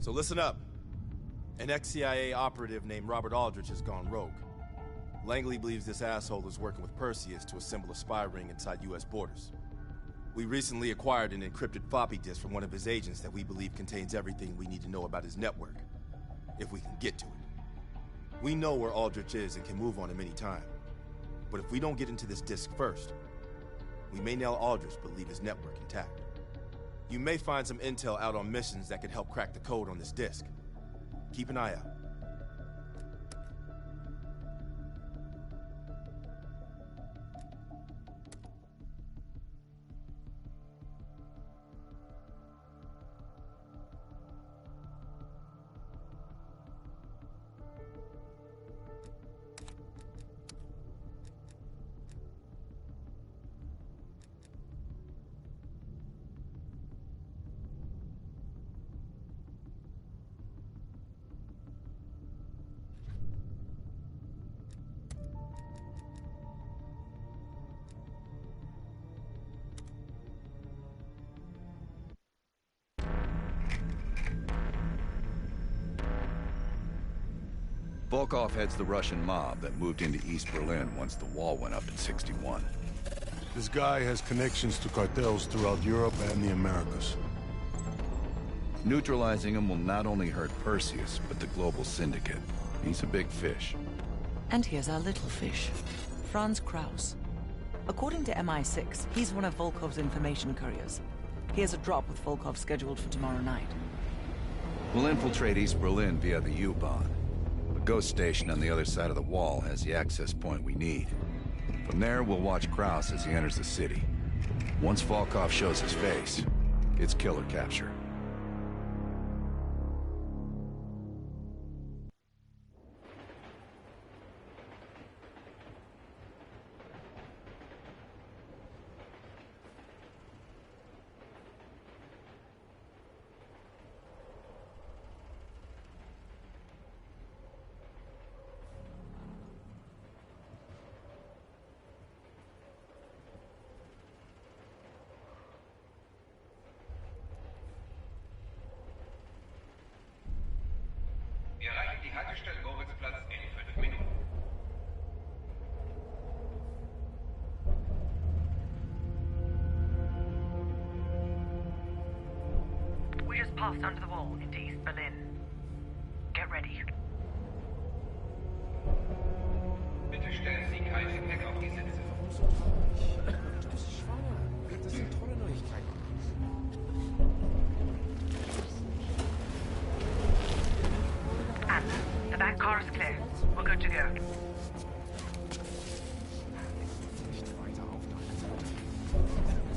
So listen up. An ex-CIA operative named Robert Aldrich has gone rogue. Langley believes this asshole is working with Perseus to assemble a spy ring inside U.S. borders. We recently acquired an encrypted floppy disk from one of his agents that we believe contains everything we need to know about his network, if we can get to it. We know where Aldrich is and can move on him any time. But if we don't get into this disk first, we may nail Aldrich but leave his network intact. You may find some intel out on missions that could help crack the code on this disk. Keep an eye out. Volkov heads the Russian mob that moved into East Berlin once the wall went up in '61. This guy has connections to cartels throughout Europe and the Americas. Neutralizing him will not only hurt Perseus, but the global syndicate. He's a big fish. And here's our little fish, Franz Kraus. According to MI6, he's one of Volkov's information couriers. He has a drop with Volkov scheduled for tomorrow night. We'll infiltrate East Berlin via the U-Bahn. The ghost station on the other side of the wall has the access point we need. From there, we'll watch Kraus as he enters the city. Once Volkov shows his face, it's killer capture. Wir erreichen die Haltestelle Moritzplatz in 5 Minuten. We just passed under the wall into East Berlin. Get ready. Bitte stellen Sie kein Gepäck auf die Sitze. Du bist schwanger. Das sind tolle Neuigkeiten. Anne, the back car is clear. We're good to go. Nicht weiter aufnehmen.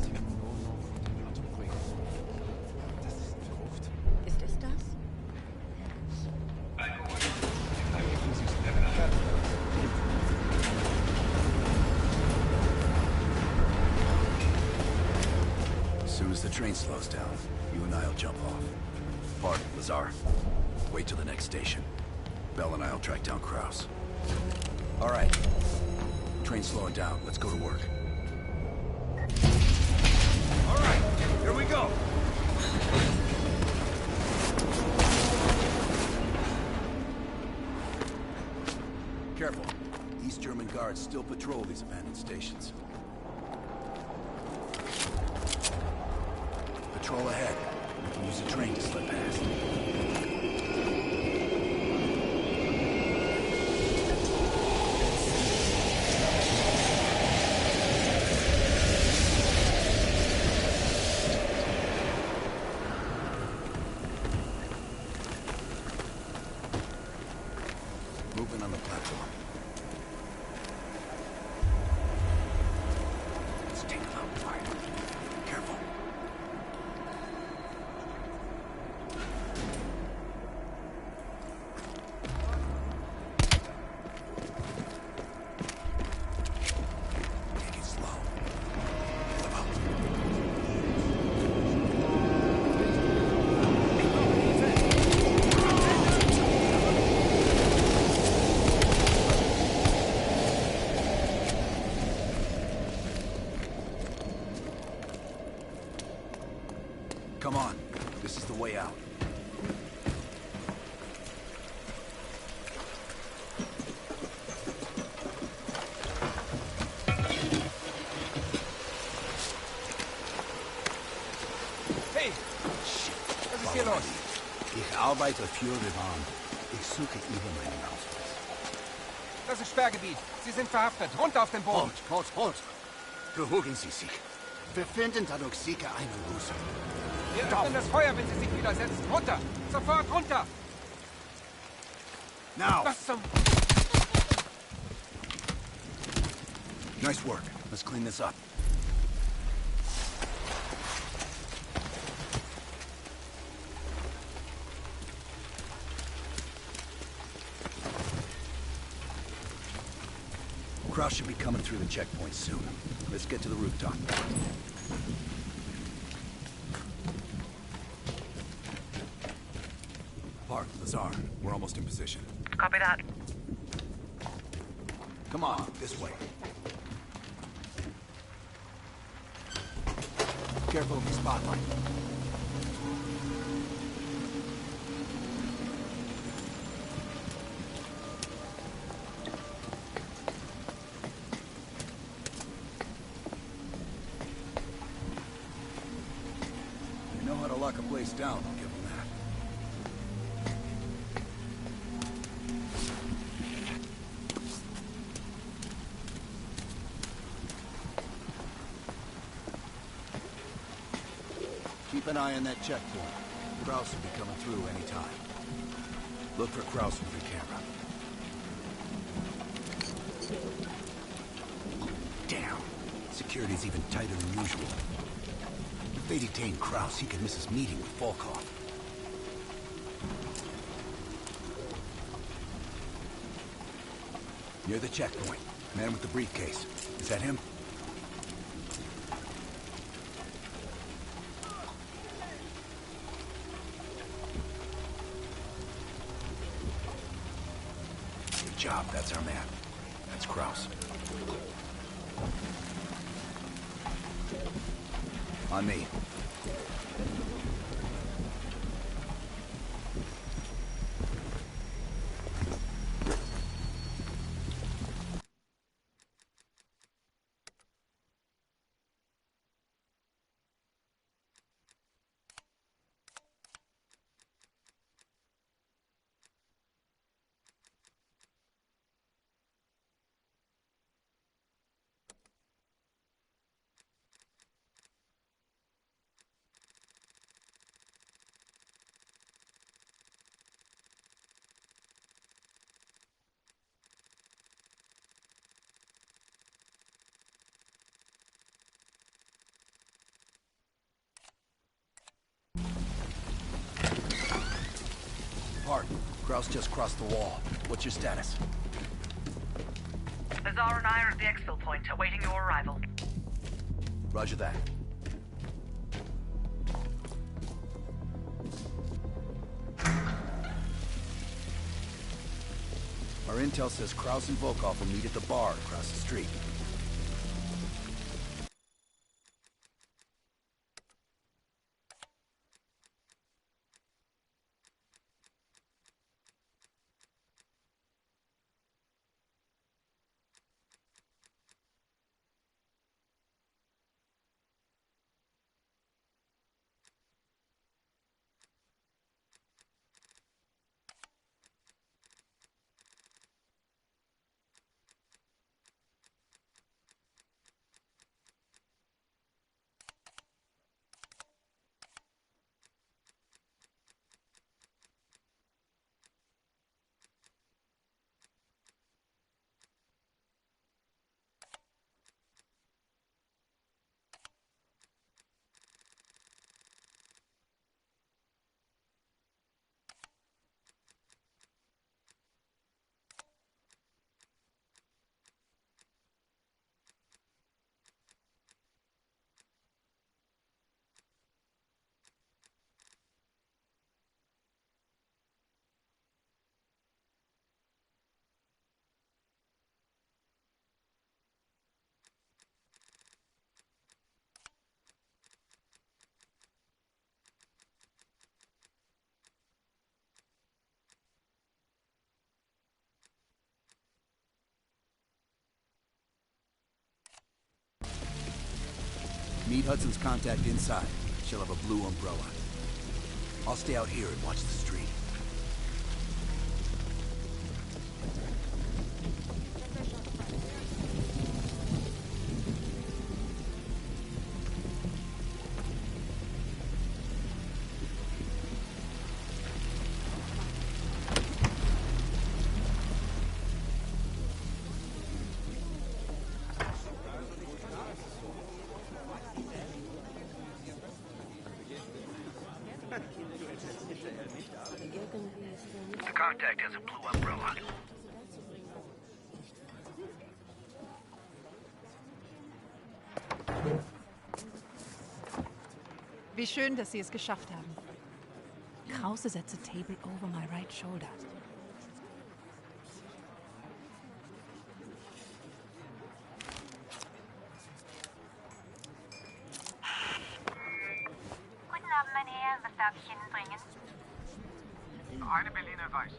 Sie muss nur noch den Atem bringen. Das ist verrückt. Ist es das? Alkohol. As soon as the train slows down, you and I'll jump off. Pardon, Lazar. Wait till the next station. Bell and I'll track down Kraus. All right. Train's slowing down. Let's go to work. All right, here we go. Careful. East German guards still patrol these abandoned stations. Patrol ahead. We can use a train to slip past. Movement on the platform. Let's take a look. Fire. Careful. Take it slow. Come up. Arbeiter für Revan. Ich suche über meinen Ausweis. Das ist Sperrgebiet. Sie sind verhaftet. Runter auf den Boden. Halt! Beruhigen Sie sich. Wir finden dadurch sicher eine Lösung. Wir öffnen das Feuer, wenn Sie sich widersetzen. Runter! Sofort runter! Now! Was zum... Nice work. Let's clean this up. Kraus should be coming through the checkpoint soon. Let's get to the rooftop. Park, Lazar. We're almost in position. Copy that. Come on, this way. Careful of the spotlight. They know how to lock a place down, I'll give them that. Keep an eye on that checkpoint. Kraus will be coming through any time. Look for Kraus with your camera. Damn. Security's even tighter than usual. If they detain Kraus, he could miss his meeting with Volkov. Near the checkpoint. Man with the briefcase. Is that him? Good job. That's our man. That's Kraus. On me. Park. Kraus just crossed the wall. What's your status? Lazar and I are at the exfil point, awaiting your arrival. Roger that. Our intel says Kraus and Volkov will meet at the bar across the street. Meet Hudson's contact inside. She'll have a blue umbrella. I'll stay out here and watch the street. contact has a blue umbrella. Wie schön, dass Sie es geschafft haben. Krause sets a table over my right shoulder. Guten Abend, meine Herren. Was darf ich Ihnen bringen? Eine Berliner Weiß.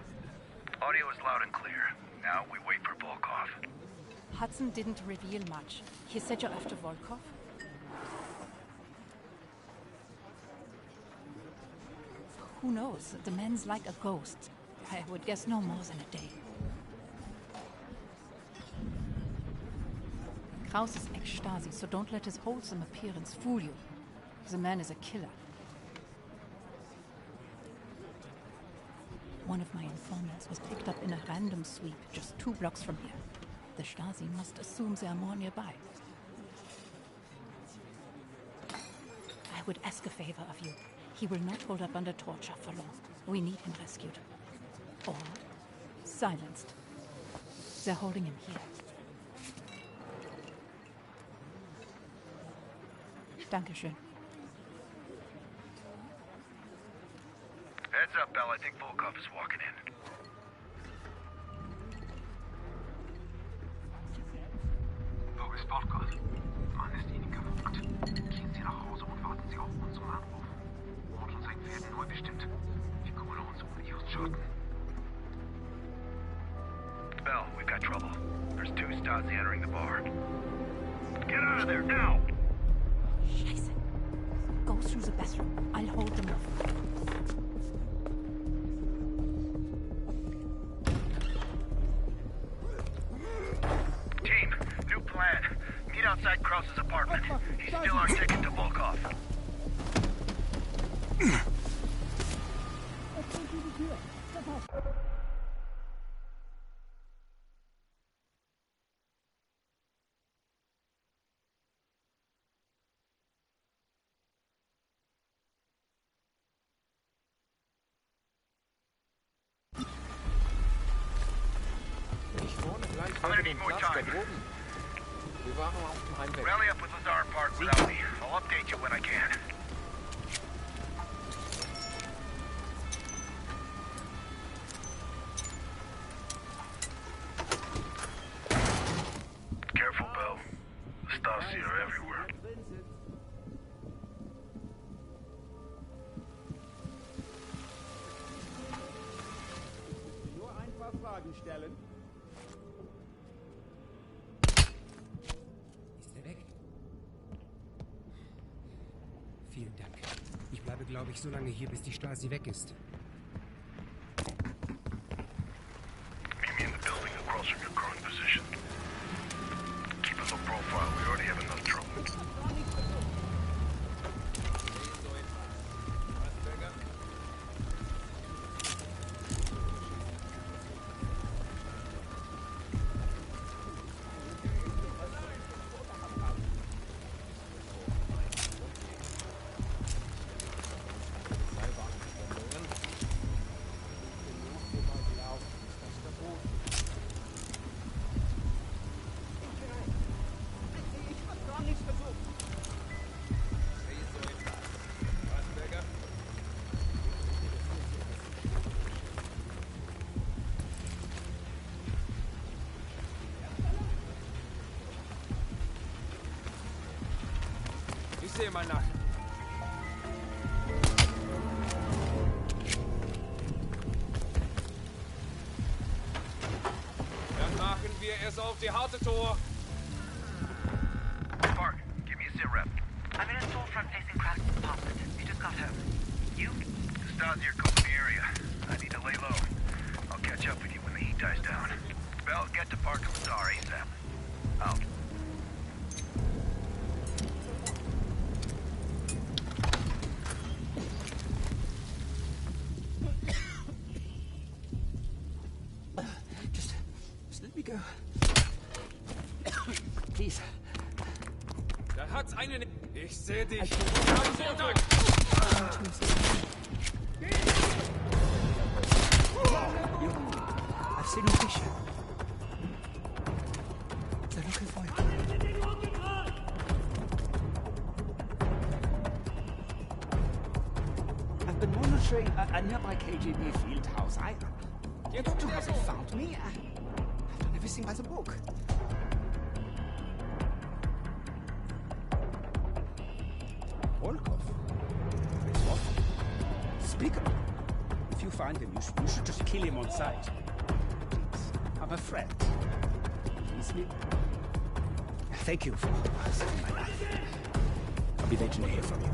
Audio is loud and clear. Now we wait for Volkov. Hudson didn't reveal much. He said you're after Volkov? Who knows? The man's like a ghost. I would guess no more than a day. Kraus is ex-Stasi, so don't let his wholesome appearance fool you. The man is a killer. One of my informants was picked up in a random sweep just 2 blocks from here. The Stasi must assume there are more nearby. I would ask a favor of you. He will not hold up under torture for long. We need him rescued. Or silenced. They're holding him here. Dankeschön. Heads up, Bell. I think Volkov is walking in. Wo ist Volkov? Man ist Ihnen gewohnt. Gehen Sie nach Hause und warten Sie auf unseren Anruf. Ort und Zeit werden neu bestimmt. Wir kümmern uns um Ihren Schaden. Bell, we've got trouble. There's 2 Stasi entering the bar. Get out of there, now! Scheiße. Go through the bathroom. I'll hold them off. Team, new plan. Meet outside Krause's apartment. He's still our ticket to Volkov. I'm gonna need more time. Wir waren auf dem Heimweg. Rally up with Lazar Park without me. I'll update you when I can. Careful, Bell. The Stasi are everywhere. Nur ein paar Fragen stellen. Ist er weg? Vielen Dank. Ich bleibe, glaube ich, so lange hier, bis die Stasi weg ist. Meet me in the building across from your current position. Keep a low profile. We already have enough trouble. Ich sehe mal nach. Dann machen wir es auf die harte Tour. Park, give me a sit rep. I'm in a storefront facing Krause's apartment. We just got home. You? The Stasi are combing the area. I need to lay low. I'll catch up with you when the heat dies down. Bell, get to Park and Lazar ASAP. Out. Just let me go. Please. Da hat's einen... Ich seh dich. C'est nos pêcheurs. They're looking for you. I've been monitoring a nearby KGB field house. You hasn't found me. I've done everything by the book. Volkov? What? Speak up. If you find him, you should just kill him on sight. Please, I'm a friend. Please me. Thank you for saving my life. I'll be waiting to hear from you.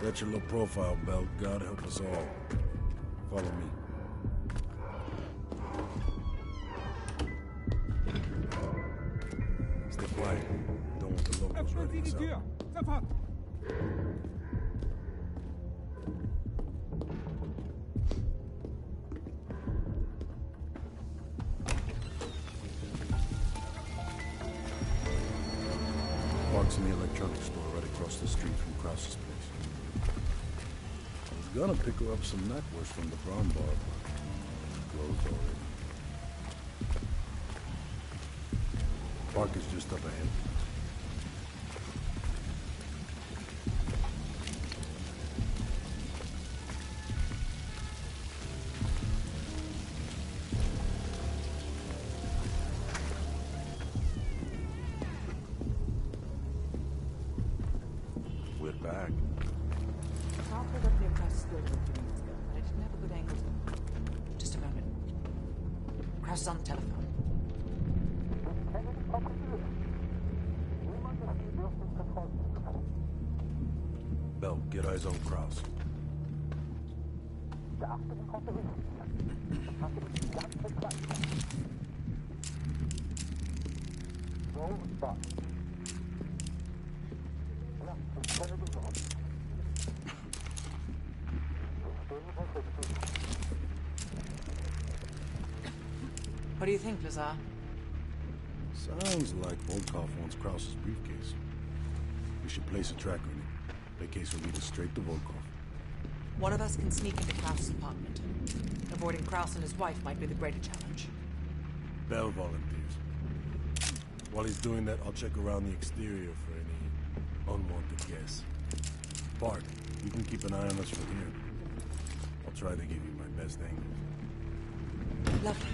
That's your low profile, Belt. God help us all. Follow me. Stay quiet. Don't want the locals running us out. Park's in the electronics store right across the street from Krause's place. I was gonna pick her up some knackwurst from the Brown Bar, but it's closed already. Park is just up ahead. We're back. I'll pull up near Krause's building a few minutes ago, but I didn't have a good angle to... Just a moment. Kraus is on the telephone. Bell, get eyes on Kraus. What do you think, Lazar? Sounds like Volkov wants Krause's briefcase. We should place a tracker in it. The case will lead us straight to Volkov. One of us can sneak into Krause's apartment. Avoiding Krause and his wife might be the greater challenge. Bell volunteers. While he's doing that, I'll check around the exterior for any unwanted guests. Bart, you can keep an eye on us from here. I'll try to give you my best angle. Lovely.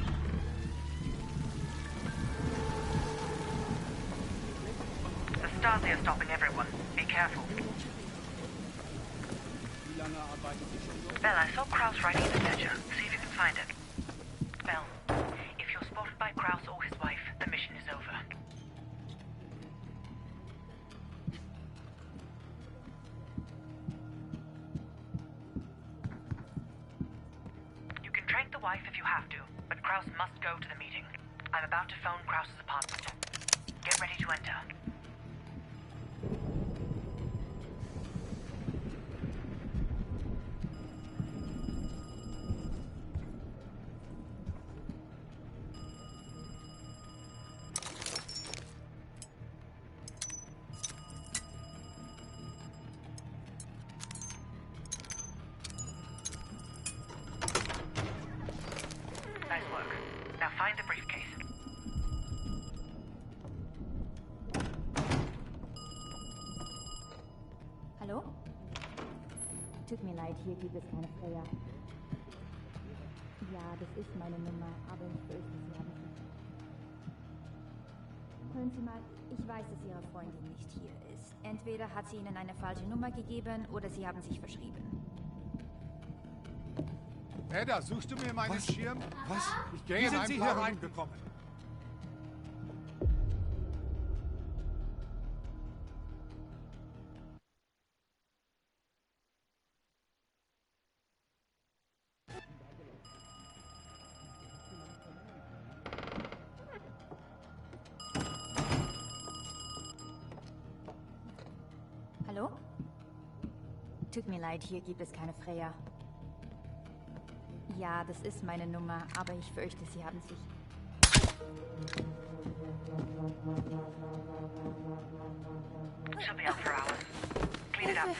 The Stasi are stopping everyone. Be careful. Bell, I saw Kraus writing in the ledger. See if you can find it. Bell, if you're spotted by Kraus or his wife, the mission is over. You can train the wife if you have to, but Kraus must go to the meeting. I'm about to phone Kraus's apartment. Get ready to enter. Nice work. Now find the briefcase. Hallo? Tut mir leid, hier gibt es keine Freya. Ja, das ist meine Nummer, aber ich fürchte, Sie haben sie. Hören Sie mal, ich weiß, dass Ihre Freundin nicht hier ist. Entweder hat sie Ihnen eine falsche Nummer gegeben oder Sie haben sich verschrieben. Hedda, suchst du mir meinen Schirm? Was? Ich gehe Wie in sind ein Sie paar hier Minuten. reingekommen? Hallo? Tut mir leid, hier gibt es keine Freya. Ja, das ist meine Nummer, aber ich fürchte, Sie haben sich... She'll be out for hours. Clean it up.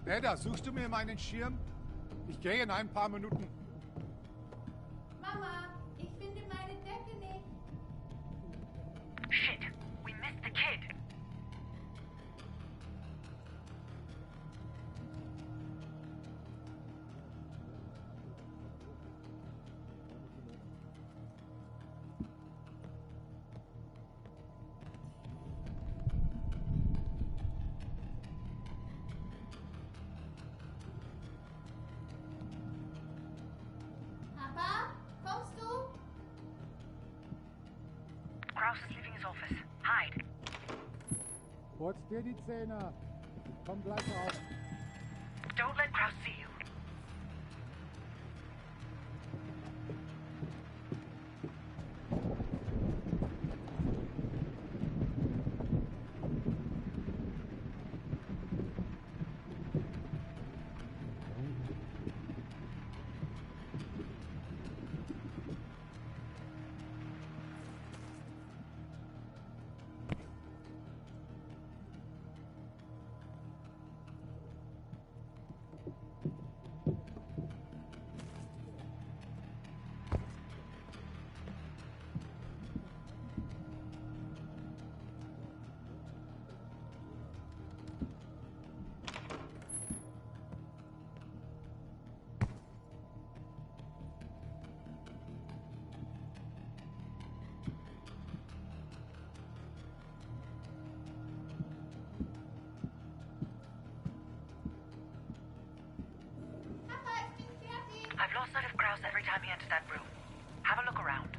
Hedda, suchst du mir meinen Schirm? Ich gehe in ein paar Minuten. Mama, ich finde meine Decke nicht. Shit, we missed the kid. Papa, kommst du? Kraus is leaving his office. Hide. Putz dir die Zähne. Komm gleich raus. Don't let Kraus see you. that room. Have a look around.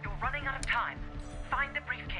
You're running out of time. Find the briefcase.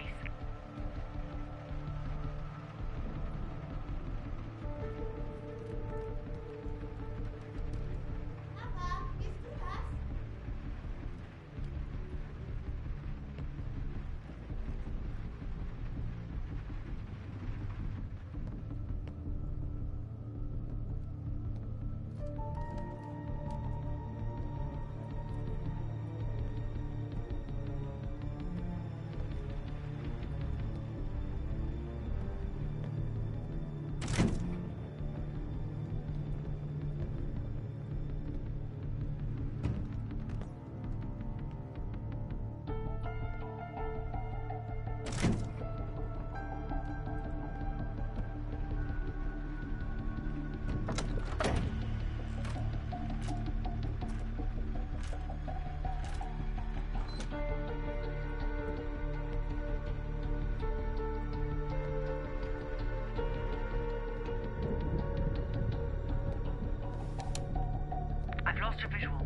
I've lost your visual.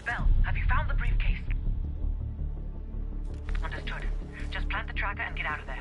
Bell, have you found the briefcase? Understood. Just plant the tracker and get out of there.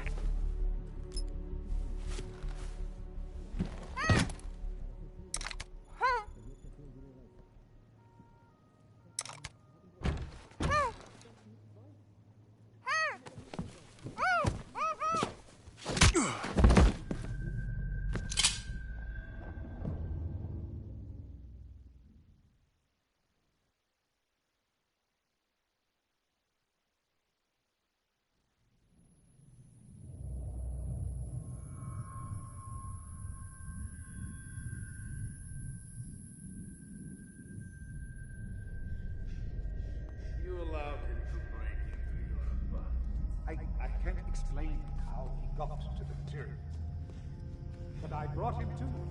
You allowed him to break into your apartment. I can't explain how he got to the turret. But I brought him to you.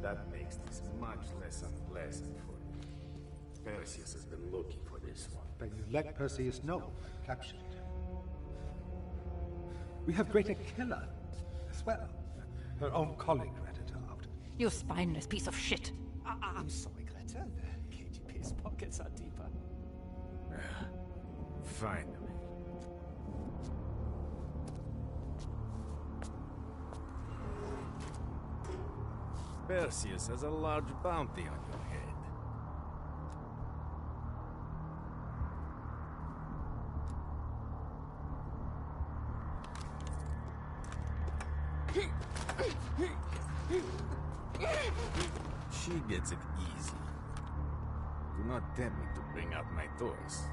That makes this much less unpleasant for you. Perseus has been looking for this one. Then you let Perseus know I captured it. We have Greta Killer as well. Her own colleague ratted her out. You spineless piece of shit. I'm sorry, Greta. The KGB's pockets are deeper. Finally. Perseus has a large bounty on your head. She gets it easy. Do not tempt me to bring out my toys.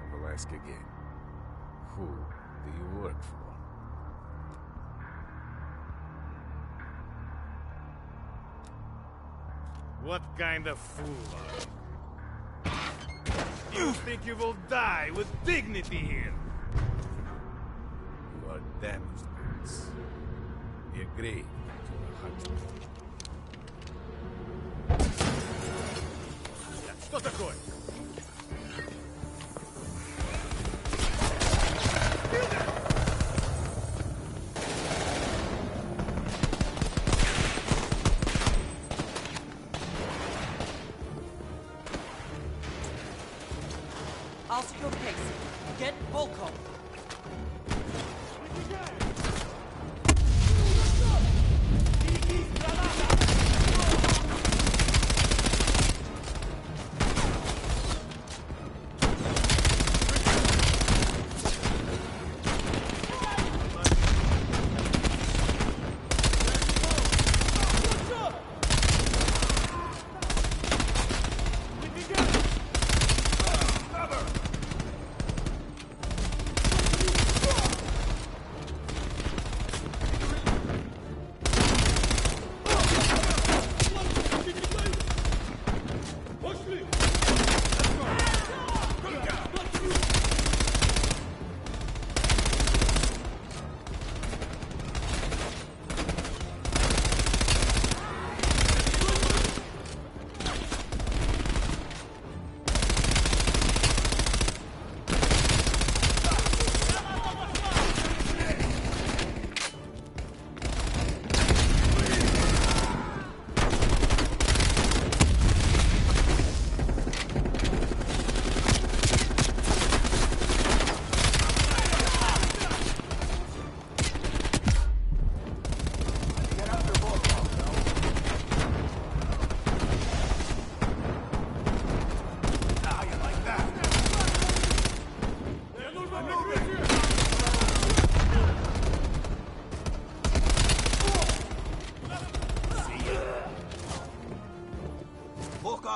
I will ask again. Who do you work for? What kind of fool are you? You think you will die with dignity here? You are damaged goods. We agree to a hunting. Что такое? I'll secure the case. Get Volkov.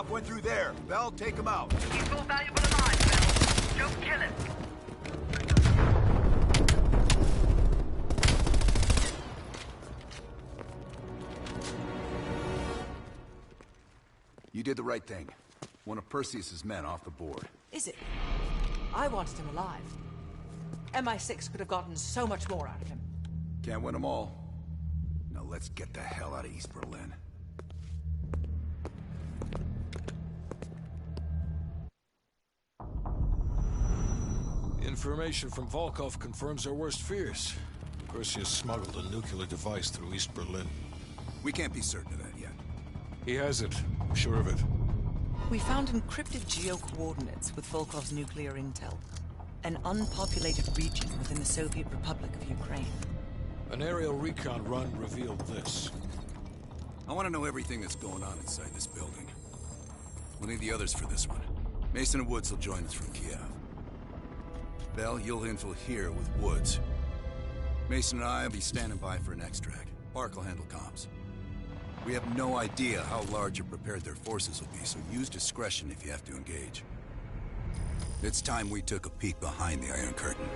Volkov went through there. Bell, take him out. He's more valuable alive, Bell. Don't kill him. You did the right thing. One of Perseus's men off the board. Is it? I wanted him alive. MI6 could have gotten so much more out of him. Can't win them all. Now let's get the hell out of East Berlin. Information from Volkov confirms our worst fears. Perseus smuggled a nuclear device through East Berlin. We can't be certain of that yet. He has it. I'm sure of it. We found encrypted geo-coordinates with Volkov's nuclear intel. An unpopulated region within the Soviet Republic of Ukraine. An aerial recon run revealed this. I want to know everything that's going on inside this building. We'll need the others for this one. Mason and Woods will join us from Kiev. Bell, you'll infill here with Woods. Mason and I will be standing by for an extract. Park will handle comms. We have no idea how large or prepared their forces will be, so use discretion if you have to engage. It's time we took a peek behind the Iron Curtain.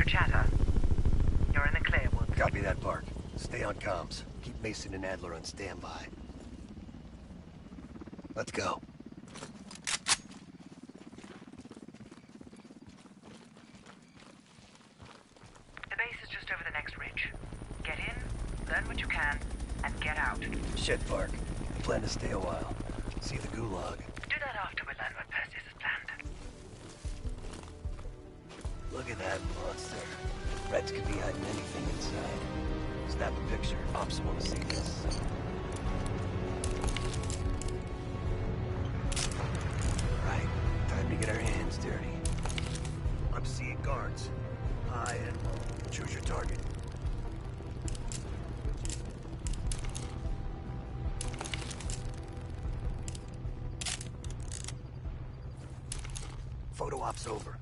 Chatter. You're in the clear, Woods. Copy that, Park. Stay on comms. Keep Mason and Adler on standby. Let's go. The base is just over the next ridge. Get in, learn what you can, and get out. Shit, Park. Plan to stay a while. See the gulag. Do that after we learn what Perseus has planned. Look at that monster. Reds could be hiding anything inside. Snap a picture. Ops want to see this. Right. Time to get our hands dirty. I'm seeing guards. High and low. Choose your target. Photo op's over.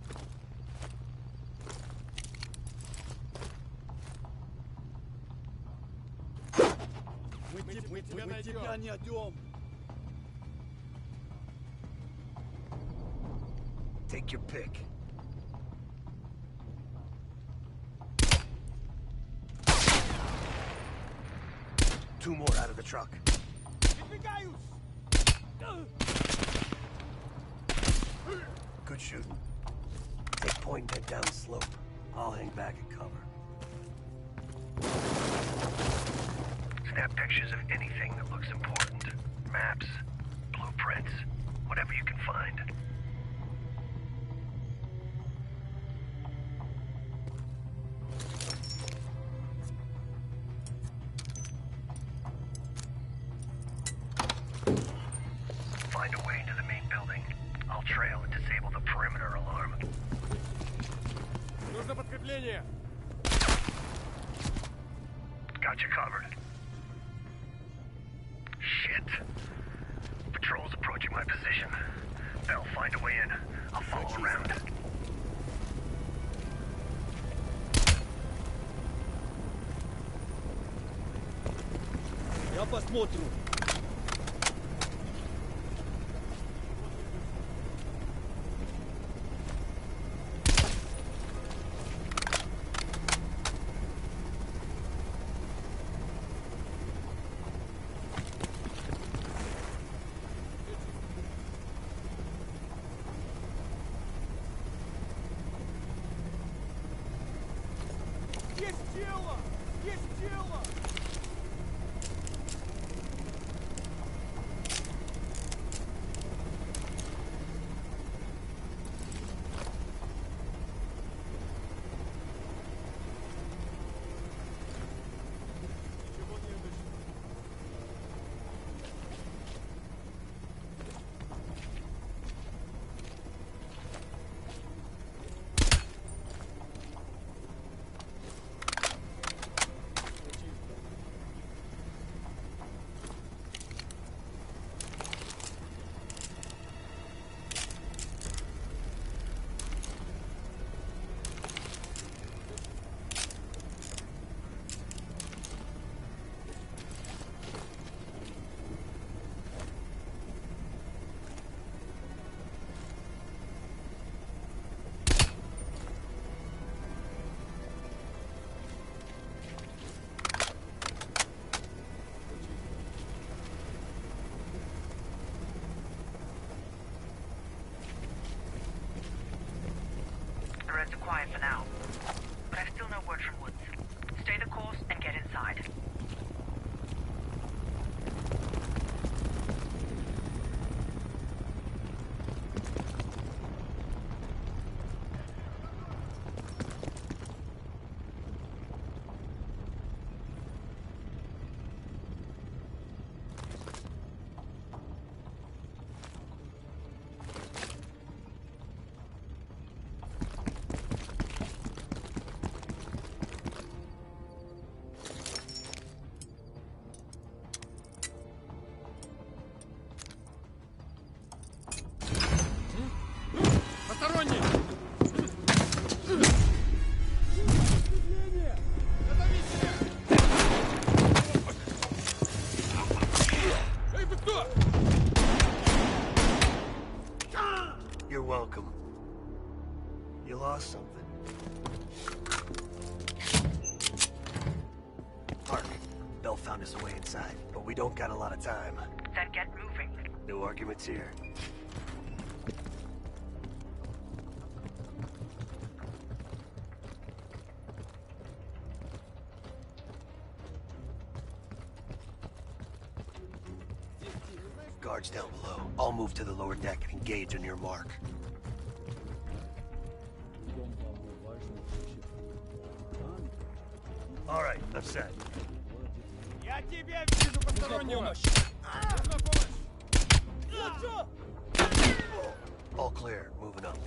Take your pick. Two more out of the truck. Good shooting. Take point and head down the slope. I'll hang back and cover. Snap pictures of anything that looks important. Maps, blueprints, whatever you can find. Find a way into the main building. I'll trail and disable the perimeter alarm. Нужно подкрепление! Got you covered. Shit. Patrol's approaching my position. They'll find a way in. I'll follow around. Я посмотрю. Есть тело! Есть тело! quiet for now. But I've still no word from Woods. Stay the course and get inside. You're welcome. You lost something. Park. Bell found his way inside, but we don't got a lot of time. Then get moving. No arguments here. Guards down below. I'll move to the lower deck and engage on your mark. All right, I'm set. Я тебя вижу постороннего. All clear. Moving up.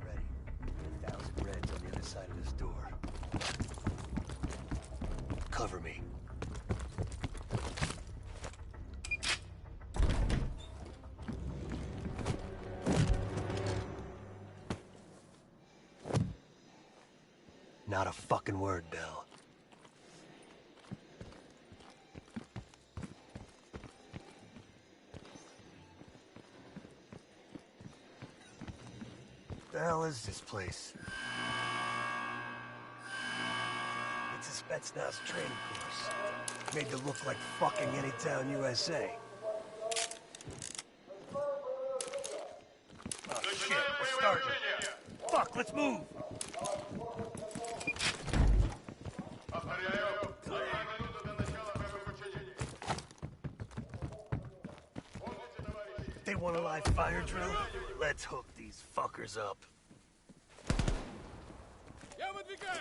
Ready. 1,000 reds on the other side of this door. Cover me. Not a fucking word, Bell. The hell is this place? It's a Spetsnaz training course. Made to look like fucking Anytown, USA. Oh shit, we're starting. Fuck, let's move! They want a live fire drill? Let's hook these fuckers up. Я выдвигаю!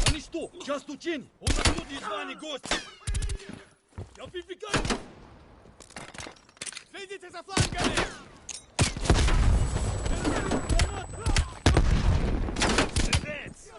Они что, часто учения? У нас тут едва не гости. Я выдвигаю! Следите за флангами! Advance!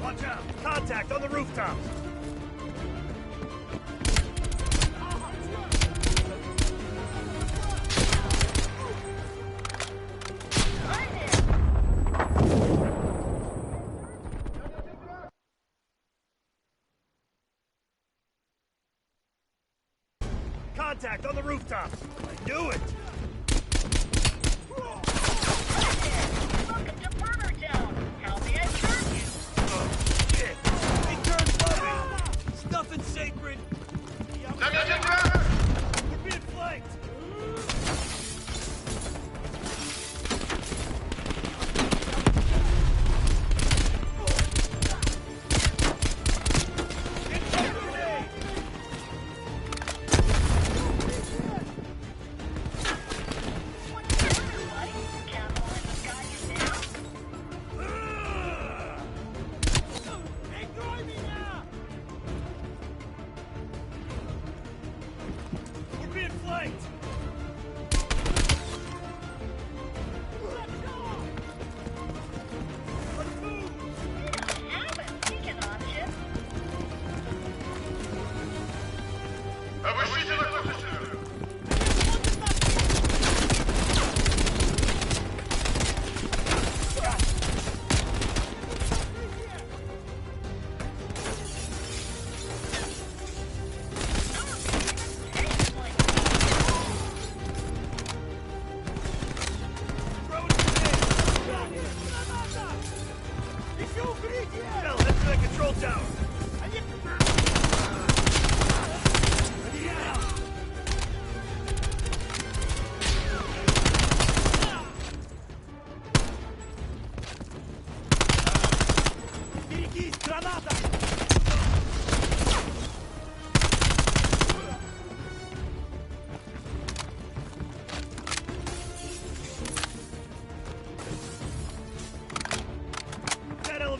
Watch out! Contact on the rooftops! Contact on the rooftops! I knew it! Welcome to Burner Town! How may I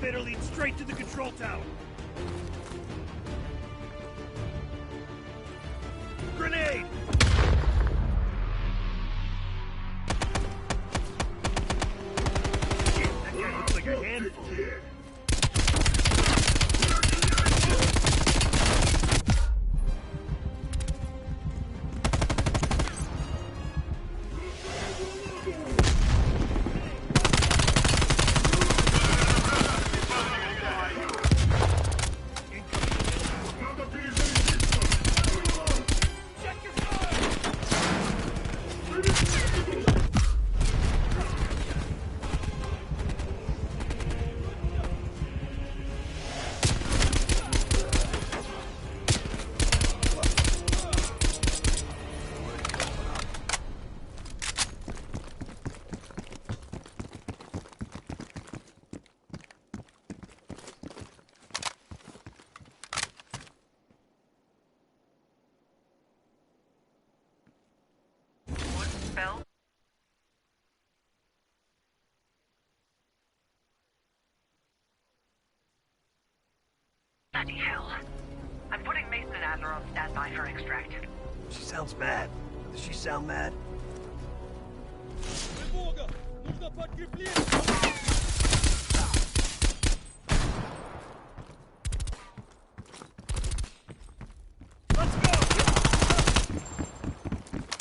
elevator leads straight to the control tower. Grenade! Shit, that guy looks like a handful. Bell? Bloody hell. I'm putting Mason and Adler on standby for extract. She sounds mad. Does she sound mad? Тревога! Нужно подкрепление!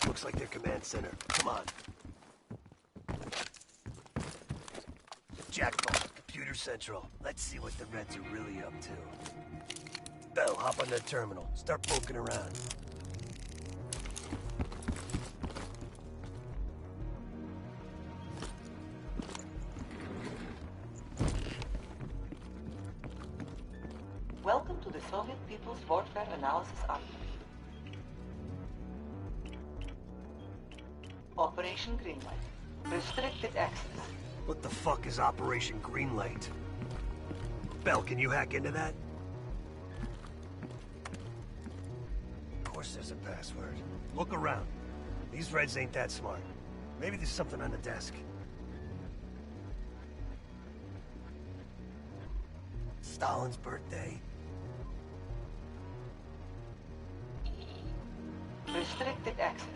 Looks like their command center. Come on. Jackpot, Computer Central. Let's see what the Reds are really up to. Bell, hop on that terminal. Start poking around. Welcome to the Soviet People's Warfare Analysis Army. Operation Greenlight. Restricted access. What the fuck is Operation Greenlight? Bell, can you hack into that? Of course there's a password. Look around. These Reds ain't that smart. Maybe there's something on the desk. Stalin's birthday. Restricted access.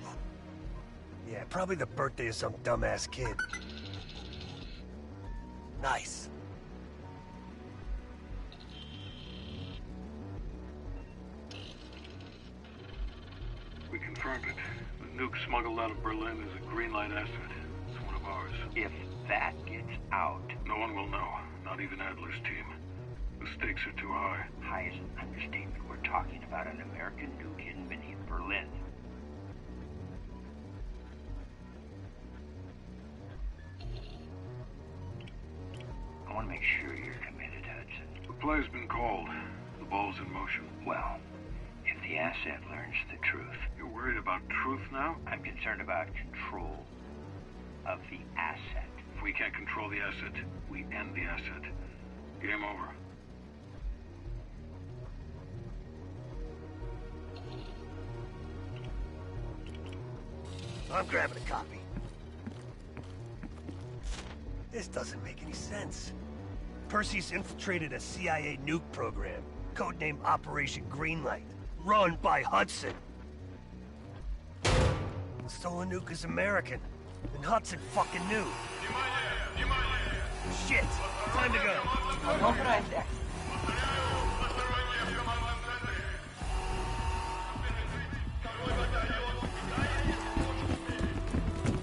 Yeah, probably the birthday of some dumbass kid. Nice. We confirmed it. The nuke smuggled out of Berlin is a Greenlight asset. It's one of ours. If that gets out... No one will know. Not even Adler's team. The stakes are too high. High is an understatement. We're talking about an American nuke hidden beneath Berlin. I want to make sure you're committed, Hudson. The play's been called. The ball's in motion. Well, if the asset learns the truth... You're worried about truth now? I'm concerned about control of the asset. If we can't control the asset, we end the asset. Game over. I'm grabbing a copy. This doesn't make any sense. Perseus infiltrated a CIA nuke program, codenamed Operation Greenlight, run by Hudson. The stolen nuke is American, and Hudson fucking knew. Shit! Time to go. Unauthorized access.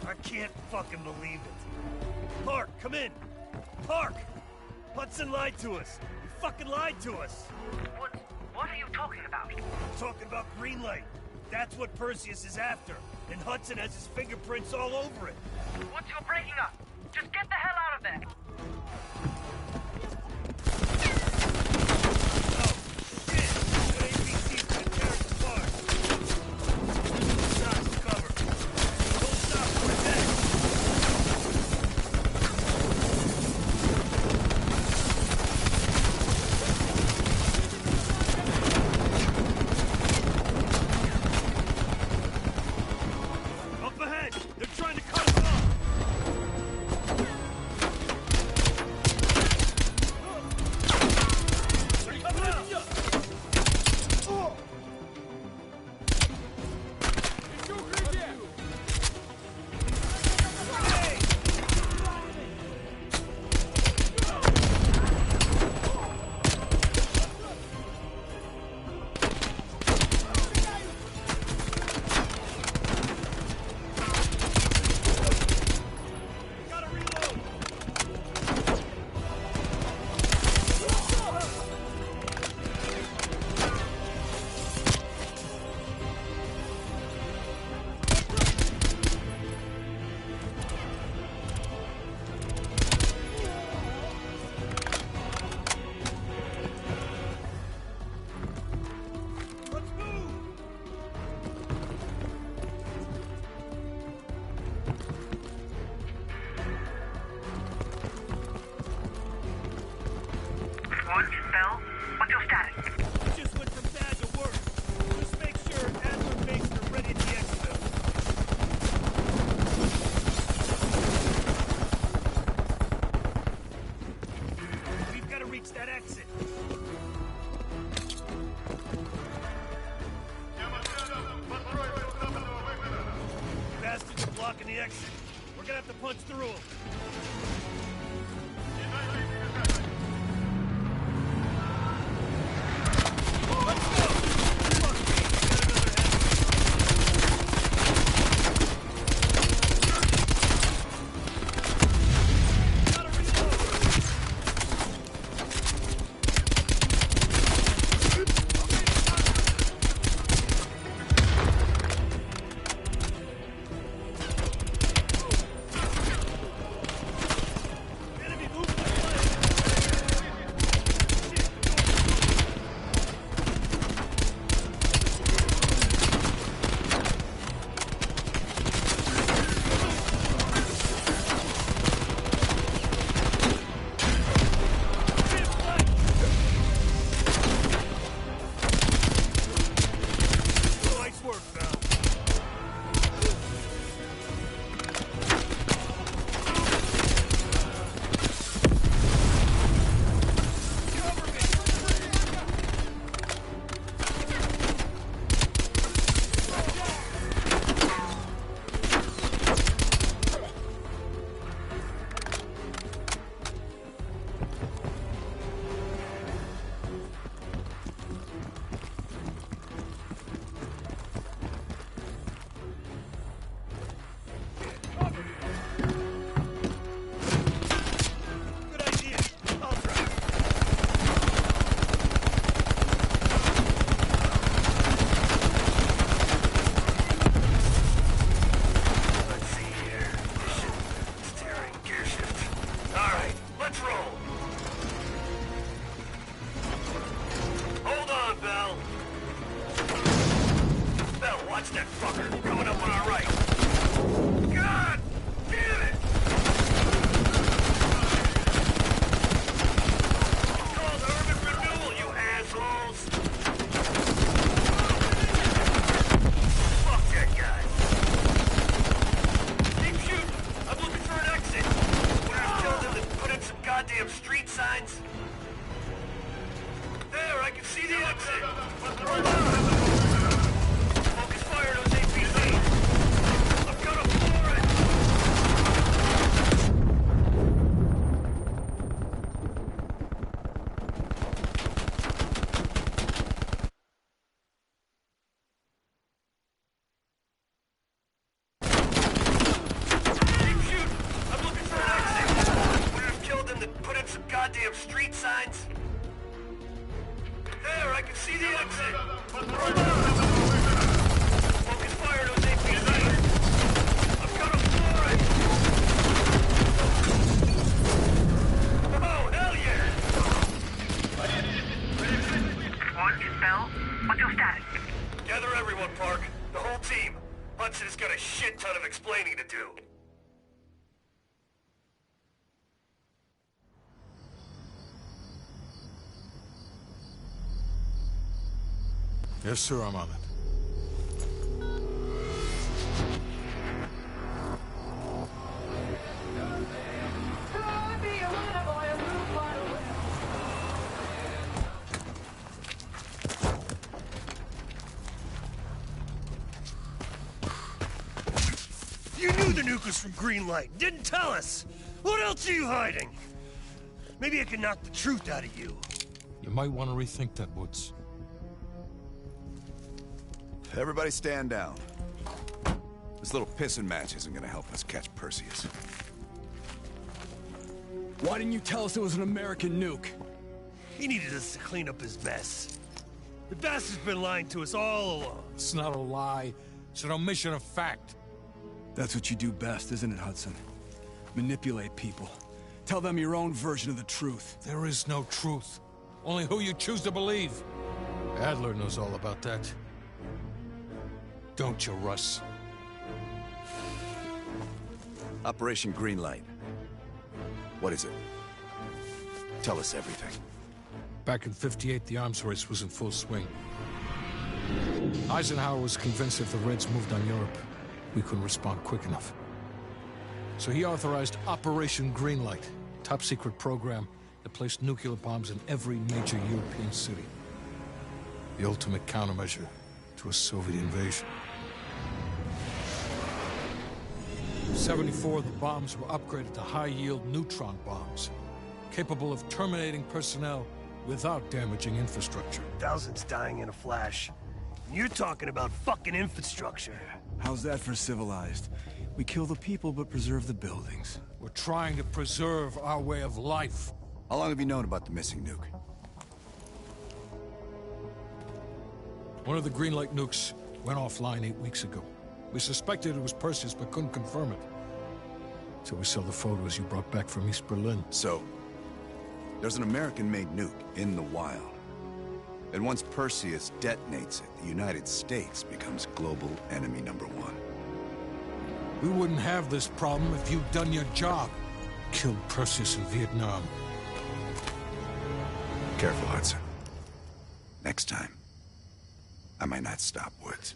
I can't fucking believe it. Park, come in. Park! Hudson lied to us. He fucking lied to us. What are you talking about? I'm talking about Greenlight. That's what Perseus is after. And Hudson has his fingerprints all over it. Once you're breaking up, just get the hell out of there. Up ahead! They're trying to cut us off! the exit. We're gonna have to punch through them. Yes, sir, I'm on it. You knew the nuke was from Greenlight. Didn't tell us. What else are you hiding? Maybe I can knock the truth out of you. You might want to rethink that, Woods. Everybody stand down. This little pissing match isn't gonna help us catch Perseus. Why didn't you tell us it was an American nuke? He needed us to clean up his mess. The bastard's been lying to us all along. It's not a lie. It's an omission of fact. That's what you do best, isn't it, Hudson? Manipulate people. Tell them your own version of the truth. There is no truth. Only who you choose to believe. Adler knows all about that. Don't you, Russ? Operation Greenlight. What is it? Tell us everything. Back in '58, the arms race was in full swing. Eisenhower was convinced if the Reds moved on Europe, we couldn't respond quick enough. So he authorized Operation Greenlight, a top-secret program that placed nuclear bombs in every major European city. The ultimate countermeasure to a Soviet invasion. 74, the bombs were upgraded to high-yield neutron bombs, capable of terminating personnel without damaging infrastructure. Thousands dying in a flash. And you're talking about fucking infrastructure. How's that for civilized? We kill the people but preserve the buildings. We're trying to preserve our way of life. How long have you known about the missing nuke? One of the Greenlight nukes went offline 8 weeks ago. We suspected it was Perseus, but couldn't confirm it. So we saw the photos you brought back from East Berlin. So, there's an American-made nuke in the wild. And once Perseus detonates it, the United States becomes global enemy #1. We wouldn't have this problem if you'd done your job. Killed Perseus in Vietnam. Careful, Hudson. Next time, I might not stop Woods.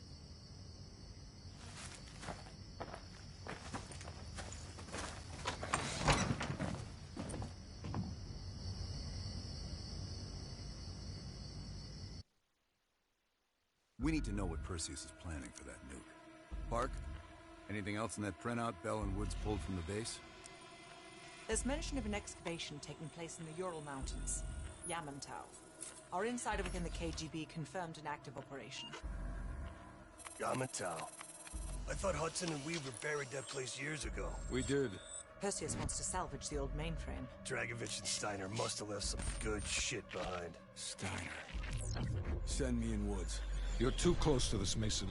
We need to know what Perseus is planning for that nuke. Park, anything else in that printout Bell and Woods pulled from the base? There's mention of an excavation taking place in the Ural Mountains, Yamantau. Our insider within the KGB confirmed an active operation. Yamantau. I thought Hudson and Weaver buried that place years ago. We did. Perseus wants to salvage the old mainframe. Dragovich and Steiner must have left some good shit behind. Steiner. Send me in Woods. You're too close to this, Mason.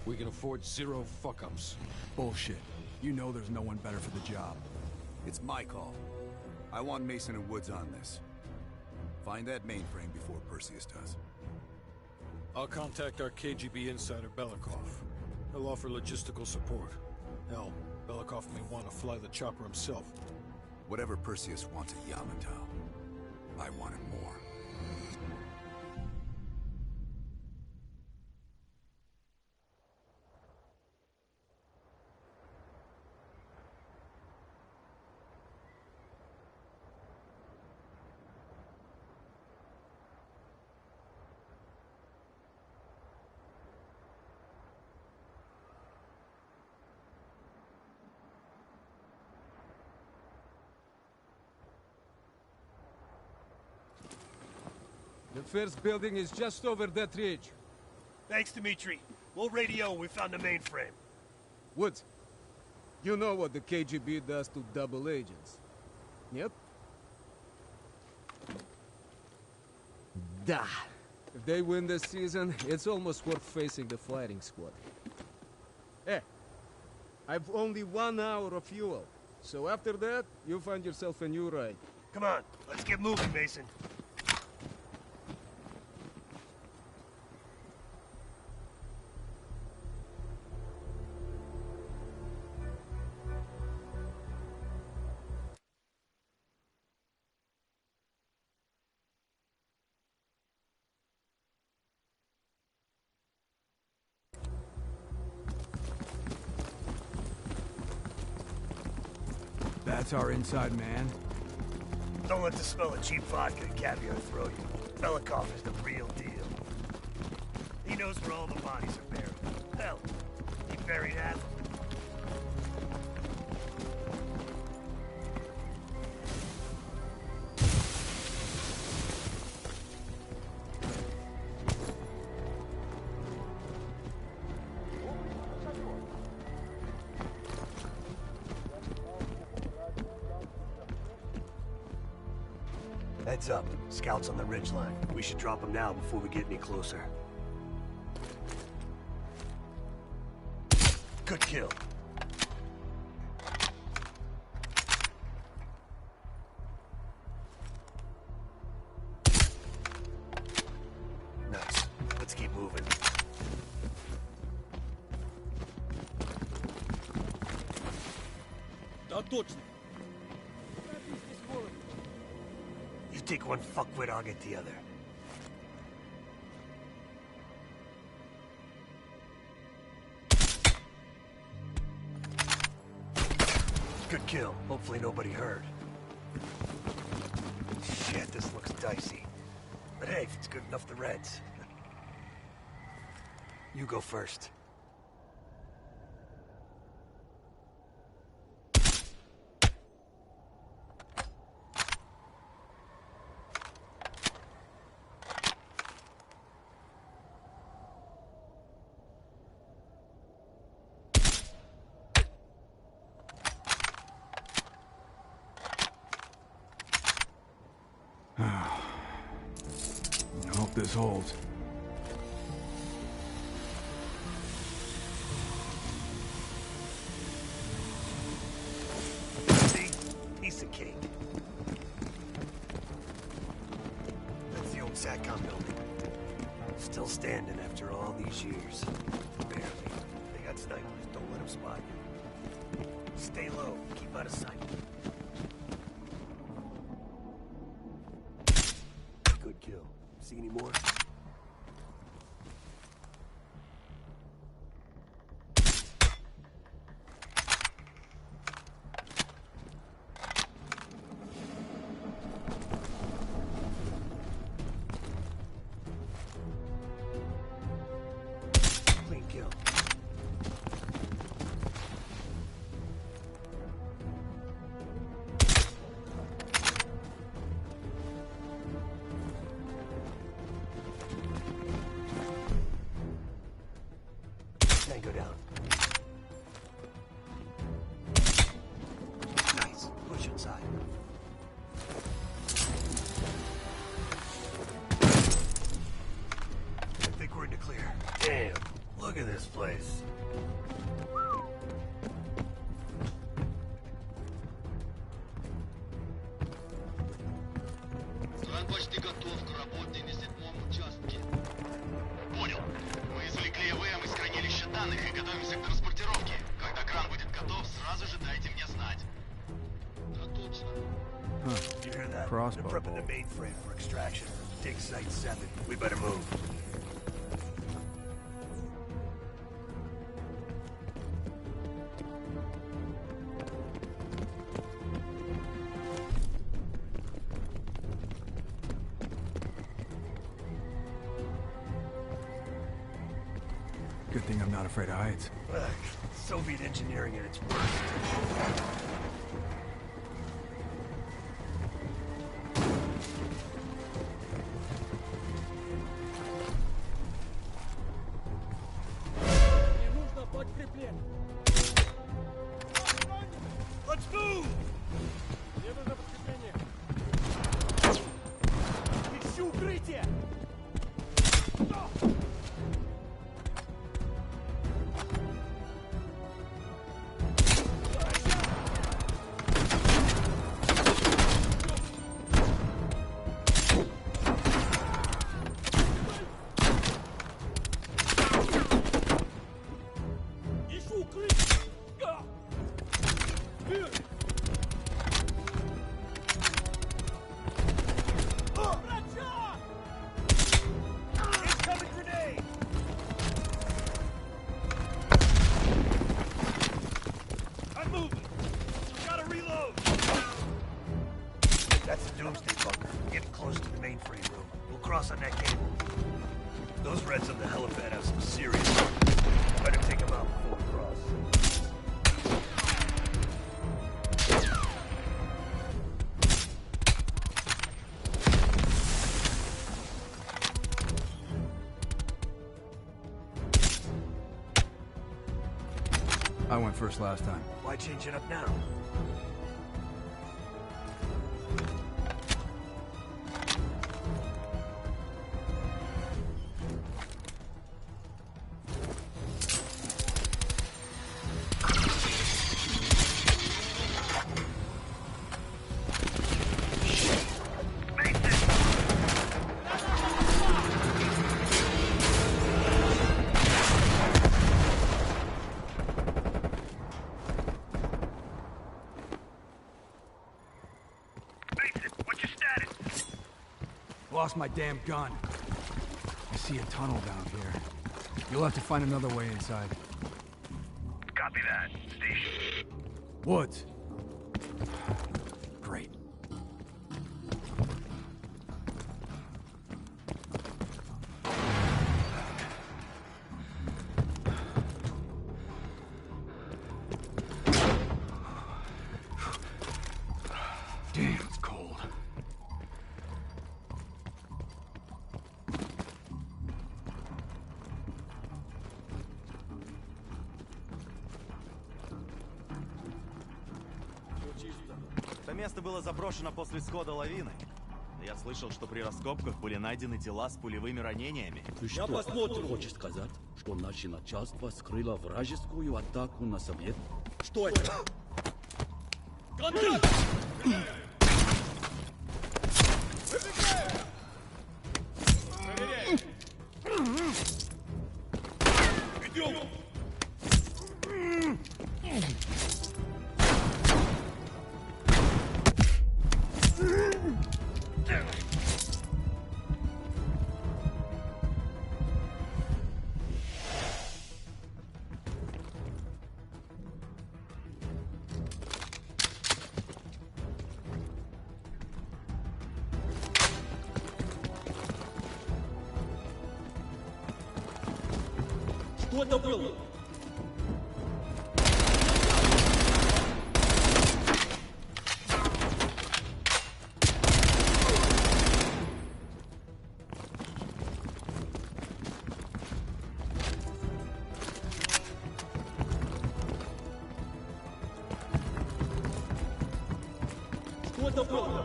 We can afford 0 fuck-ups. Bullshit. You know there's no one better for the job. It's my call. I want Mason and Woods on this. Find that mainframe before Perseus does. I'll contact our KGB insider, Belikov. He'll offer logistical support. Hell, Belikov may want to fly the chopper himself. Whatever Perseus wants at Yamantau, I want it more. The first building is just over that ridge. Thanks, Dmitri. We'll radio when we found the mainframe. Woods, you know what the KGB does to double agents. Yep. Da. If they win this season, it's almost worth facing the fighting squad. Hey, I've only 1 hour of fuel. So after that, you find yourself a new ride. Come on, let's get moving, Mason. That's our inside man. Don't let the smell of cheap vodka and caviar throw you. Belikov is the real deal. He knows where all the bodies are buried. Hell, he buried half of them. Heads up. Scouts on the ridgeline. We should drop them now before we get any closer. Good kill. Nice. Let's keep moving. Да точно. You take one fuckwit, I'll get the other. Good kill. Hopefully nobody heard. Shit, this looks dicey. But hey, if it's good enough, the Reds. You go first. Hope this holds. See? Piece of cake. That's the old SATCOM building. Still standing after all these years. Barely. They got snipers. Don't let them spot you. Stay low. Keep out of sight. Good kill. See any more? Clean kill. Tango down. Nice. Push inside. I think we're in the clear. Damn. Look at this place. Кран почти готов к работе на 7-м участке. Понял. Мы извлекли ЭВМ из хранилища данных и готовимся к транспортировке. Когда кран будет готов, сразу же дайте мне знать. Да точно. You hear that? Crossbow They're prepping the mainframe for extraction. Dig Site 7. We better move. Good thing I'm not afraid of heights. Ugh, Soviet engineering at its worst. Мне нужно подкрепление. Let's move! Мне нужно подкрепление. Ищу укрытие. Ищу укрытие. Вперед! Врача! Incoming grenade! I'm moving! Gotta reload! That's the Doomsday bunker. Getting close to the mainframe room. We'll cross on that cable. Those Reds on the helipad have some serious weapons. Better take them out before we cross. I went first last time. Why change it up now? Lost my damn gun. I see a tunnel down here. You'll have to find another way inside. Copy that. Station. Woods. Great. Damn, it's cold. Это место было заброшено после схода лавины. Я слышал, что при раскопках были найдены тела с пулевыми ранениями. Я посмотрим. Хочешь сказать, что наше начальство скрыло вражескую атаку на Совет? Что это? Контакт! Идем! Что это было? Что это было?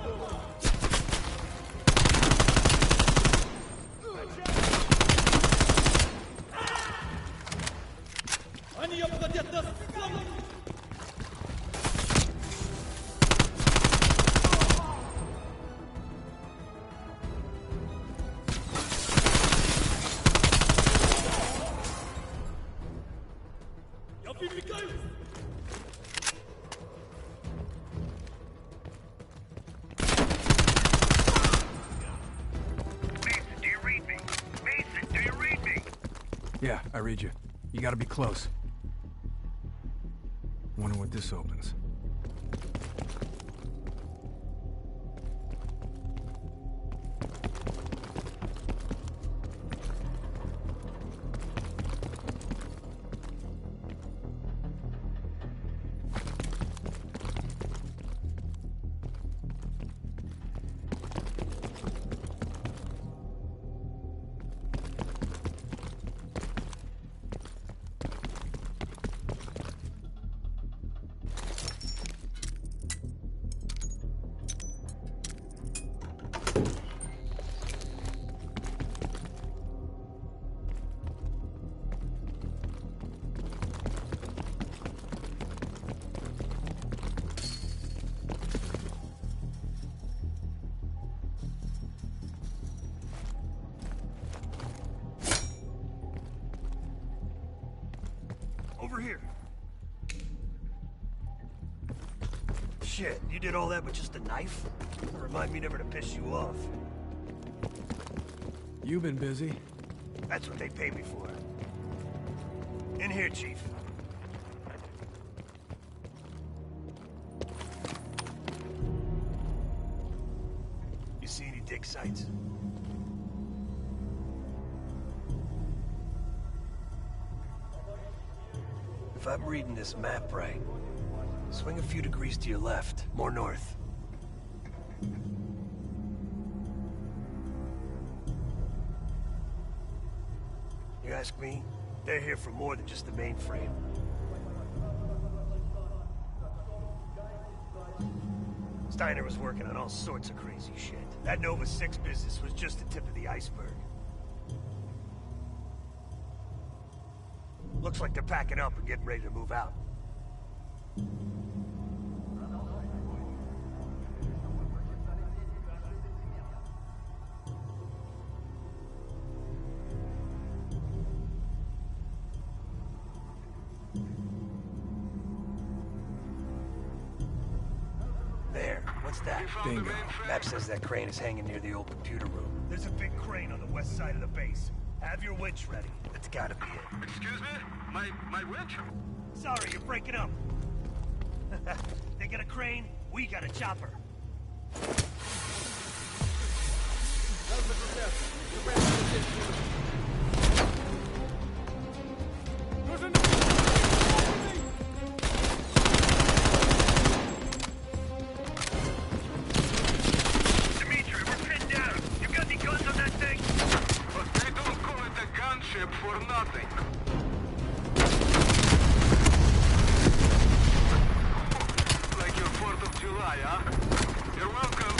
Они обходят нас! Я выдвигаюсь! Mason, do you read me? Mason, do you read me? Yeah, I read you. You gotta be close. Wonder what this opens. Over here. Shit, you did all that with just a knife? Remind me never to piss you off. You've been busy. That's what they pay me for. In here, Chief. You see any dig sites? If I'm reading this map right, swing a few degrees to your left, more north. You ask me, they're here for more than just the mainframe. Steiner was working on all sorts of crazy shit. That Nova 6 business was just the tip of the iceberg. Looks like they're packing up and getting ready to move out. There, what's that? Bingo. Map says that crane is hanging near the old computer room. There's a big crane on the west side of the base. Have your winch ready. That's gotta be it. Excuse me? My winch? Sorry, you're breaking up. They got a crane, we got a chopper. Dimitri, we're pinned down. You got any guns on that thing? But they don't call it a gunship for nothing. Like your 4th of July, huh? You're welcome.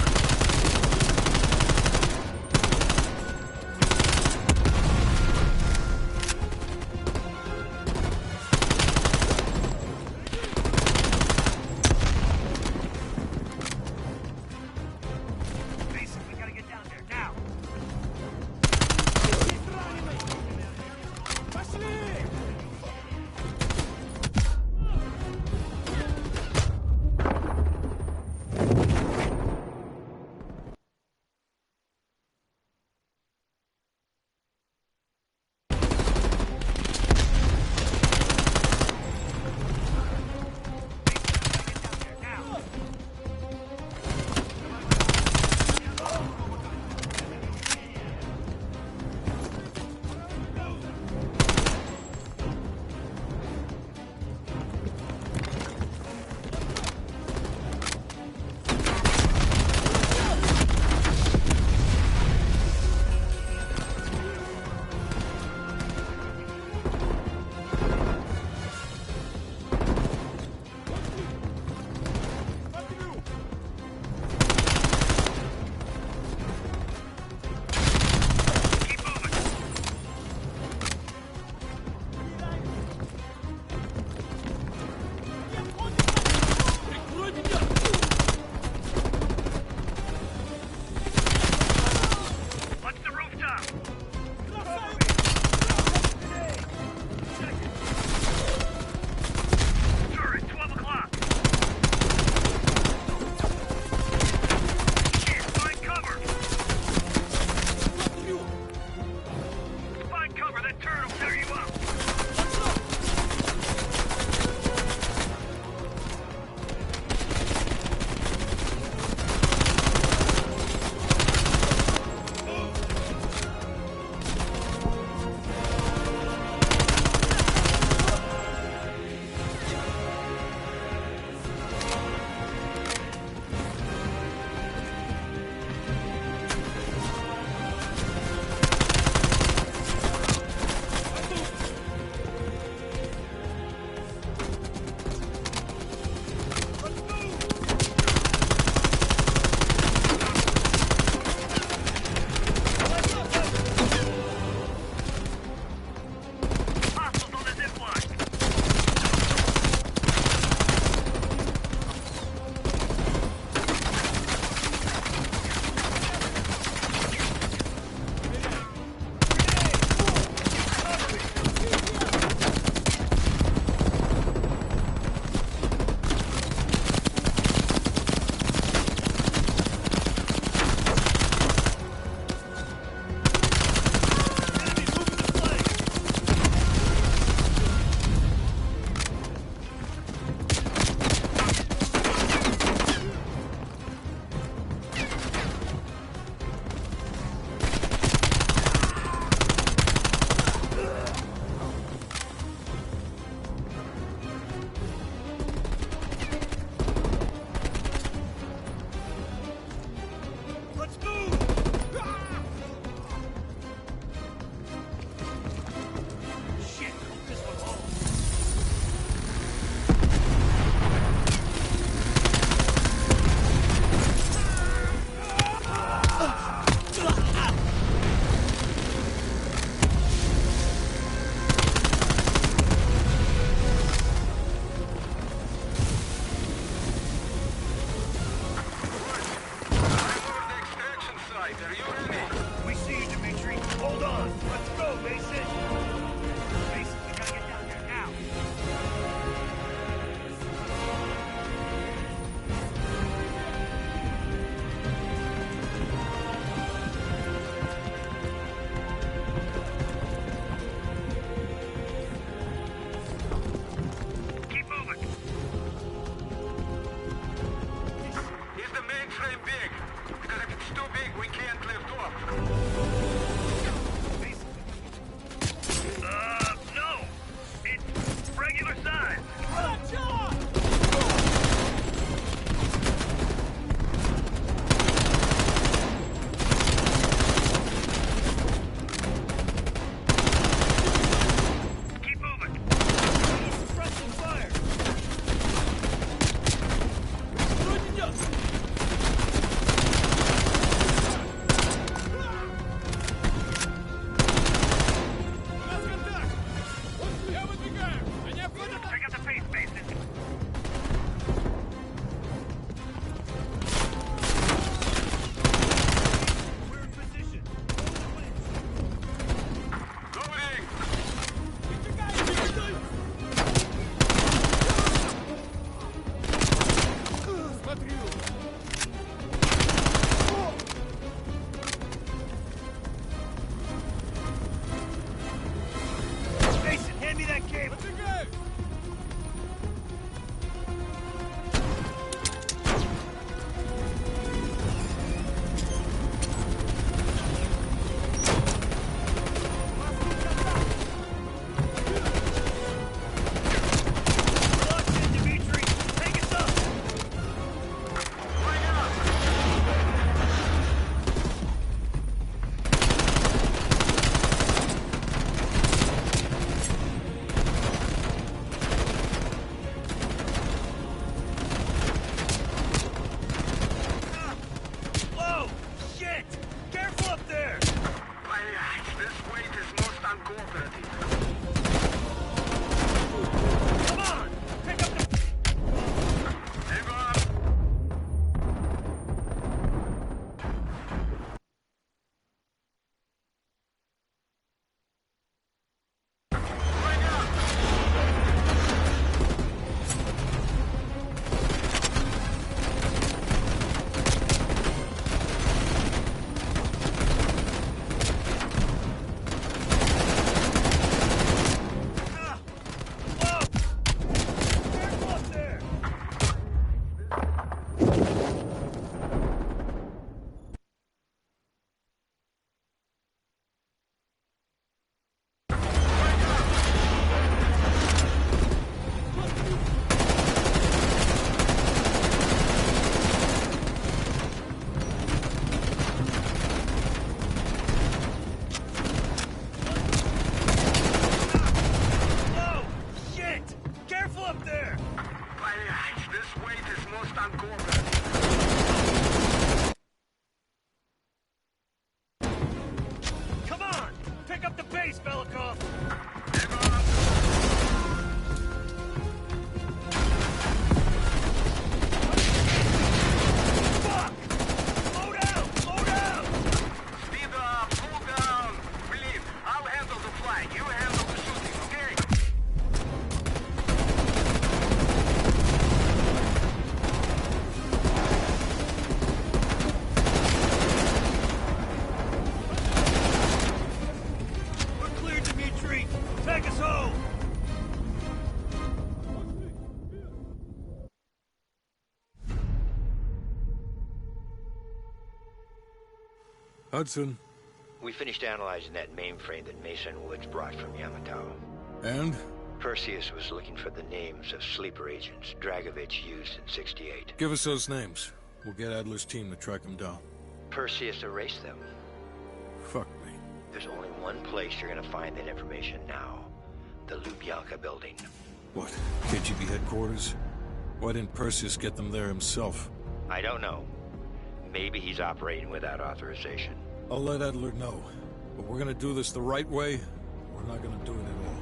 Are you ready? We see you, Dimitri. Hold on. Let's go, Mason. Mason, we gotta get down there now. Keep moving. Is the mainframe big? Because if it's too big, we can't lift off. No. It's regular size. Keep moving. Suppressing fire. Pick up the pace, Mason. We're in position. Loading. Mason, hand me that cable. Dimitri, take us up. Whoa! Shit! Careful up there! This weight is most uncooperative. Come on! Pick up the... Hang on! Careful up there! Whoa! Shit! Careful up there! This weight is most uncooperative. Come on! Pick up the pace, Belikov! Fuck! Slow down! Slow down! Speed up! Cool down! Please, I'll handle the flying. You handle the shooting, okay? We're clear, Dimitri. Take us home. Hudson. We finished analyzing that mainframe that Mason Woods brought from Yamato. And? Perseus was looking for the names of sleeper agents Dragovich used in 68. Give us those names. We'll get Adler's team to track them down. Perseus erased them. Fuck me. There's only one place you're gonna find that information now. The Lubyanka building. What? KGB headquarters? Why didn't Perseus get them there himself? I don't know. Maybe he's operating without authorization. I'll let Adler know. But we're gonna do this the right way, or we're not gonna do it at all.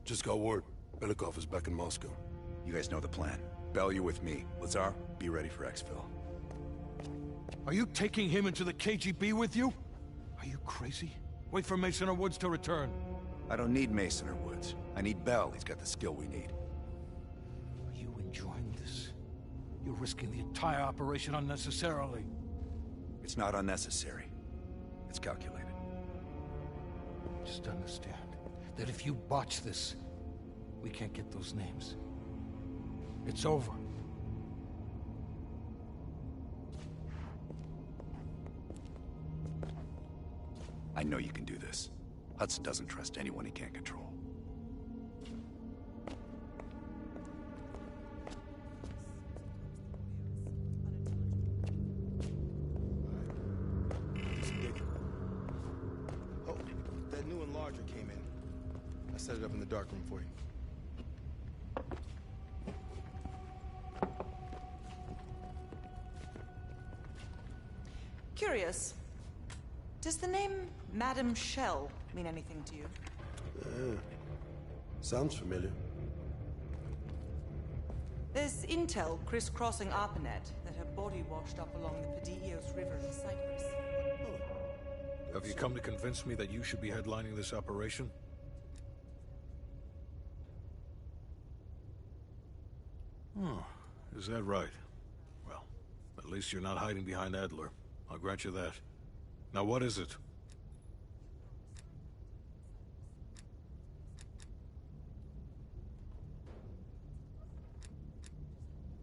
Just got word. Belikov is back in Moscow. You guys know the plan. Bell, you're with me. Lazar, be ready for exfil. Are you taking him into the KGB with you? Are you crazy? Wait for Mason or Woods to return. I don't need Mason or Woods. I need Bell. He's got the skill we need. Are you enjoying this? You're risking the entire operation unnecessarily. It's not unnecessary. It's calculated. Just understand that if you botch this, we can't get those names. It's over. I know you can do this. Hudson doesn't trust anyone he can't control. Oh, that new enlarger came in. I set it up in the darkroom for you. Curious. Does the name Madam Shell mean anything to you? Sounds familiar. There's intel crisscrossing ARPANET that her body washed up along the Padios River in Cyprus. Have you come to convince me that you should be headlining this operation? Oh, is that right? Well, at least you're not hiding behind Adler. I'll grant you that. Now what is it?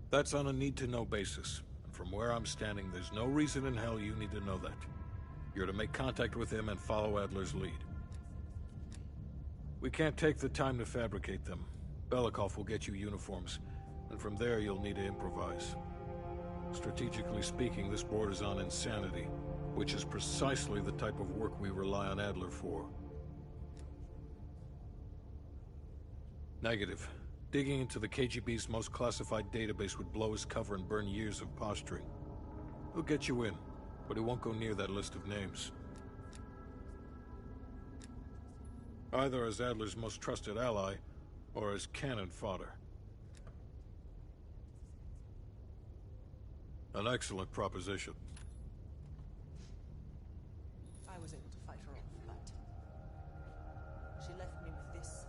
That's on a need-to-know basis. And from where I'm standing, there's no reason in hell you need to know that. You're to make contact with him and follow Adler's lead. We can't take the time to fabricate them. Belikov will get you uniforms, and from there you'll need to improvise. Strategically speaking, this borders on insanity, which is precisely the type of work we rely on Adler for. Negative. Digging into the KGB's most classified database would blow his cover and burn years of posturing. He'll get you in, but he won't go near that list of names. Either as Adler's most trusted ally, or as cannon fodder. An excellent proposition. I was able to fight her off, but she left me with this.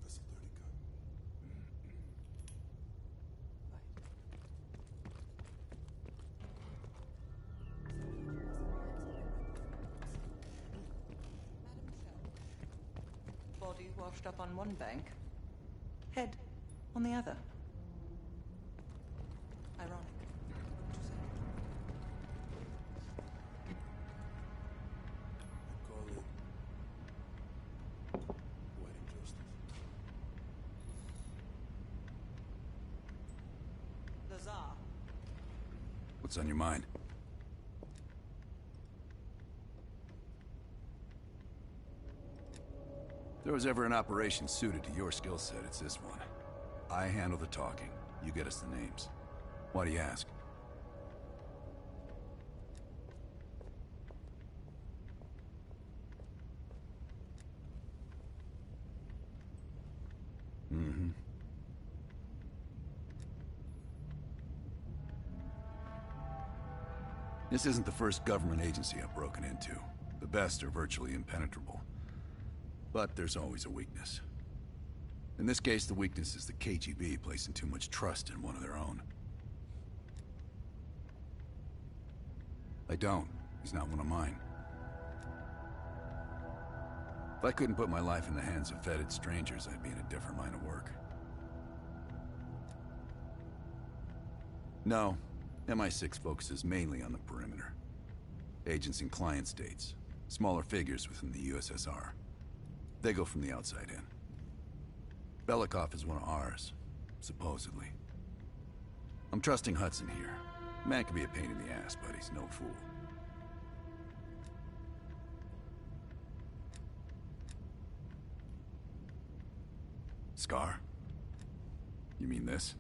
That's a dirty gun. Body washed up on one bank, head on the other. Ironic. Call it poetic justice. Lazar. What's on your mind? If there was ever an operation suited to your skill set, it's this one. I handle the talking. You get us the names. Why do you ask? Mm-hmm. This isn't the first government agency I've broken into. The best are virtually impenetrable. But there's always a weakness. In this case, the weakness is the KGB placing too much trust in one of their own. I don't. He's not one of mine. If I couldn't put my life in the hands of vetted strangers, I'd be in a different line of work. No, MI6 focuses mainly on the perimeter. Agents in client states, smaller figures within the USSR. They go from the outside in. Belikov is one of ours, supposedly. I'm trusting Hudson here. Man can be a pain in the ass, but he's no fool. Scar? You mean this?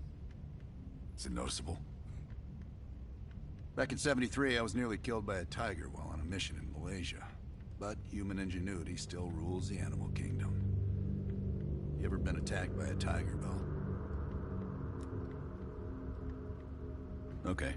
Is it noticeable? Back in '73, I was nearly killed by a tiger while on a mission in Malaysia. But human ingenuity still rules the animal kingdom. You ever been attacked by a tiger, Bell? Okay.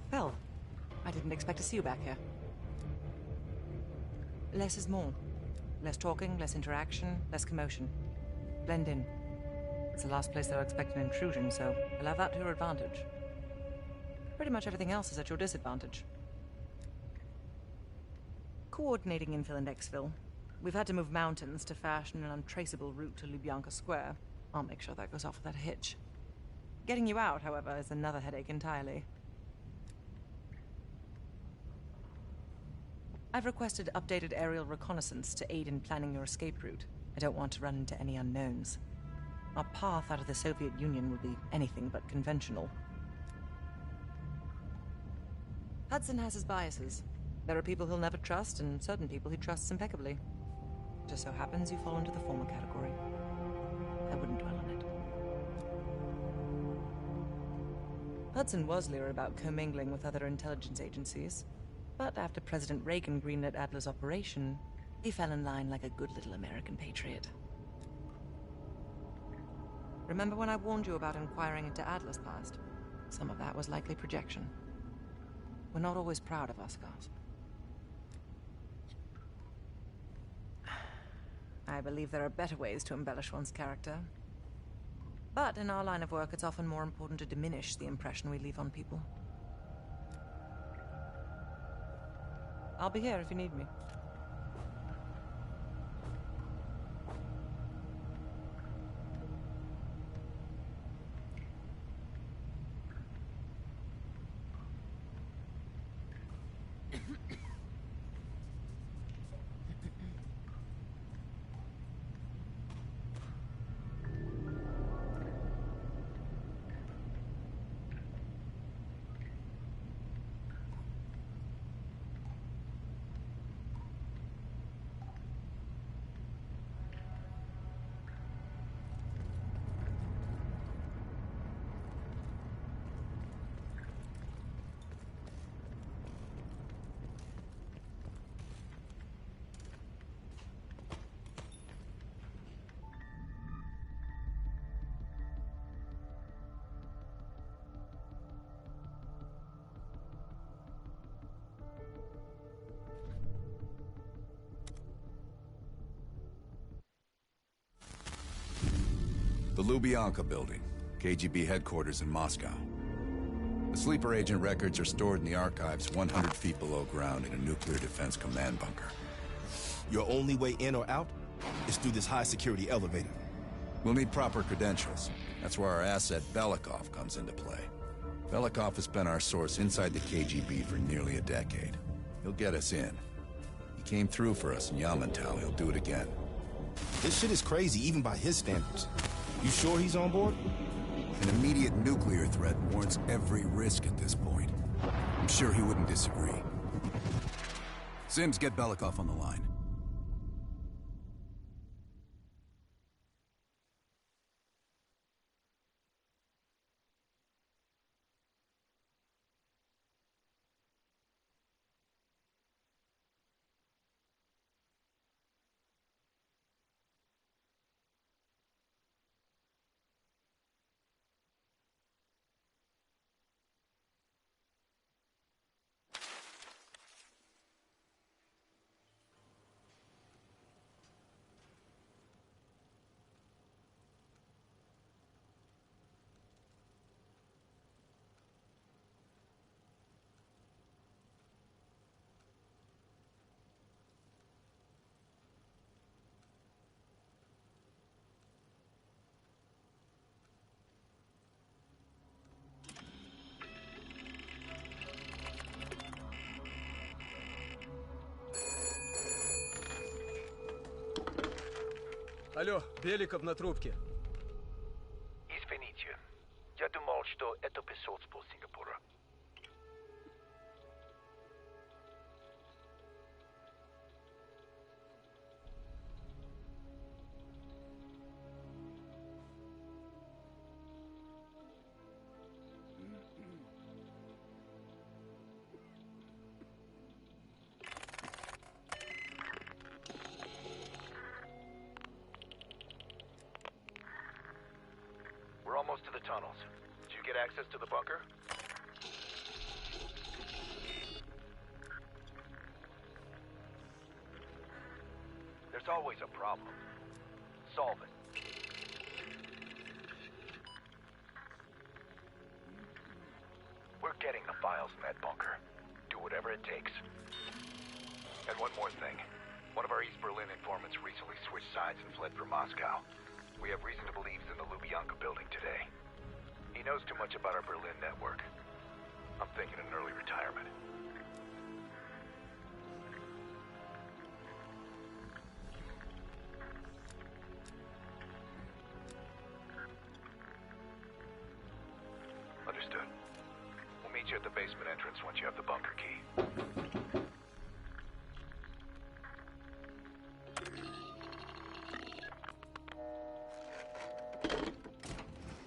Bell, I didn't expect to see you back here. Less is more. Less talking, less interaction, less commotion. Blend in. It's the last place they'll expect an intrusion, so you'll have that to your advantage. Pretty much everything else is at your disadvantage. Coordinating infill in Exville. We've had to move mountains to fashion an untraceable route to Lubyanka Square. I'll make sure that goes off without a hitch. Getting you out, however, is another headache entirely. I've requested updated aerial reconnaissance to aid in planning your escape route. I don't want to run into any unknowns. Our path out of the Soviet Union will be anything but conventional. Hudson has his biases. There are people he'll never trust, and certain people he trusts impeccably. Just so happens you fall into the former category. I wouldn't dwell on it. Hudson was leery about commingling with other intelligence agencies. But after President Reagan greenlit Adler's operation, he fell in line like a good little American patriot. Remember when I warned you about inquiring into Adler's past? Some of that was likely projection. We're not always proud of our scars. I believe there are better ways to embellish one's character. But in our line of work, it's often more important to diminish the impression we leave on people. I'll be here if you need me. The Lubyanka Building, KGB headquarters in Moscow. The sleeper agent records are stored in the archives 100 feet below ground in a nuclear defense command bunker. Your only way in or out is through this high-security elevator. We'll need proper credentials. That's where our asset Belikov comes into play. Belikov has been our source inside the KGB for nearly a decade. He'll get us in. He came through for us in Yamantau. He'll do it again. This shit is crazy, even by his standards. You sure he's on board? An immediate nuclear threat warrants every risk at this point. I'm sure he wouldn't disagree. Sims, get Belikov on the line. Алло, Беликов на трубке. Извините. Я думал, что это без tunnels. Did you get access to the bunker? There's always a problem. Solve it. We're getting the files in that bunker. Do whatever it takes. And one more thing. One of our East Berlin informants recently switched sides and fled for Moscow. We have reason to believe he's in the Lubyanka building today. He knows too much about our Berlin network. I'm thinking an early retirement. Understood. We'll meet you at the basement entrance once you have the bunker key.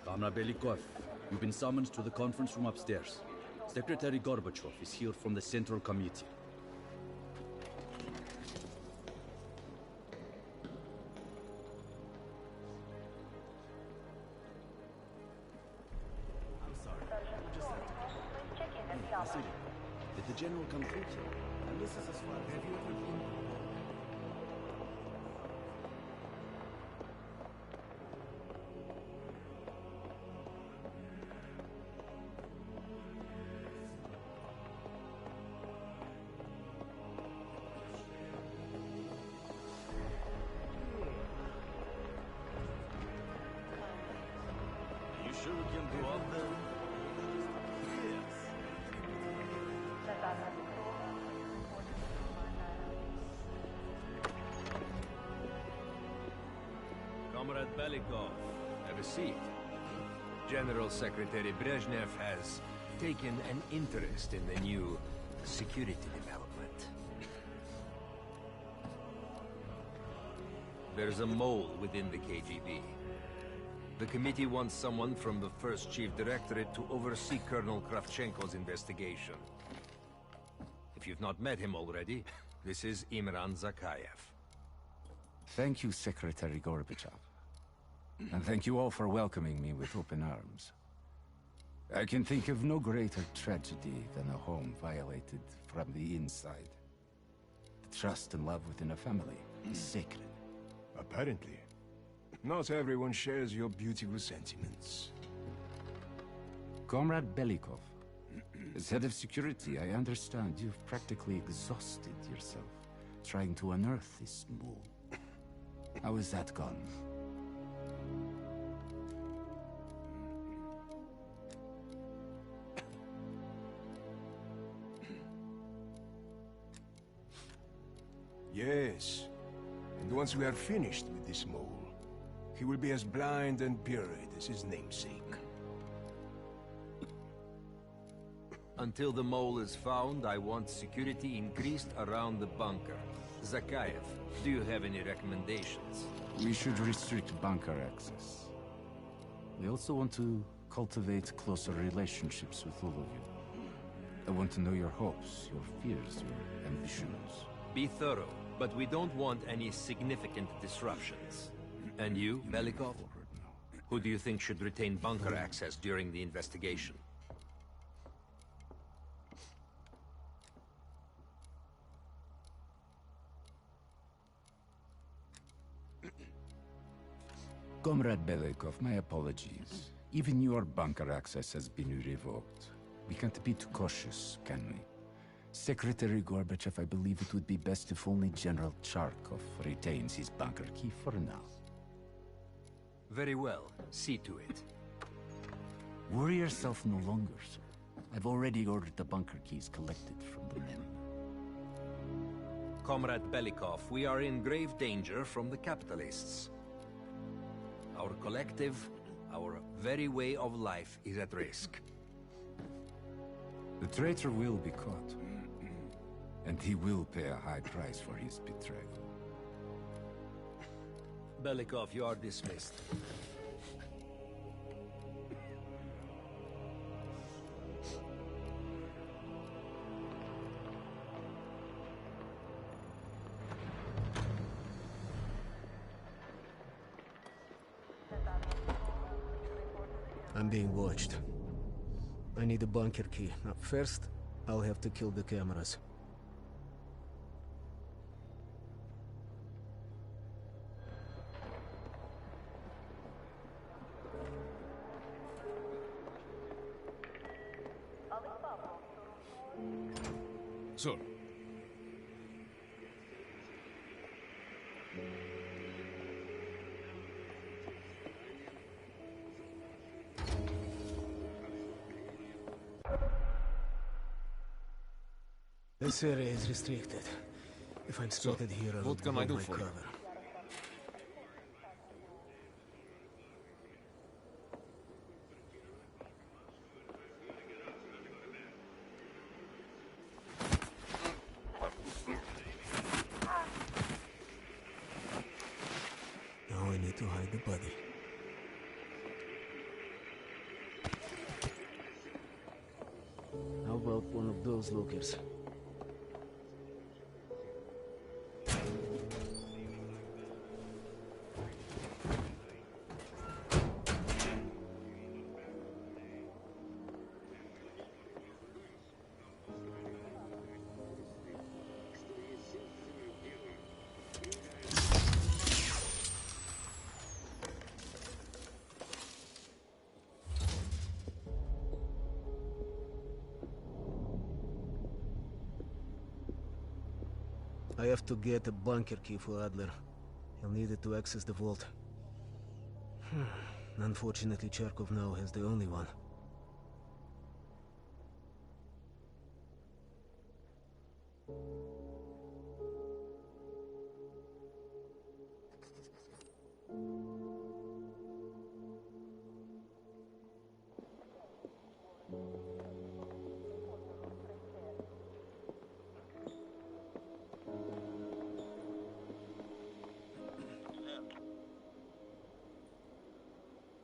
Comrade Belikov, you've been summoned to the conference room upstairs. Secretary Gorbachev is here from the Central Committee. I'm sorry. We just have to... Did the general come through today? And this is as far as... Have you ever been... Sure we can go up there? Comrade Belikov, have a seat. General Secretary Brezhnev has taken an interest in the new security development. There's a mole within the KGB. The committee wants someone from the first Chief Directorate to oversee Colonel Kravchenko's investigation. If you've not met him already, this is Imran Zakayev. Thank you, Secretary Gorbachev. And thank you all for welcoming me with open arms. I can think of no greater tragedy than a home violated from the inside. The trust and love within a family is sacred. Apparently. Not everyone shares your beautiful sentiments. Comrade Belikov, as head of security, I understand you've practically exhausted yourself trying to unearth this mole. How has that gone? Yes. And once we are finished with this mole, he will be as blind and buried as his namesake. Until the mole is found, I want security increased around the bunker. Zakayev, do you have any recommendations? We should restrict bunker access. We also want to cultivate closer relationships with all of you. I want to know your hopes, your fears, your ambitions. Be thorough, but we don't want any significant disruptions. And you, Belikov? Who do you think should retain bunker access during the investigation? Comrade Belikov, my apologies. Even your bunker access has been revoked. We can't be too cautious, can we? Secretary Gorbachev, I believe it would be best if only General Charkov retains his bunker key for now. Very well. See to it. Worry yourself no longer, sir. I've already ordered the bunker keys collected from the men. Comrade Belikov, we are in grave danger from the capitalists. Our collective, our very way of life is at risk. The traitor will be caught. And he will pay a high price for his betrayal. Belikov, you are dismissed. I'm being watched. I need a bunker key. Now, first, I'll have to kill the cameras. Sir. This area is restricted. If I'm spotted here, I'll what can I do my for you? cover. Now I need to hide the body. How about one of those lookers? I have to get a bunker key for Adler. He'll need it to access the vault. Unfortunately, Charkov now has the only one.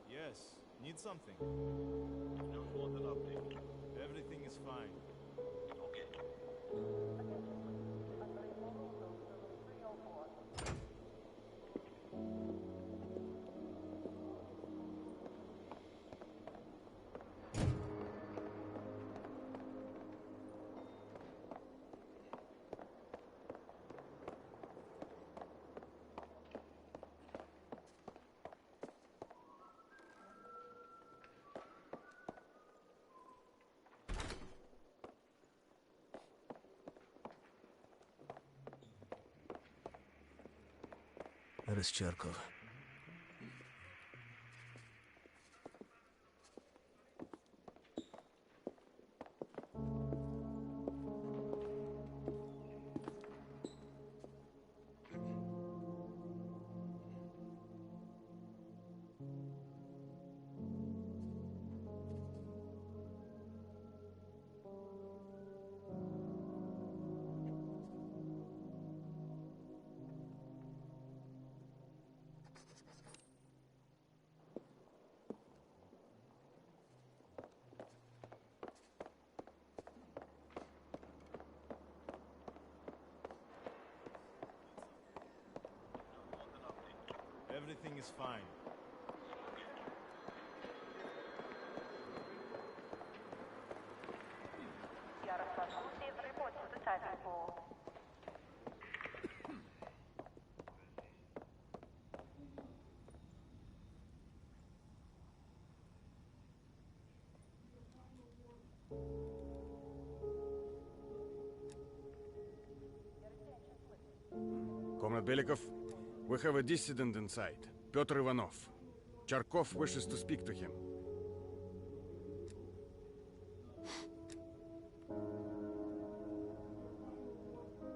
Yes, need something. No further update. Everything is fine. Okay. That is Charkov. Everything is fine. Report to the title board. Comrade Belikov, we have a dissident inside, Pyotr Ivanov. Charkov wishes to speak to him.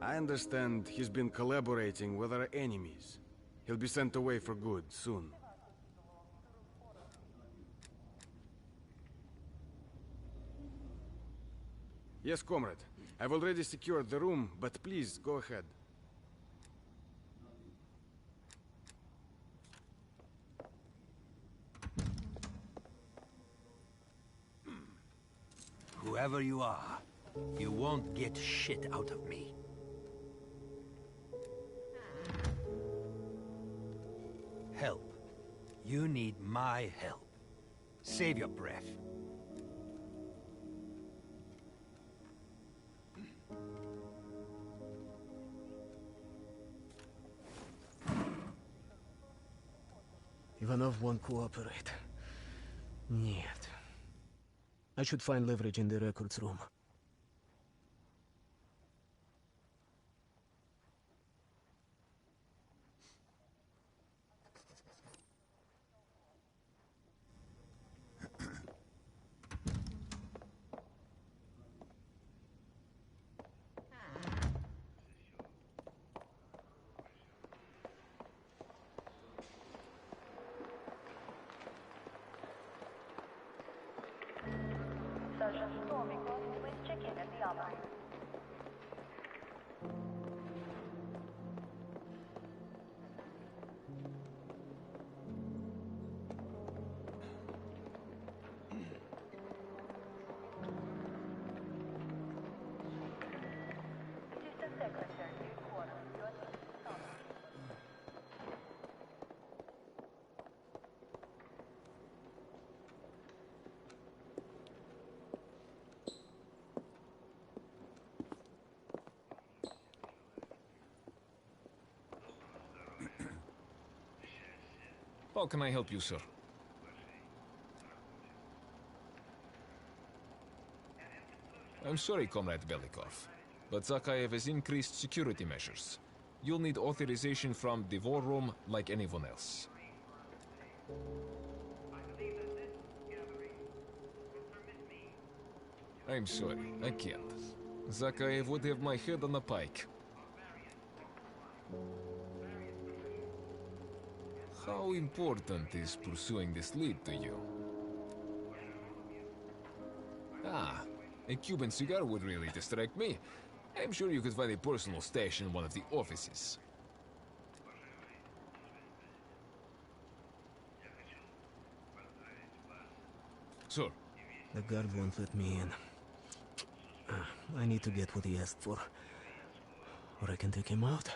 I understand he's been collaborating with our enemies. He'll be sent away for good soon. Yes, comrade. I've already secured the room, but please, go ahead. Whoever you are, you won't get shit out of me. Help. You need my help. Save your breath. Ivanov won't cooperate. Нет. I should find leverage in the records room. Sergeant Stormicroft, please check in at the armory. Assistant Secretary, headquarters, your summary. How can I help you, sir? I'm sorry, Comrade Belikov, but Zakhaev has increased security measures. You'll need authorization from the war room like anyone else. I'm sorry, I can't. Zakhaev would have my head on a pike. How important is pursuing this lead to you? Ah, a Cuban cigar would really distract me. I'm sure you could find a personal stash in one of the offices. Sir. The guard won't let me in. I need to get what he asked for, or I can take him out.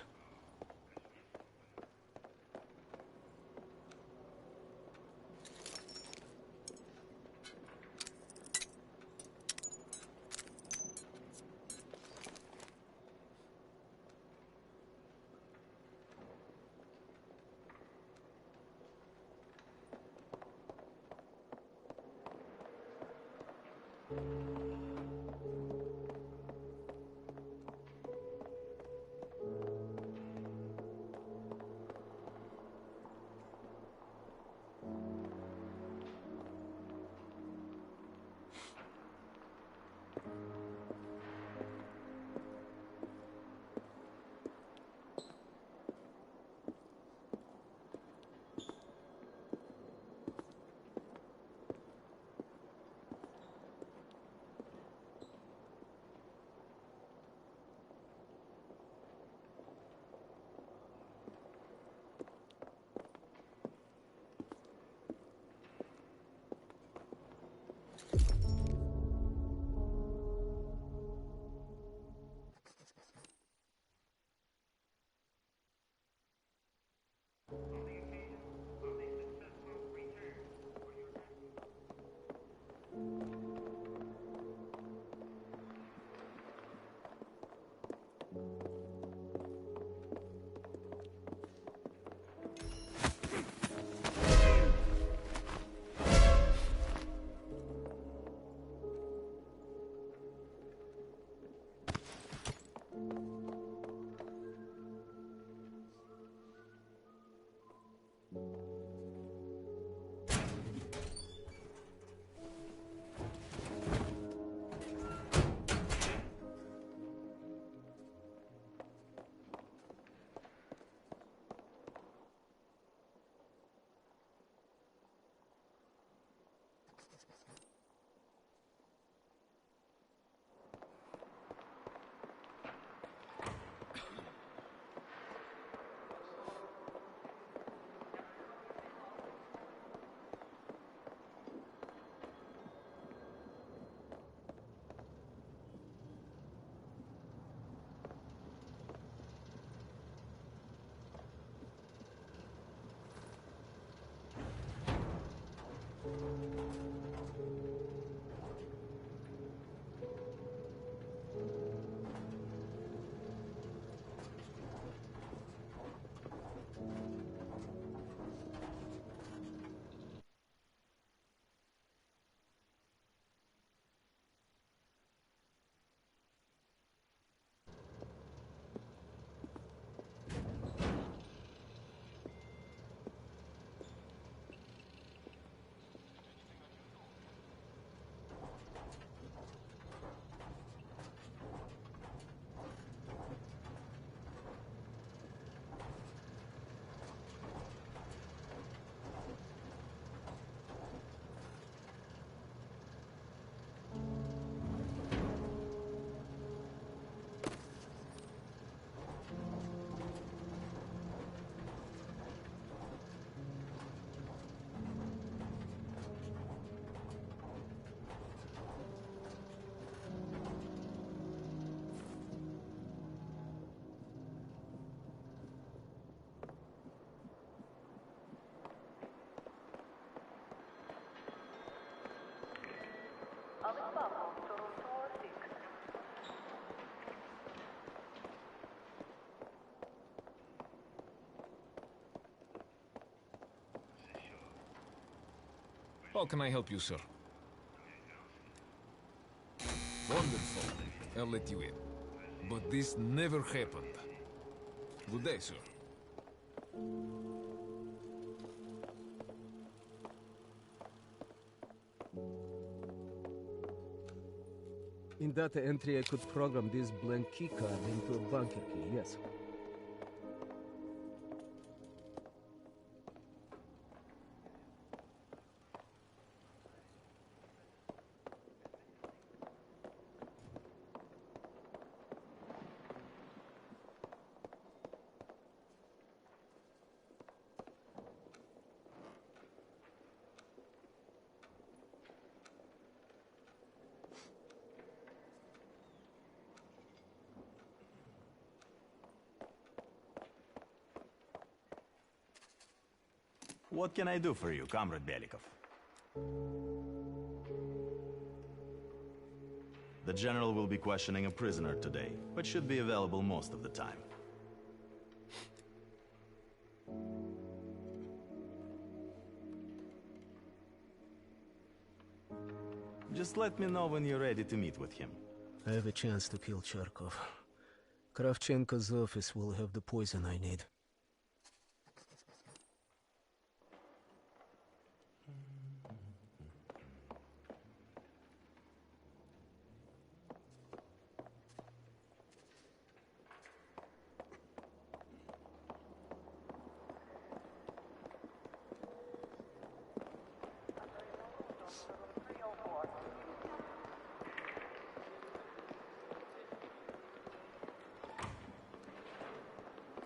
How can I help you, sir? Wonderful. I'll let you in. But this never happened. Good day, sir. In data entry, I could program this blank keycard into a bunker key, yes. What can I do for you, Comrade Belikov? The General will be questioning a prisoner today, but should be available most of the time. Just let me know when you're ready to meet with him. I have a chance to kill Charkov. Kravchenko's office will have the poison I need.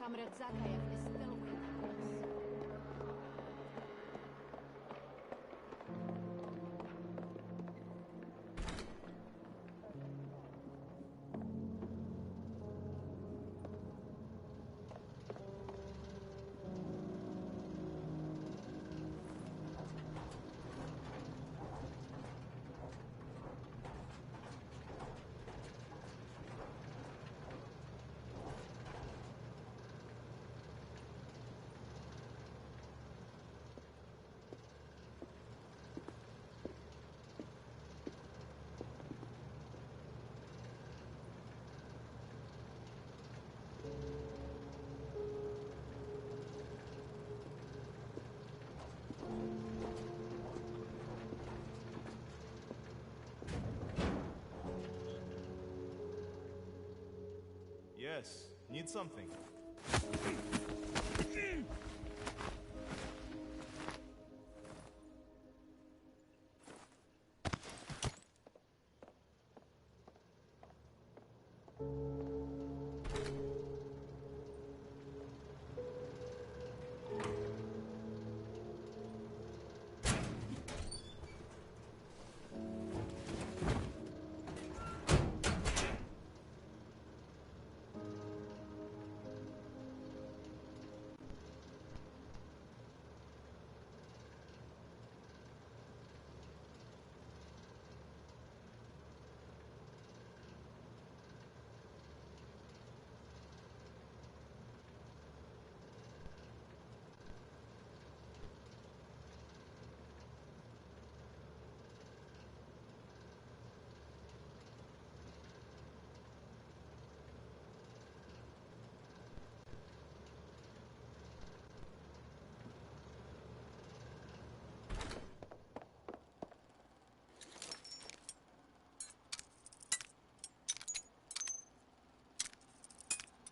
Comrade Zakayev is still with us. Yes, need something.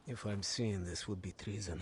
If I'm seeing this, would be treason.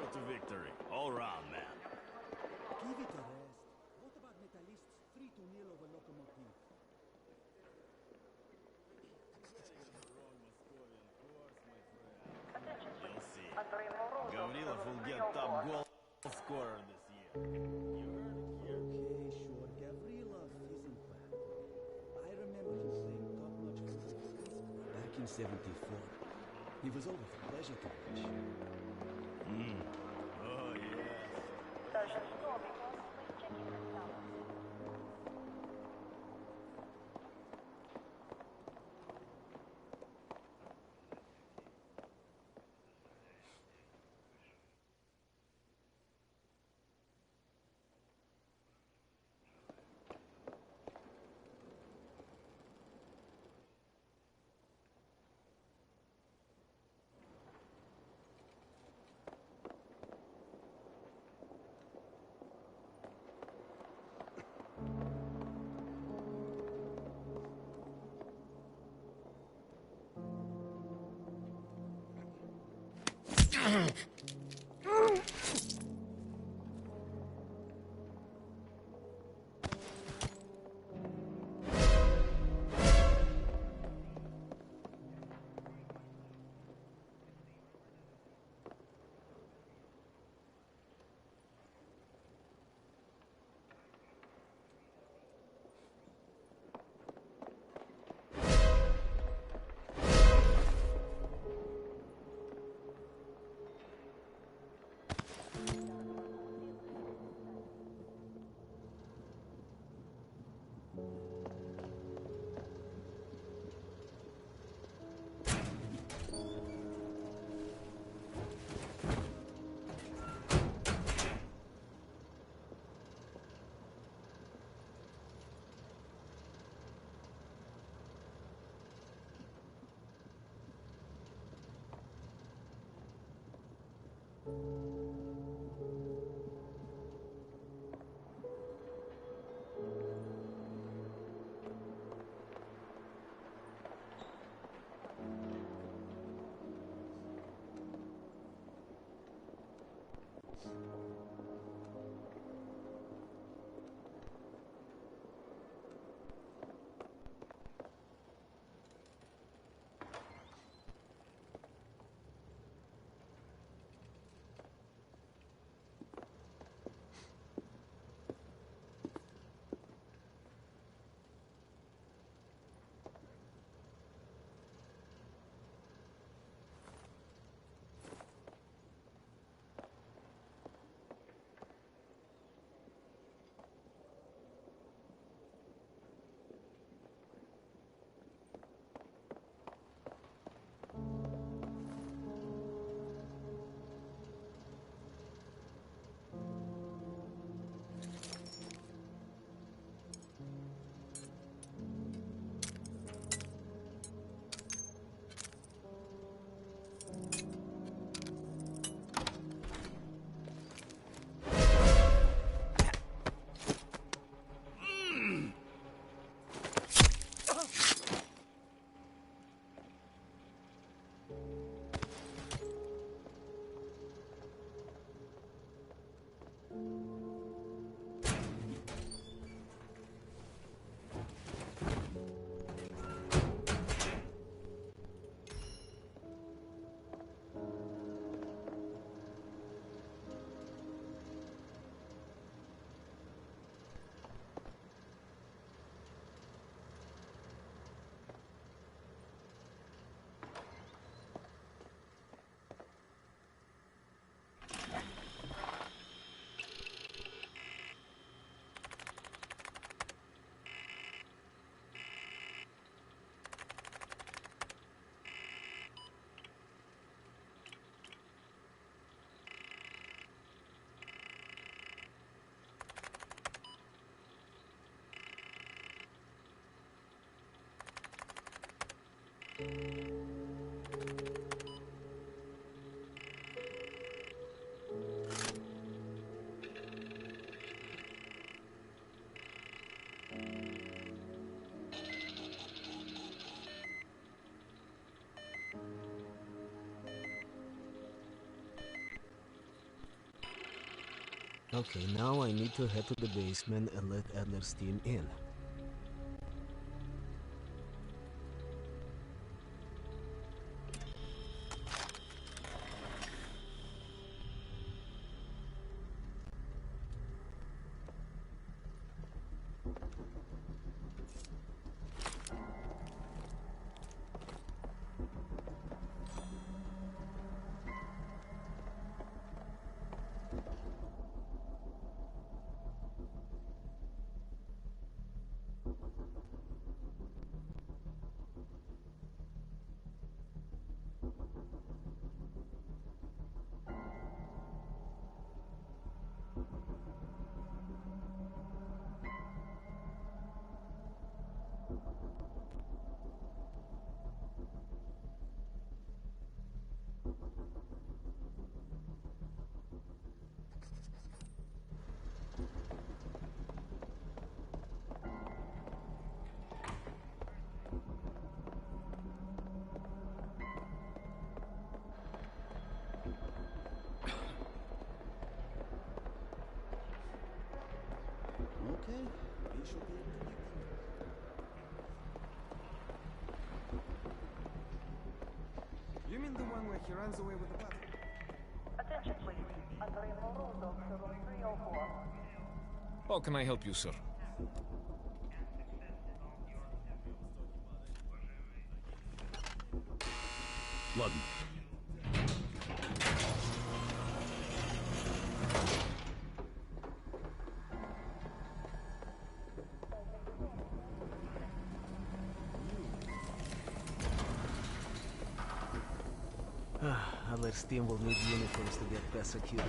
To victory, all round, man. Give it a rest. What about Metallist's 3-0 over Lokomotiv? You'll see. Gavrilov will get top goal scorer this year. You heard it here. Okay, sure. Gavrilov isn't bad. I remember him playing top-notch football back in '74. He was always a pleasure to watch. Oh, yes. Okay, now I need to head to the basement and let Adler's team in. Okay, he should be able to make them. You mean the one where he runs away with the body? Attention, please. Andrei Morozov, room 304. How can I help you, sir? Ладно. Adler's team will need uniforms to get past security.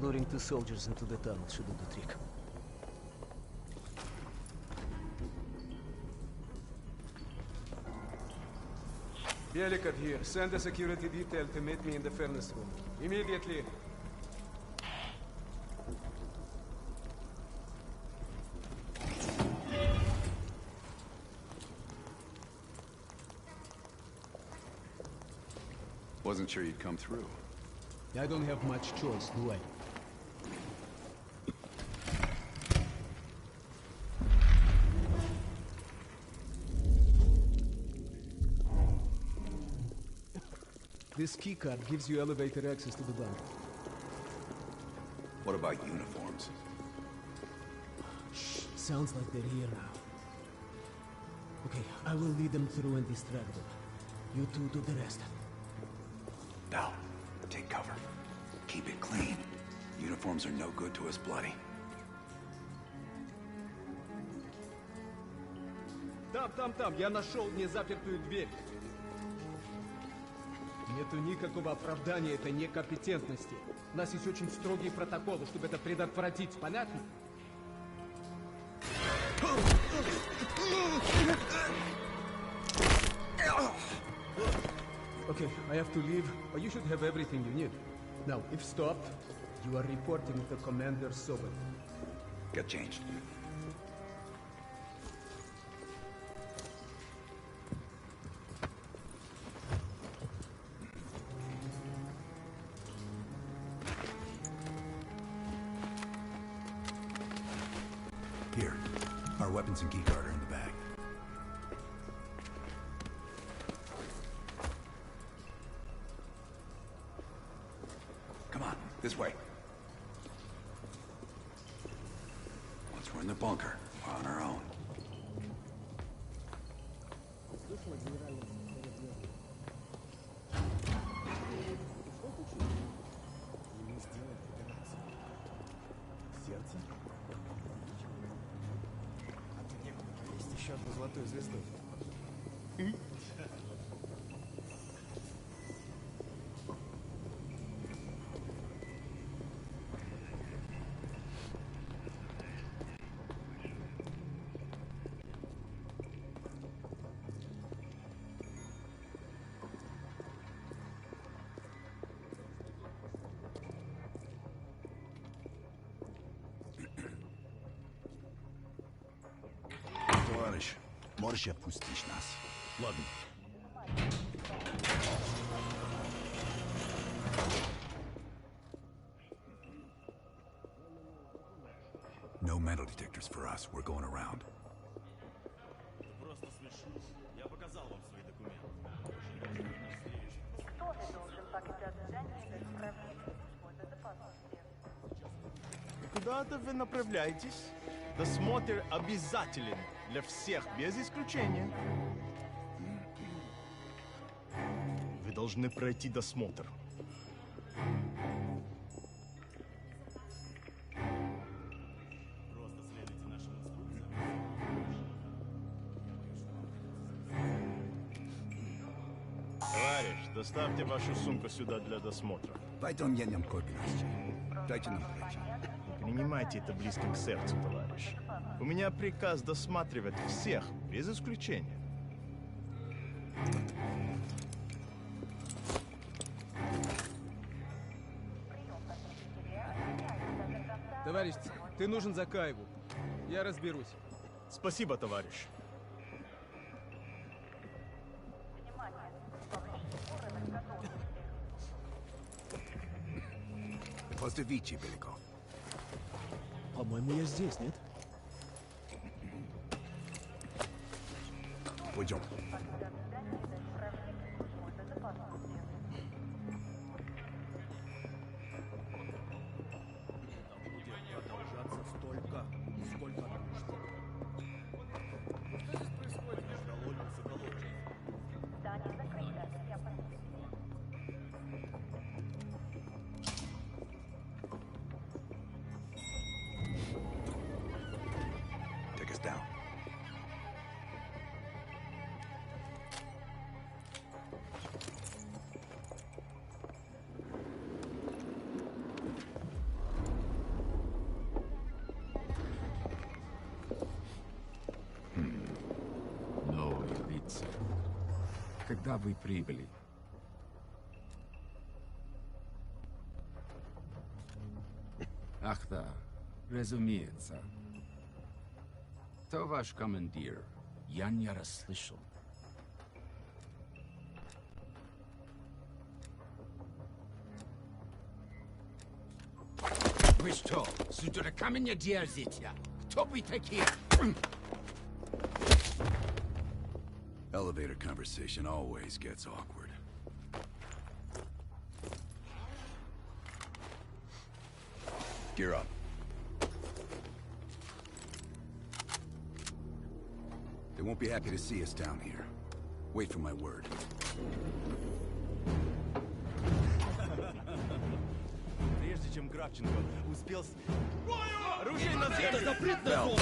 Luring 2 soldiers into the tunnel should do the trick. Bielikov here. Send a security detail to meet me in the furnace room. Immediately. Wasn't sure you'd come through. I don't have much choice, do I? This keycard gives you elevator access to the bunker. What about uniforms? Shh, sounds like they're here now. Okay, I will lead them through and distract them. You two do the rest. Bell, take cover. Keep it clean. Uniforms are no good to us bloody. Там, я нашел незапертую дверь. Нету никакого оправдания этой некомпетентности. У нас есть очень строгие протоколы, чтобы это предотвратить. Понятно? Okay, I have to leave, but you should have everything you need. Now, if stopped, you are reporting to Commander Sobel. Get changed. Here, our weapons and keycard are in the bag. Come on, this way. Once we're in the bunker, we're on our own. Еще одну золотую звезду. Можешь отпустить нас? Ладно. No metal detectors for us. We're going around. Просто смешно. Я показал вам свои документы. Тоже должен покидать здание без проведения службы безопасности. Куда-то вы направляетесь? Досмотр обязателен для всех, без исключения. Вы должны пройти досмотр. Просто следуйте нашим инструкциям. Товарищ, доставьте вашу сумку сюда для досмотра. Пойдем едем к Корбиновичу. Дайте нам пройти. Принимайте это близко к сердцу, товарищ. У меня приказ досматривать всех, без исключения. Товарищ, ты нужен Закаеву. Я разберусь. Спасибо, товарищ. Поздравите, Беликов. По-моему, я здесь, нет? Пойдем. Продолжаться столько, сколько нужно. Что здесь происходит? Колодец и колодец. Здание закрыто. Я посмотрю. Take us down. Новые лица. Когда вы прибыли? Ах да, разумеется. Кто ваш командир? Я не расслышал. Вы что, с дураками не дерзите? Кто вы такие? Elevator conversation always gets awkward. Gear up. They won't be happy to see us down here. Wait for my word. Прежде чем Кравченко успел... Оружие на землю! Это запретная зона!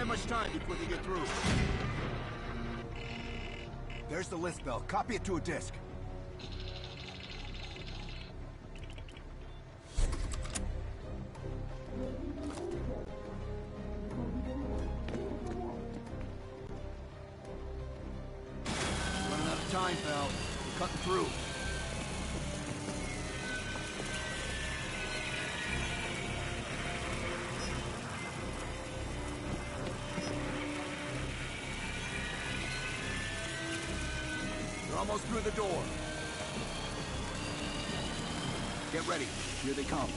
have much time before they get through. There's the list, Bell. Copy it to a disk. Running out of time, pal. We're cutting through. They're almost through the door. Get ready. Here they come.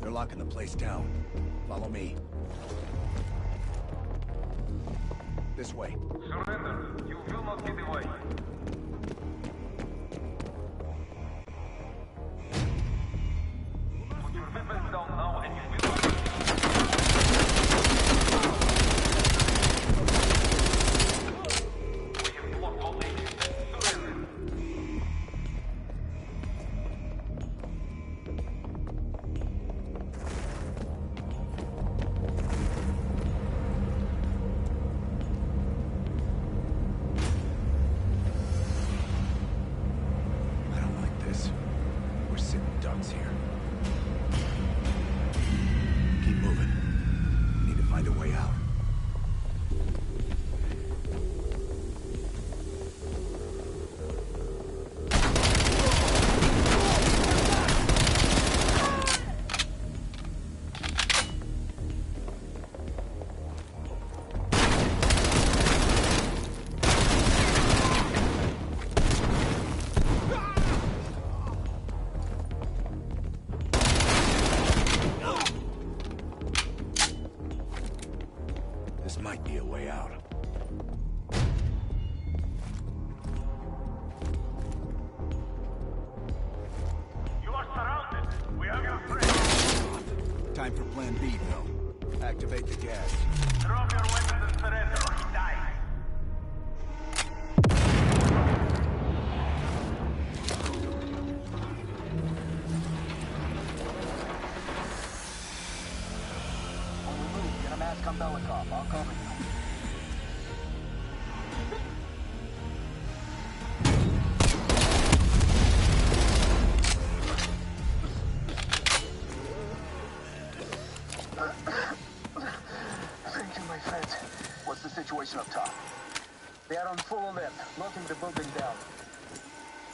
They're locking the place down. Follow me. This way. Surrender. You will not get away. Put your weapons down now and you will not. We have blocked all exits. Surrender. This might be a way out. You are surrounded. We have your friend. Time for Plan B, Bill. Activate the gas. Drop your weapons and surrender or he dies. Get a mask on Belikov. I'll cover you. Thank you, my friend. What's the situation up top? They are on full alert, knocking the building down.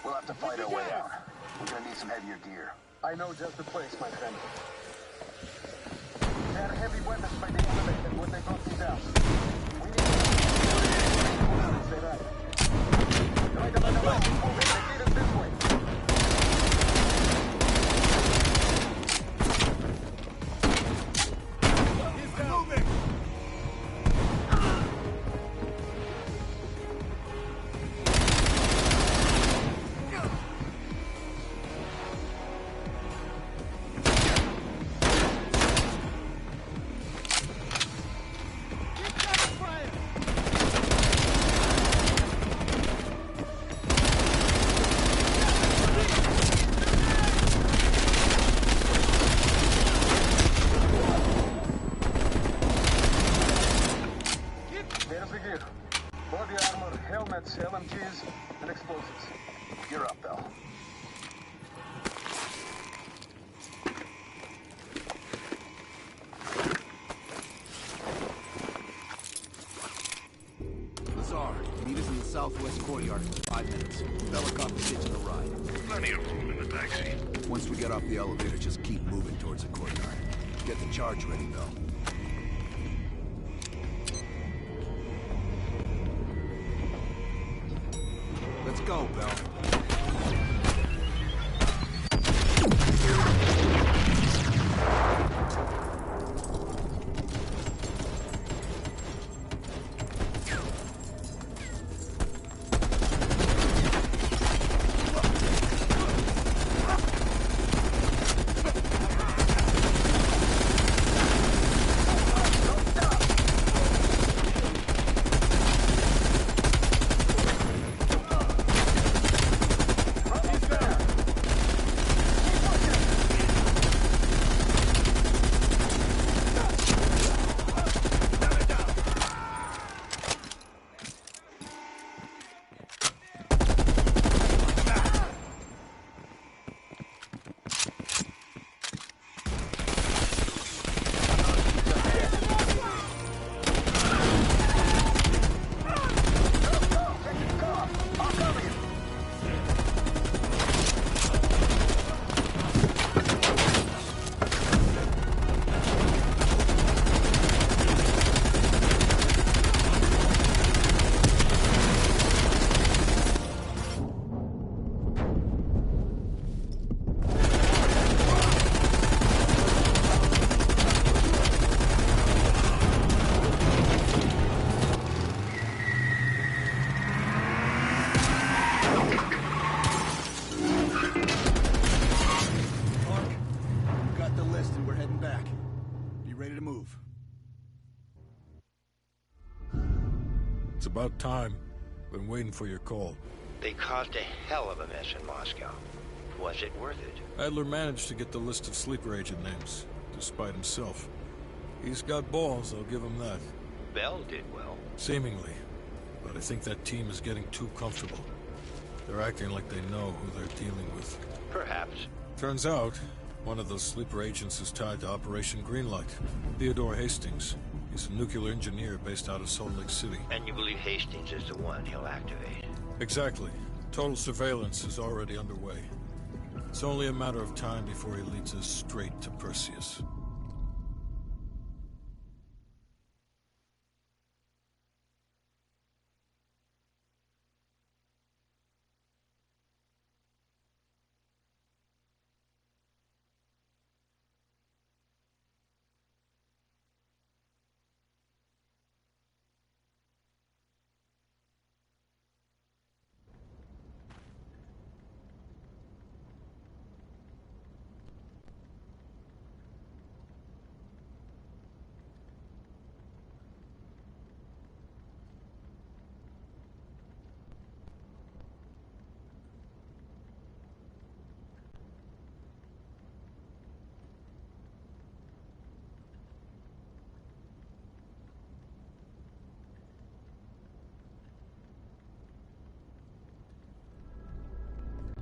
We'll have to fight our way out. We're gonna need some heavier gear. I know just the place, my friend. They are heavy weapons by the elevator when they knock me down. We need to say that. Right about the left. Move it. They lead us this way. He's moving! southwest courtyard in 5 minutes. Belikov is hitching a ride. Plenty of room in the backseat. Once we get off the elevator, just keep moving towards the courtyard. Get the charge ready, Bell. Let's go, Bell. It's about time. Been waiting for your call. They caused a hell of a mess in Moscow. Was it worth it? Adler managed to get the list of sleeper agent names, despite himself. He's got balls, I'll give him that. Bell did well. Seemingly. But I think that team is getting too comfortable. They're acting like they know who they're dealing with. Perhaps. Turns out, one of those sleeper agents is tied to Operation Greenlight. Theodore Hastings. He's a nuclear engineer based out of Salt Lake City. And you believe Hastings is the one he'll activate? Exactly. Total surveillance is already underway. It's only a matter of time before he leads us straight to Perseus.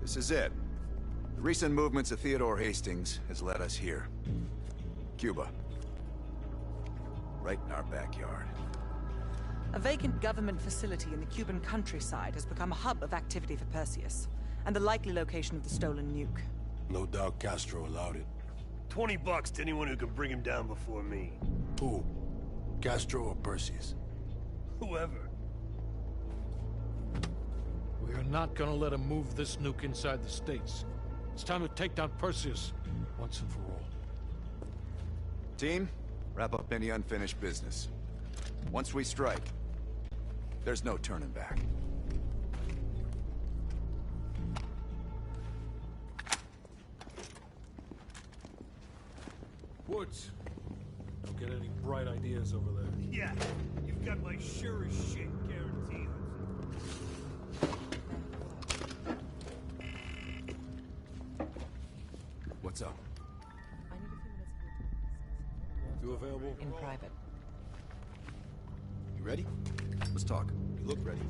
This is it. The recent movements of Theodore Hastings has led us here. Cuba. Right in our backyard. A vacant government facility in the Cuban countryside has become a hub of activity for Perseus, and the likely location of the stolen nuke. No doubt Castro allowed it. $20 to anyone who can bring him down before me. Who? Castro or Perseus? Whoever. We are not gonna let him move this nuke inside the States. It's time to take down Perseus, once and for all. Team, wrap up any unfinished business. Once we strike, there's no turning back. Woods, don't get any bright ideas over there. Yeah, you've got my sure as shit guaranteed. What's up? You available? In private. You ready? Let's talk. You look ready.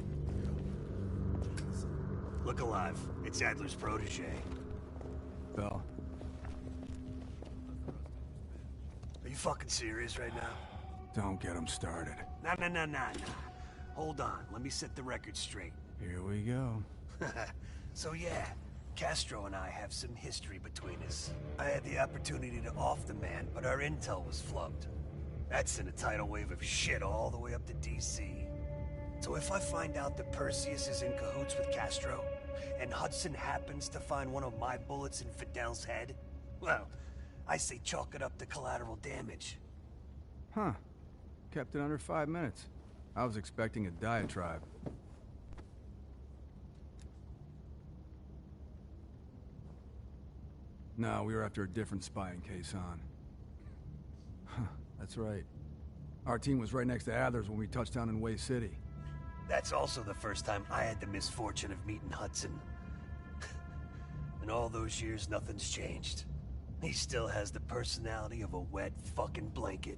Look alive. It's Adler's protege. Bell. Are you fucking serious right now? Don't get him started. Nah. Hold on. Let me set the record straight. Here we go. So yeah, Castro and I have some history between us. I had the opportunity to off the man, but our intel was flubbed. That sent a tidal wave of shit all the way up to DC. So if I find out that Perseus is in cahoots with Castro, and Hudson happens to find one of my bullets in Fidel's head, well, I say chalk it up to collateral damage. Huh. Kept it under 5 minutes. I was expecting a diatribe. No, we were after a different spying case, Han. Huh, that's right. Our team was right next to Adler's when we touched down in Way City. That's also the first time I had the misfortune of meeting Hudson. In all those years, nothing's changed. He still has the personality of a wet fucking blanket.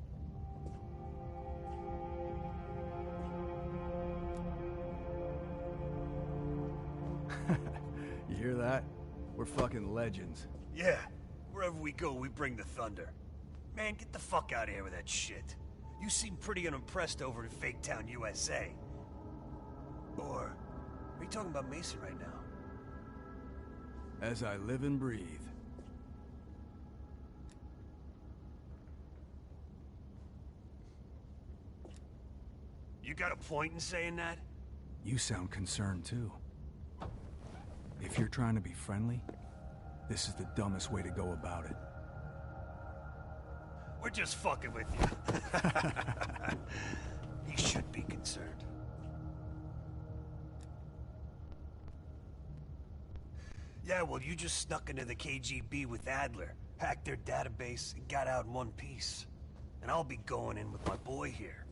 You hear that? We're fucking legends. Yeah, wherever we go, we bring the thunder. Man, get the fuck out of here with that shit. You seem pretty unimpressed over in Fake Town, USA. Or, are you talking about Mason right now? As I live and breathe. You got a point in saying that? You sound concerned, too. If you're trying to be friendly, this is the dumbest way to go about it. We're just fucking with you. You should be concerned. Yeah, well, you just snuck into the KGB with Adler, hacked their database, and got out in one piece. And I'll be going in with my boy here.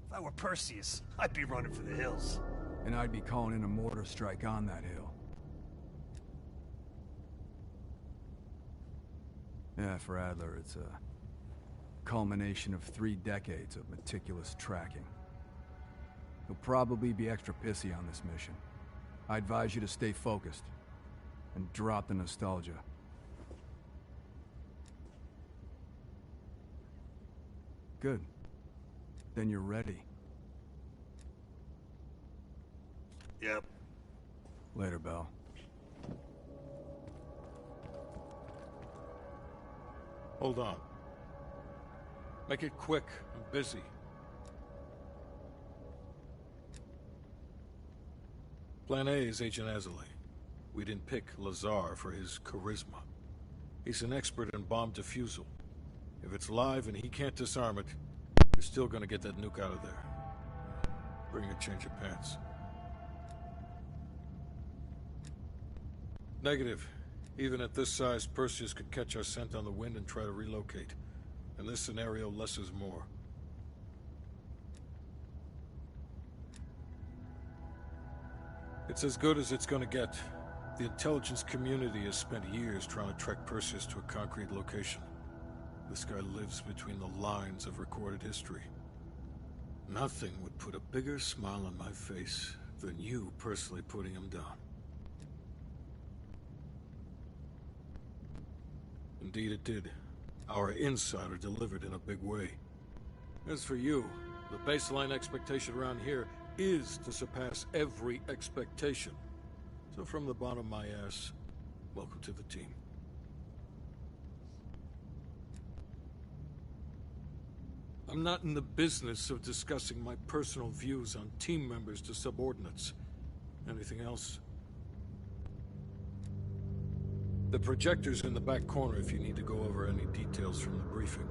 If I were Perseus, I'd be running for the hills. And I'd be calling in a mortar strike on that hill. Yeah, for Adler, it's a culmination of 3 decades of meticulous tracking. He'll probably be extra pissy on this mission. I advise you to stay focused and drop the nostalgia. Good. Then you're ready. Yep. Later, Bell. Hold on. Make it quick. I'm busy. Plan A is Agent Azalea. We didn't pick Lazar for his charisma. He's an expert in bomb defusal. If it's live and he can't disarm it, you're still gonna get that nuke out of there. Bring a change of pants. Negative. Even at this size, Perseus could catch our scent on the wind and try to relocate. In this scenario, less is more. It's as good as it's gonna get. The intelligence community has spent years trying to track Perseus to a concrete location. This guy lives between the lines of recorded history. Nothing would put a bigger smile on my face than you personally putting him down. Indeed it did. Our insider delivered in a big way. As for you, the baseline expectation around here is to surpass every expectation. So from the bottom of my ass, welcome to the team. I'm not in the business of discussing my personal views on team members to subordinates. Anything else? The projector's in the back corner if you need to go over any details from the briefing.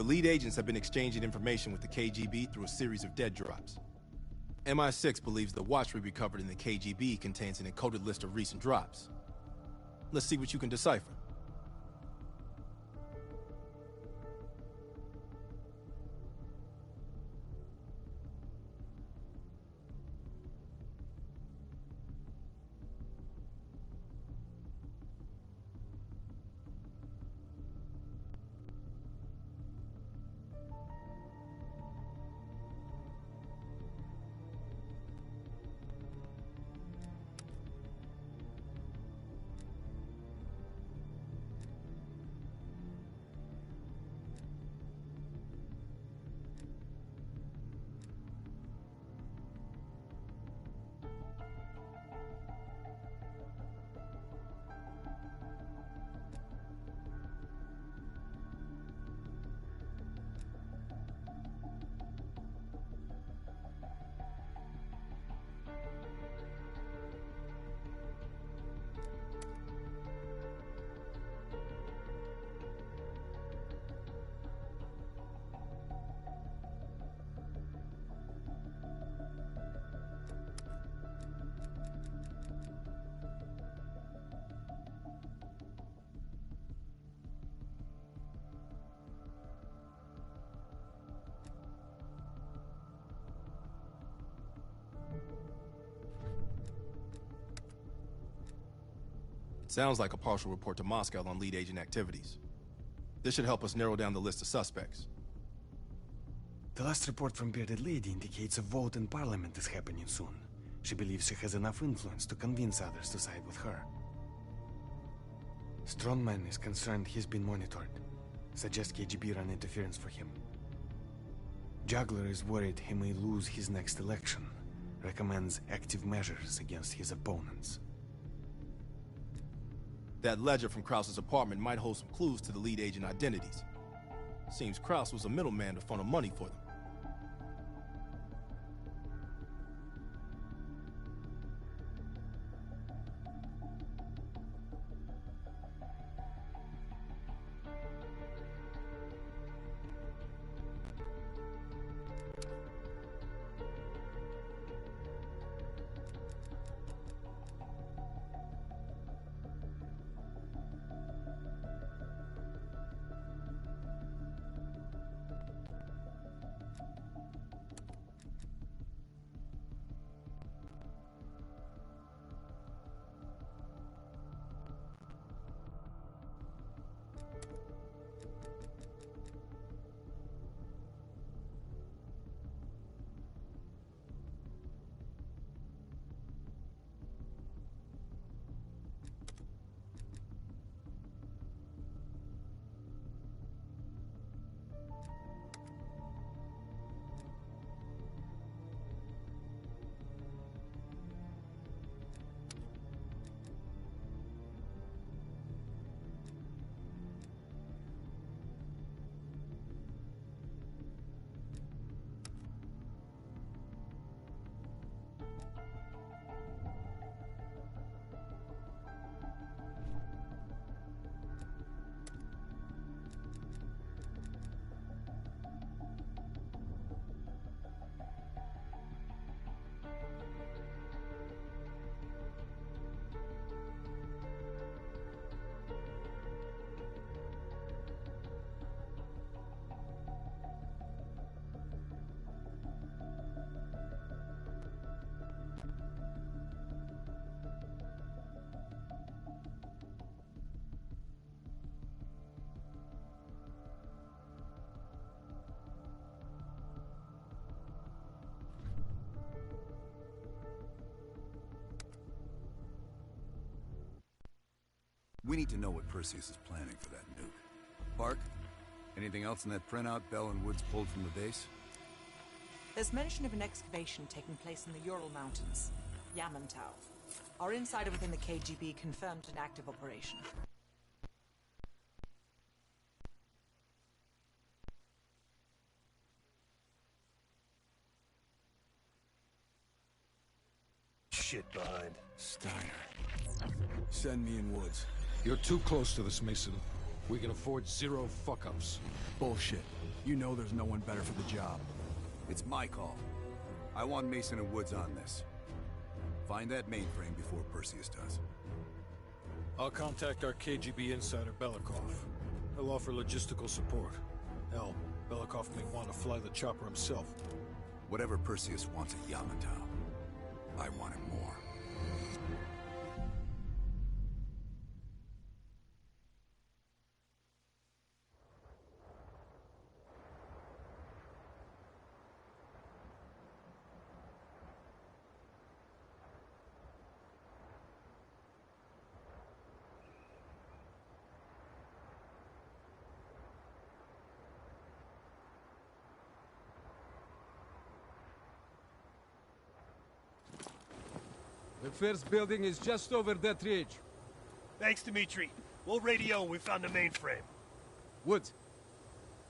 The lead agents have been exchanging information with the KGB through a series of dead drops. MI6 believes the watch we recovered in the KGB contains an encoded list of recent drops. Let's see what you can decipher. Sounds like a partial report to Moscow on lead agent activities. This should help us narrow down the list of suspects. The last report from Bearded Lady indicates a vote in Parliament is happening soon. She believes she has enough influence to convince others to side with her. Strongman is concerned he's been monitored. Suggests KGB run interference for him. Juggler is worried he may lose his next election. Recommends active measures against his opponents. That ledger from Krause's apartment might hold some clues to the lead agent identities. Seems Krause was a middleman to funnel money for them. We need to know what Perseus is planning for that nuke. Park, anything else in that printout Bell and Woods pulled from the base? There's mention of an excavation taking place in the Ural Mountains, Yamantau. Our insider within the KGB confirmed an active operation. Shit behind. Steiner. Send me in Woods. You're too close to this, Mason. We can afford zero fuck-ups. Bullshit. You know there's no one better for the job. It's my call. I want Mason and Woods on this. Find that mainframe before Perseus does. I'll contact our KGB insider Belikov. He'll offer logistical support. Hell, Belikov may want to fly the chopper himself. Whatever Perseus wants at Yamato, I want it more. The first building is just over that ridge. Thanks, Dimitri. We'll radio when we found the mainframe. Woods,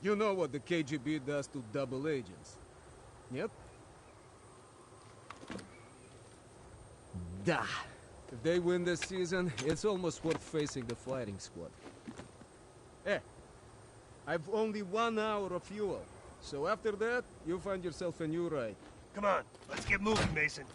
you know what the KGB does to double agents. Yep. Da. If they win this season, it's almost worth facing the fighting squad. Eh, I've only 1 hour of fuel. So after that, you find yourself a new ride. Come on, let's get moving, Mason.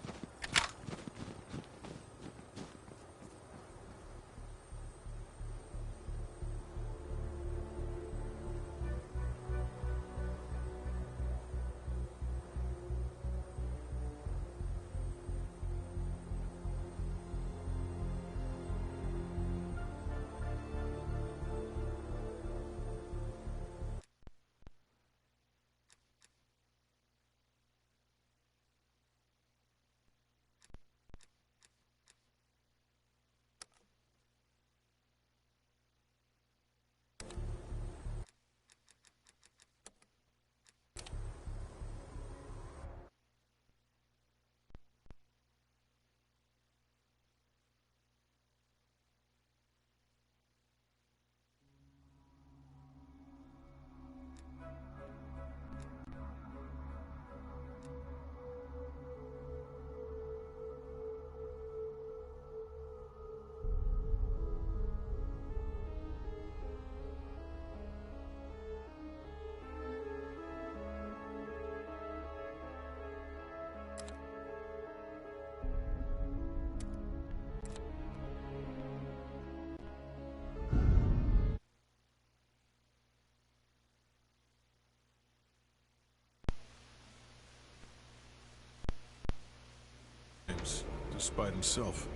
Despite himself.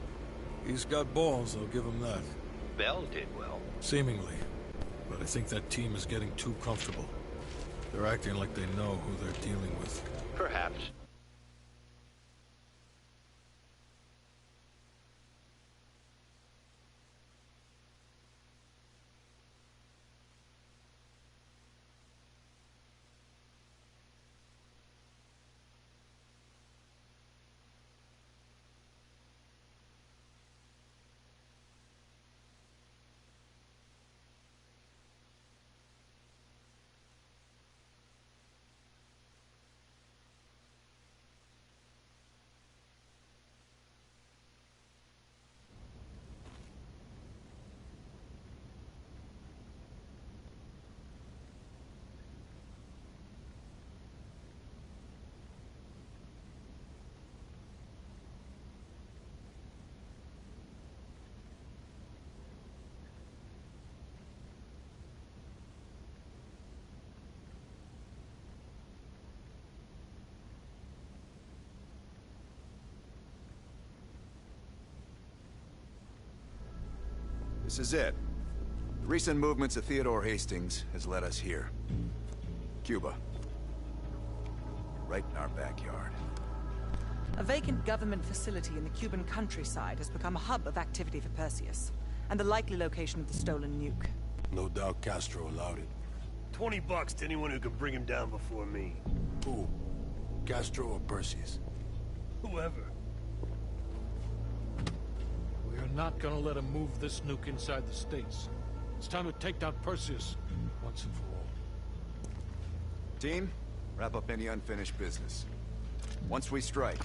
He's got balls, I'll give him that. Bell did well. Seemingly. But I think that team is getting too comfortable. They're acting like they know who they're dealing with. Perhaps. This is it. The recent movements of Theodore Hastings has led us here. Cuba. Right in our backyard. A vacant government facility in the Cuban countryside has become a hub of activity for Perseus, and the likely location of the stolen nuke. No doubt Castro allowed it. $20 to anyone who can bring him down before me. Who? Castro or Perseus? Whoever. We are not gonna let him move this nuke inside the States. It's time to take down Perseus, once and for all. Team, wrap up any unfinished business. Once we strike,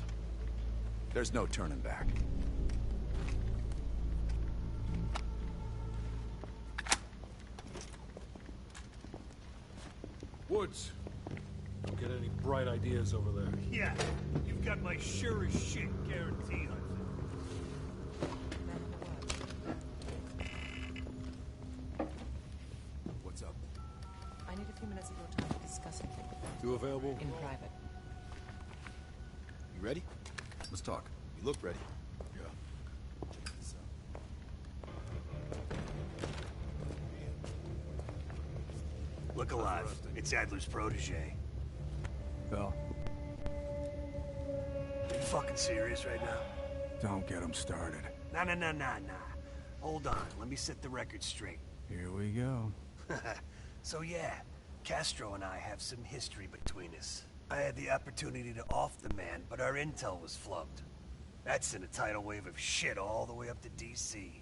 there's no turning back. Woods. Don't get any bright ideas over there. Yeah, you've got my sure as shit guarantee, Hudson. What's up? I need a few minutes of your time to discuss it. You available? In private. You ready? Let's talk. You look ready. Yeah. Look alive. It's Adler's protege. Bell, You fucking serious right now? don't get him started. Nah. Hold on, let me set the record straight. Here we go. So yeah, Castro and I have some history between us. I had the opportunity to off the man, but our intel was flubbed. That sent a tidal wave of shit all the way up to DC.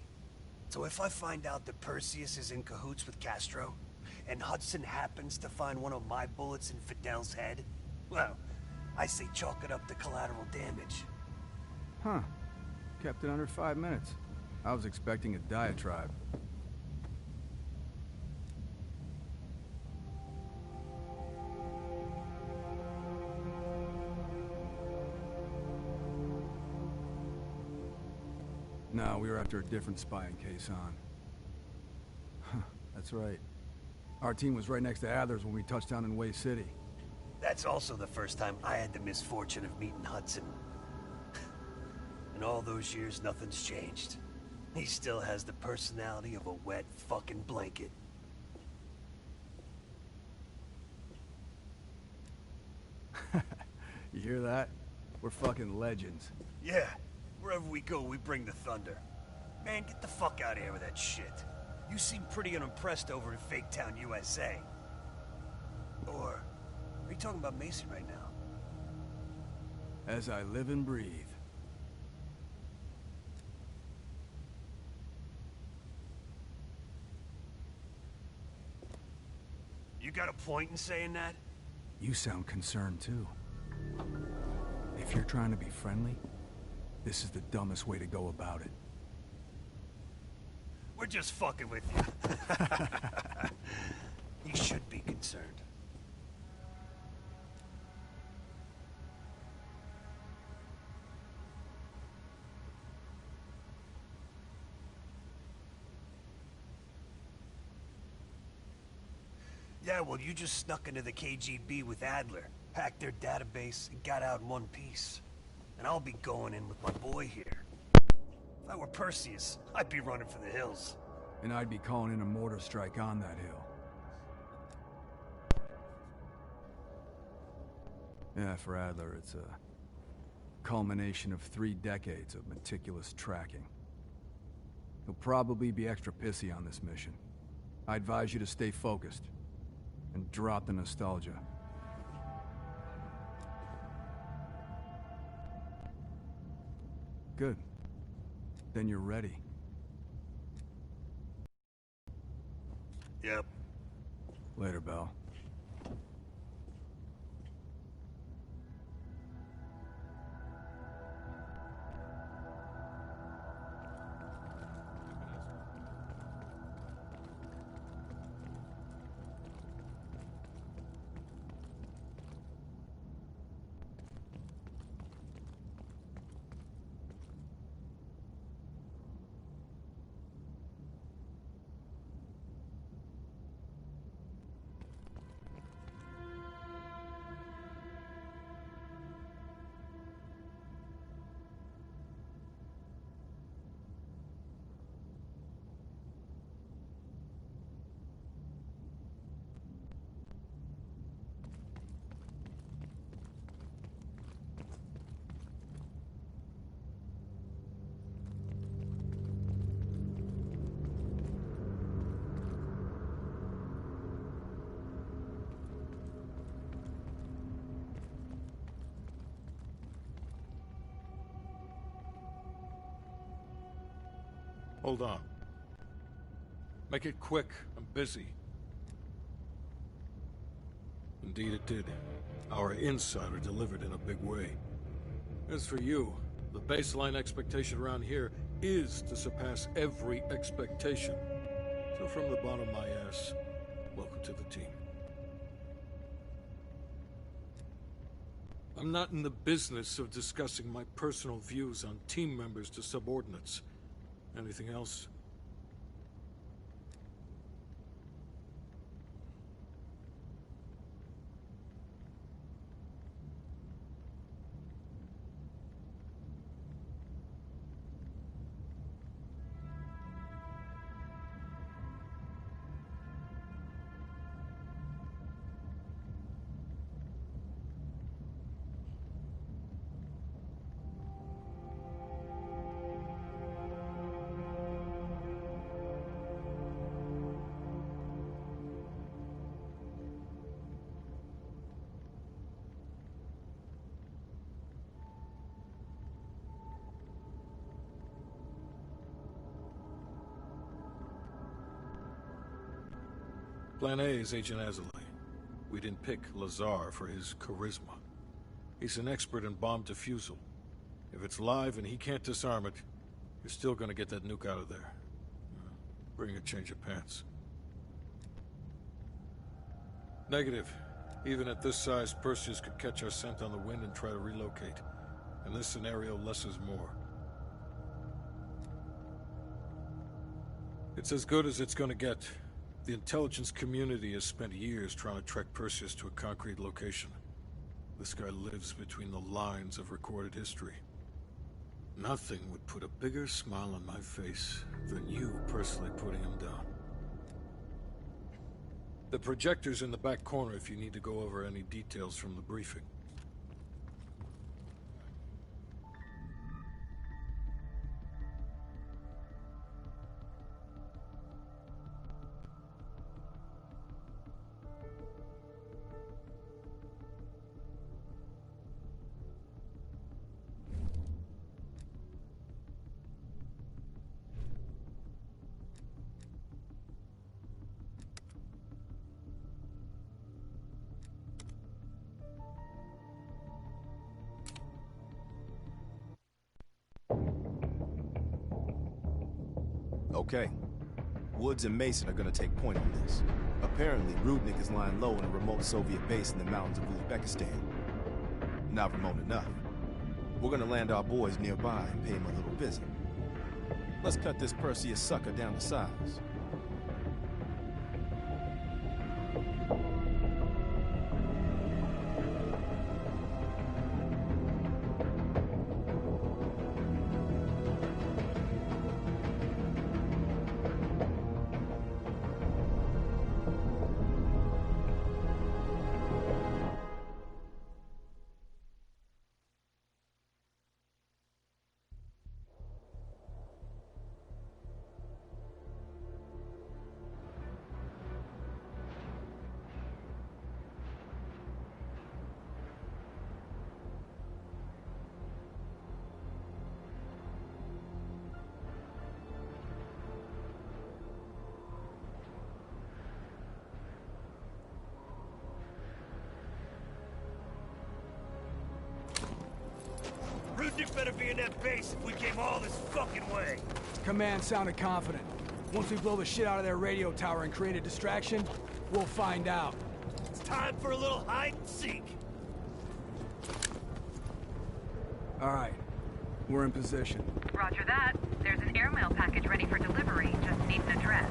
So if I find out that Perseus is in cahoots with Castro, and Hudson happens to find one of my bullets in Fidel's head, well, I say chalk it up to collateral damage. Huh. Kept it under 5 minutes. I was expecting a diatribe. No, we were after a different spying case on. That's right. Our team was right next to Adler's when we touched down in Way City. That's also the first time I had the misfortune of meeting Hudson. In all those years, nothing's changed. He still has the personality of a wet fucking blanket. You hear that? We're fucking legends. Yeah, wherever we go, we bring the thunder. Man, get the fuck out of here with that shit. You seem pretty unimpressed over in Fake Town, USA. Or, are you talking about Mason right now? As I live and breathe. You got a point in saying that? You sound concerned too. If you're trying to be friendly, this is the dumbest way to go about it. We're just fucking with you. You should be concerned. Yeah, well, you just snuck into the KGB with Adler, hacked their database, and got out in one piece. And I'll be going in with my boy here. If I were Perseus, I'd be running for the hills. And I'd be calling in a mortar strike on that hill. Yeah, for Adler, it's a culmination of 3 decades of meticulous tracking. He'll probably be extra pissy on this mission. I advise you to stay focused. And drop the nostalgia. Good. Then you're ready. Yep. Later, Bell. Hold on. Make it quick. I'm busy. Indeed it did. Our insider delivered in a big way. As for you, the baseline expectation around here is to surpass every expectation. So from the bottom of my ass, welcome to the team. I'm not in the business of discussing my personal views on team members to subordinates. Anything else? Plan A is Agent Azalea. We didn't pick Lazar for his charisma. He's an expert in bomb defusal. If it's live and he can't disarm it, you're still gonna get that nuke out of there. Bring a change of pants. Negative. Even at this size, Perseus could catch our scent on the wind and try to relocate. In this scenario, less is more. It's as good as it's gonna get. The intelligence community has spent years trying to track Perseus to a concrete location. This guy lives between the lines of recorded history. Nothing would put a bigger smile on my face than you personally putting him down. The projector's in the back corner if you need to go over any details from the briefing. Okay. Woods and Mason are gonna take point on this. Apparently, Rudnick is lying low in a remote Soviet base in the mountains of Uzbekistan. Not remote enough. We're gonna land our boys nearby and pay him a little visit. Let's cut this Perseus sucker down to size. Rudnick better be in that base if we came all this fucking way. Command sounded confident. Once we blow the shit out of their radio tower and create a distraction, we'll find out. It's time for a little hide and seek. All right. We're in position. Roger that. There's an airmail package ready for delivery. Just need an address.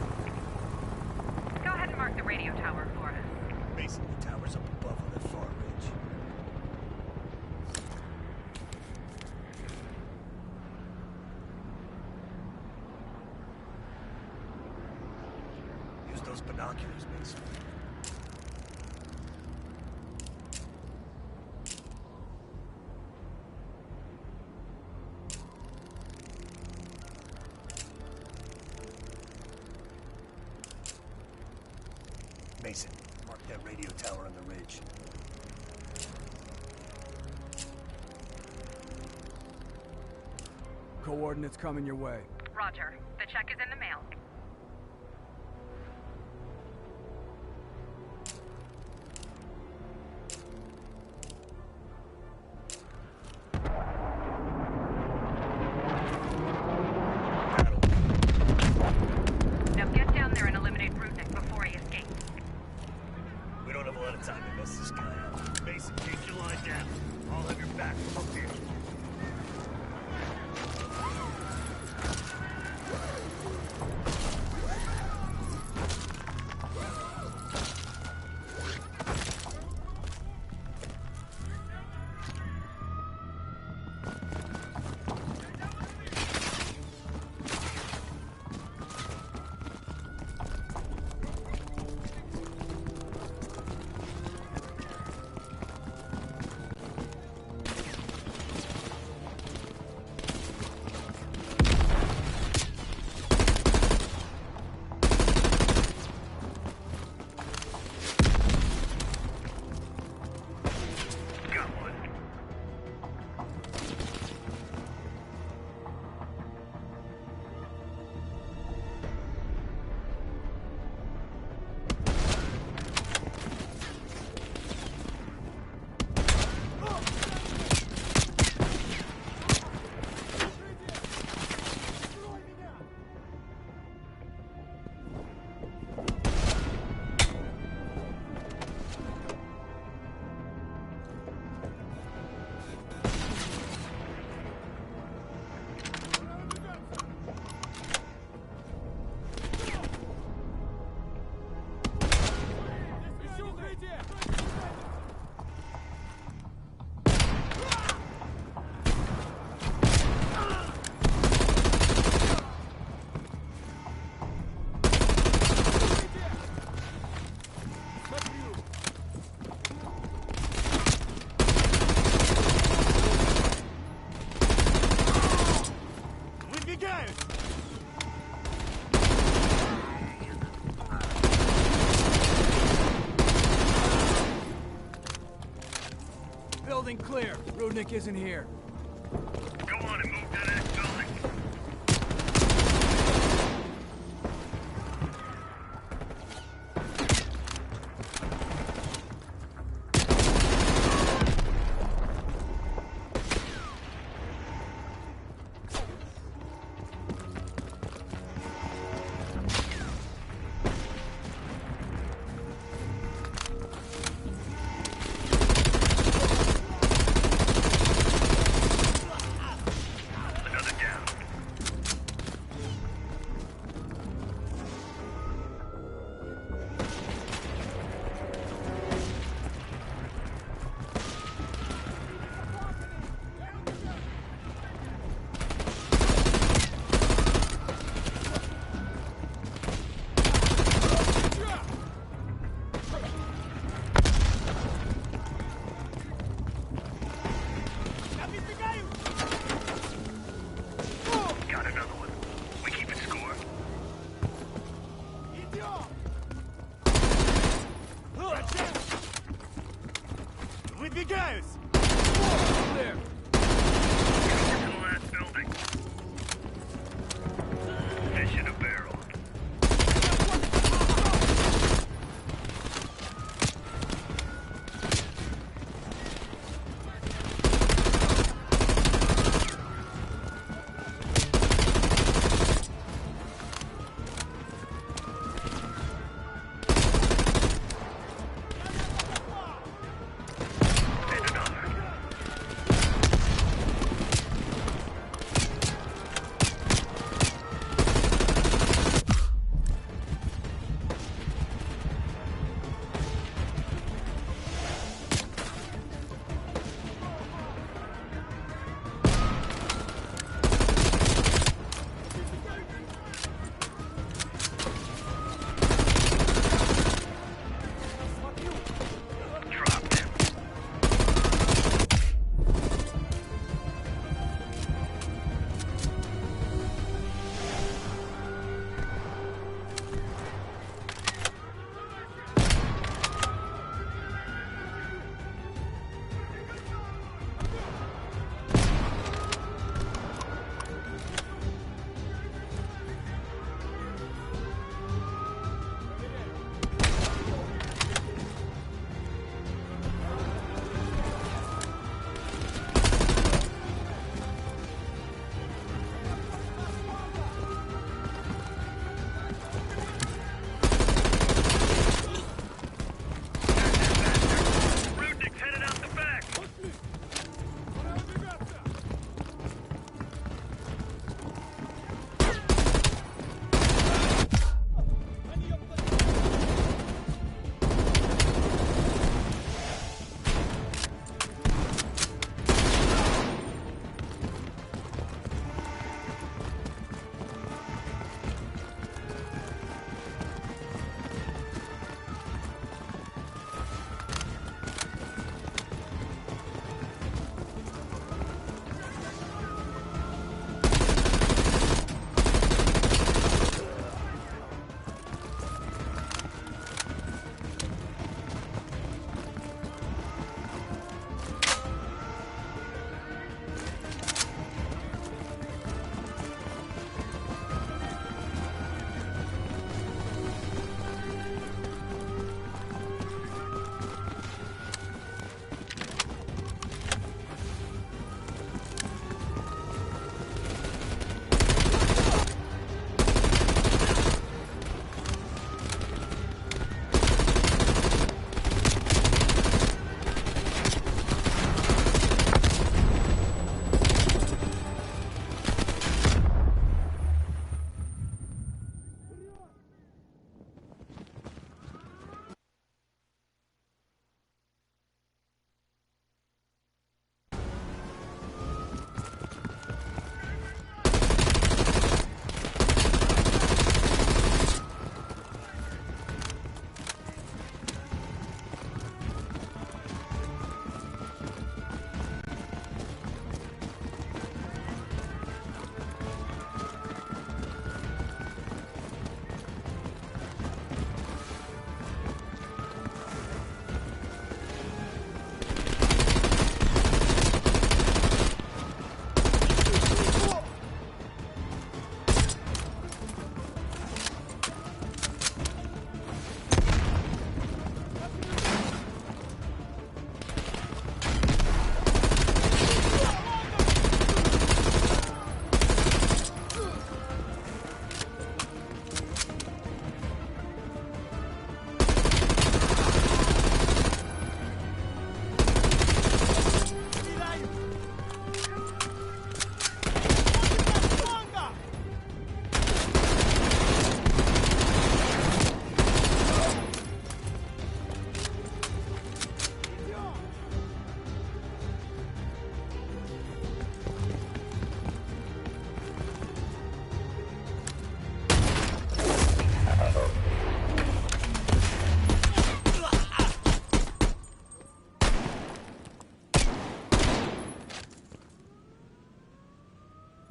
Go ahead and mark the radio tower for us. Mason, the tower's up above on that far ridge. Use those binoculars, Mason. Mason, mark that radio tower on the ridge. Coordinates coming your way. Roger. The check is in the mail. Now get down there and eliminate Rudnick before he escapes. We don't have a lot of time to mess this guy up. Mason, keep your line down. All Помогаю! Building clear. Rudnick isn't here. Go on and move to the next building.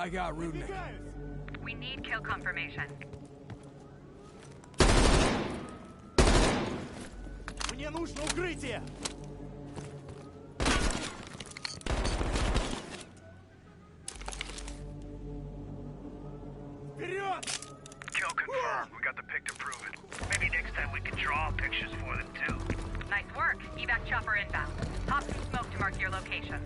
I got Rudnick. We need kill confirmation. Мне нужно укрытие! Вперед! Kill confirmed. We got the pic to prove it. Maybe next time we can draw pictures for them, too. Nice work. Evac chopper inbound. Pop some smoke to mark your location.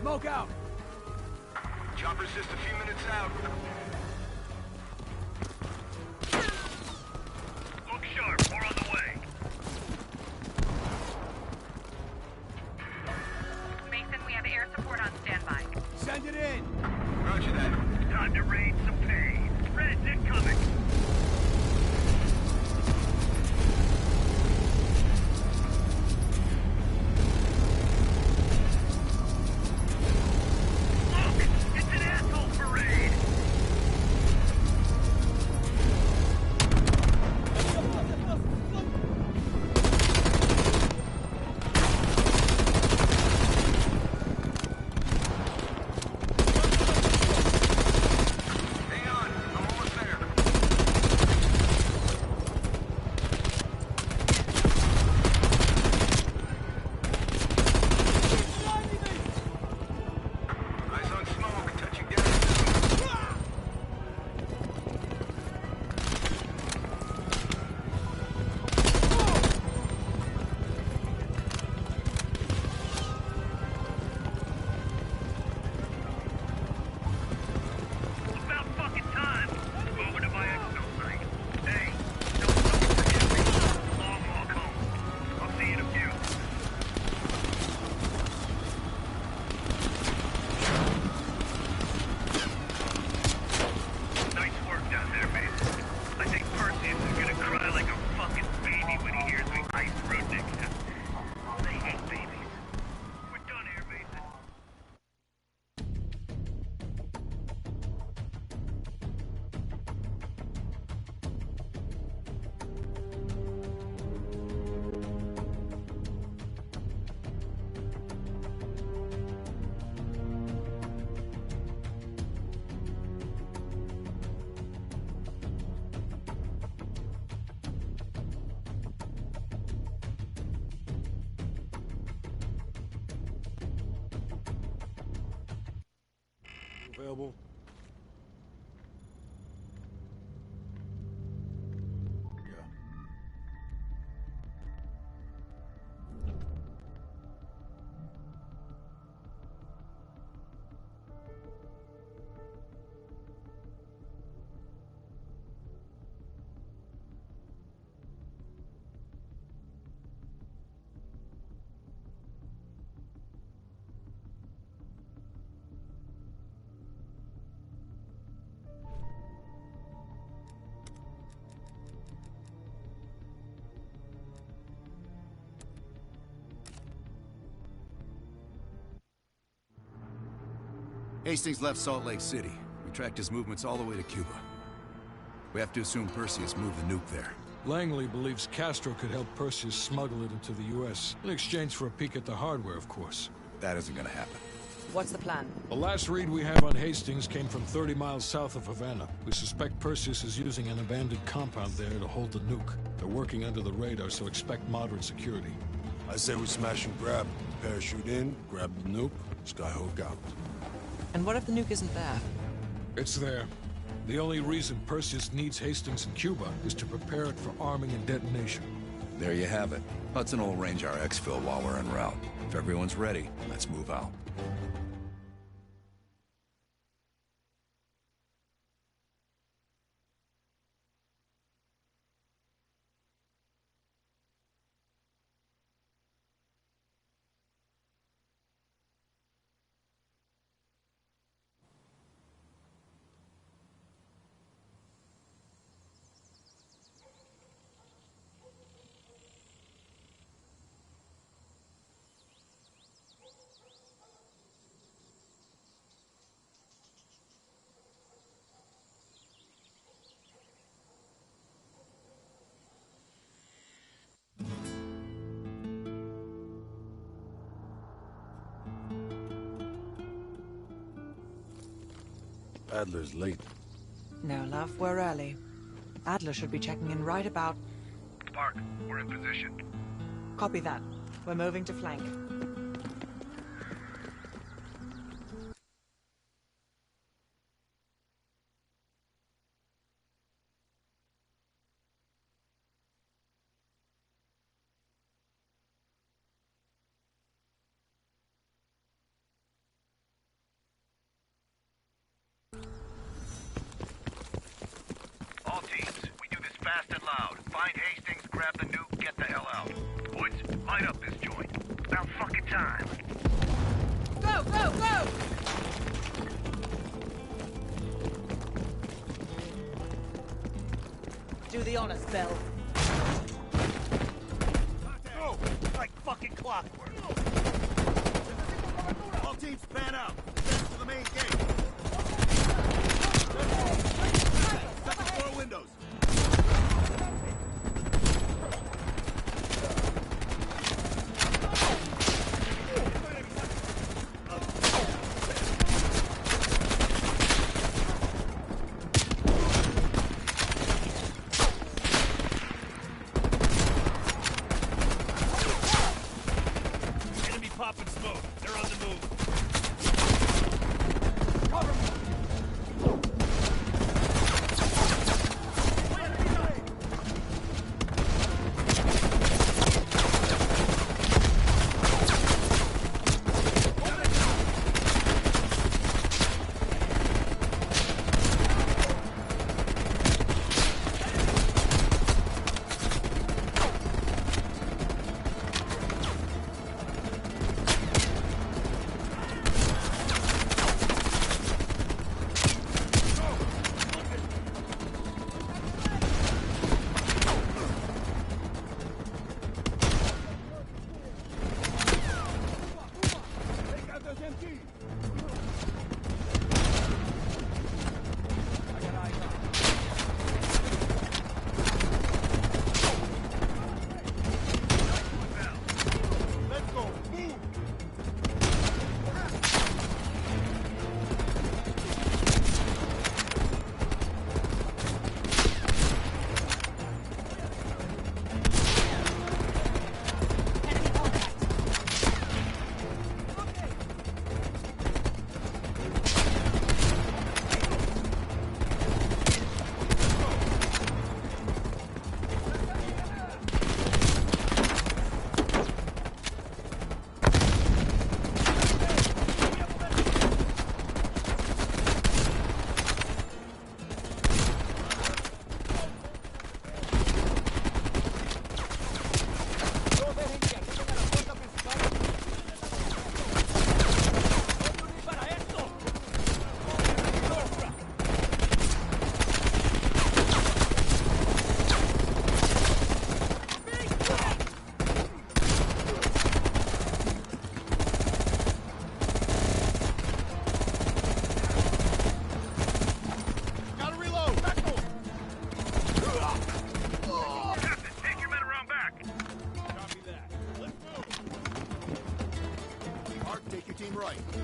Smoke out! Chopper's just a few minutes out. Look sharp. More on the way. Mason, we have air support on standby. Send it in! Roger that. Time to raid some pain. Reds incoming. Look! It's an asshole parade! Hang on. I'm almost there. Eyes on smoke. Touching down. About fucking time. Over to my exfil site. Hey, don't forget me. Long walk home. I'll see you in a few. Nice work down there, Mason. I think Perseus is gonna cry like a fucking baby when he hears we ice Rudnick. They hate babies. We're done here, Mason. Available. Yeah. Hastings left Salt Lake City. We tracked his movements all the way to Cuba. We have to assume Perseus moved the nuke there. Langley believes Castro could help Perseus smuggle it into the U.S. in exchange for a peek at the hardware, of course. That isn't gonna happen. What's the plan? The last read we have on Hastings came from 30 miles south of Havana. We suspect Perseus is using an abandoned compound there to hold the nuke. They're working under the radar, so expect moderate security. I say we smash and grab. Parachute in, grab the nuke, skyhook out. And what if the nuke isn't there? It's there. The only reason Perseus needs Hastings in Cuba is to prepare it for arming and detonation. There you have it. Hudson will arrange our exfil while we're en route. If everyone's ready, let's move out. Adler's late. No, love, we're early. Adler should be checking in right about... Park, we're in position. Copy that. We're moving to flank. All teams, we do this fast and loud. Find Hastings, grab the nuke, get the hell out. Boys, light up this joint. About fucking time. Go, go, go! Do the honors, Bell. Go! Like fucking clockwork. All teams fan out. Advance to the main gate. Second floor windows. Enemy popping smoke. They're on the move.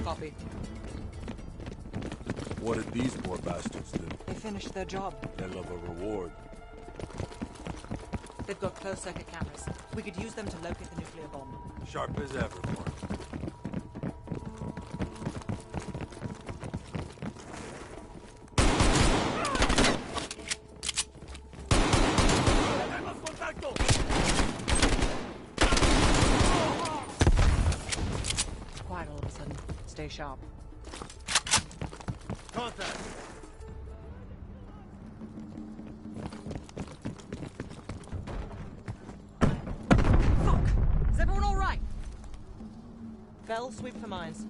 Copy. What did these poor bastards do? They finished their job. They love a reward. They've got closed-circuit cameras. We could use them to locate the nuclear bomb. Sharp as ever, Mark. Quiet all of a sudden. Stay sharp. Contact. Fuck! Is everyone all right? Bell, sweep for mines.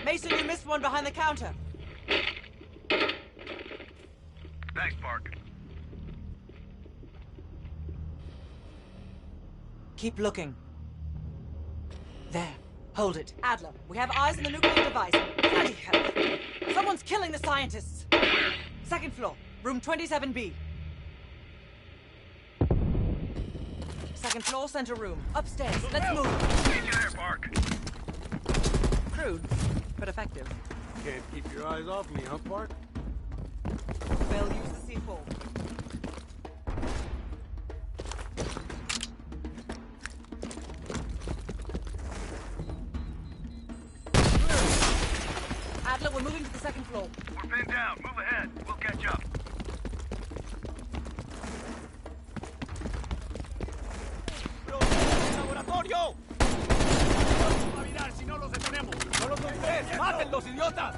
Mason, you missed one behind the counter. Thanks, Park. Keep looking. There. Hold it. Adler, we have eyes on the nuclear device. Bloody hell. Someone's killing the scientists. Second floor, room 27B. Second floor, center room. Upstairs. Let's move. Meet you there, Park. Crude, but effective. Can't keep your eyes off me, huh, Park? Bell, use the C4. Adler, we're moving to the second floor. We're pinned down. Move ahead. We'll catch up. ¡Laboratorio! ¡Vamos a mirar si no los detenemos! ¡Solo son tres! ¡Mátenlos, idiotas!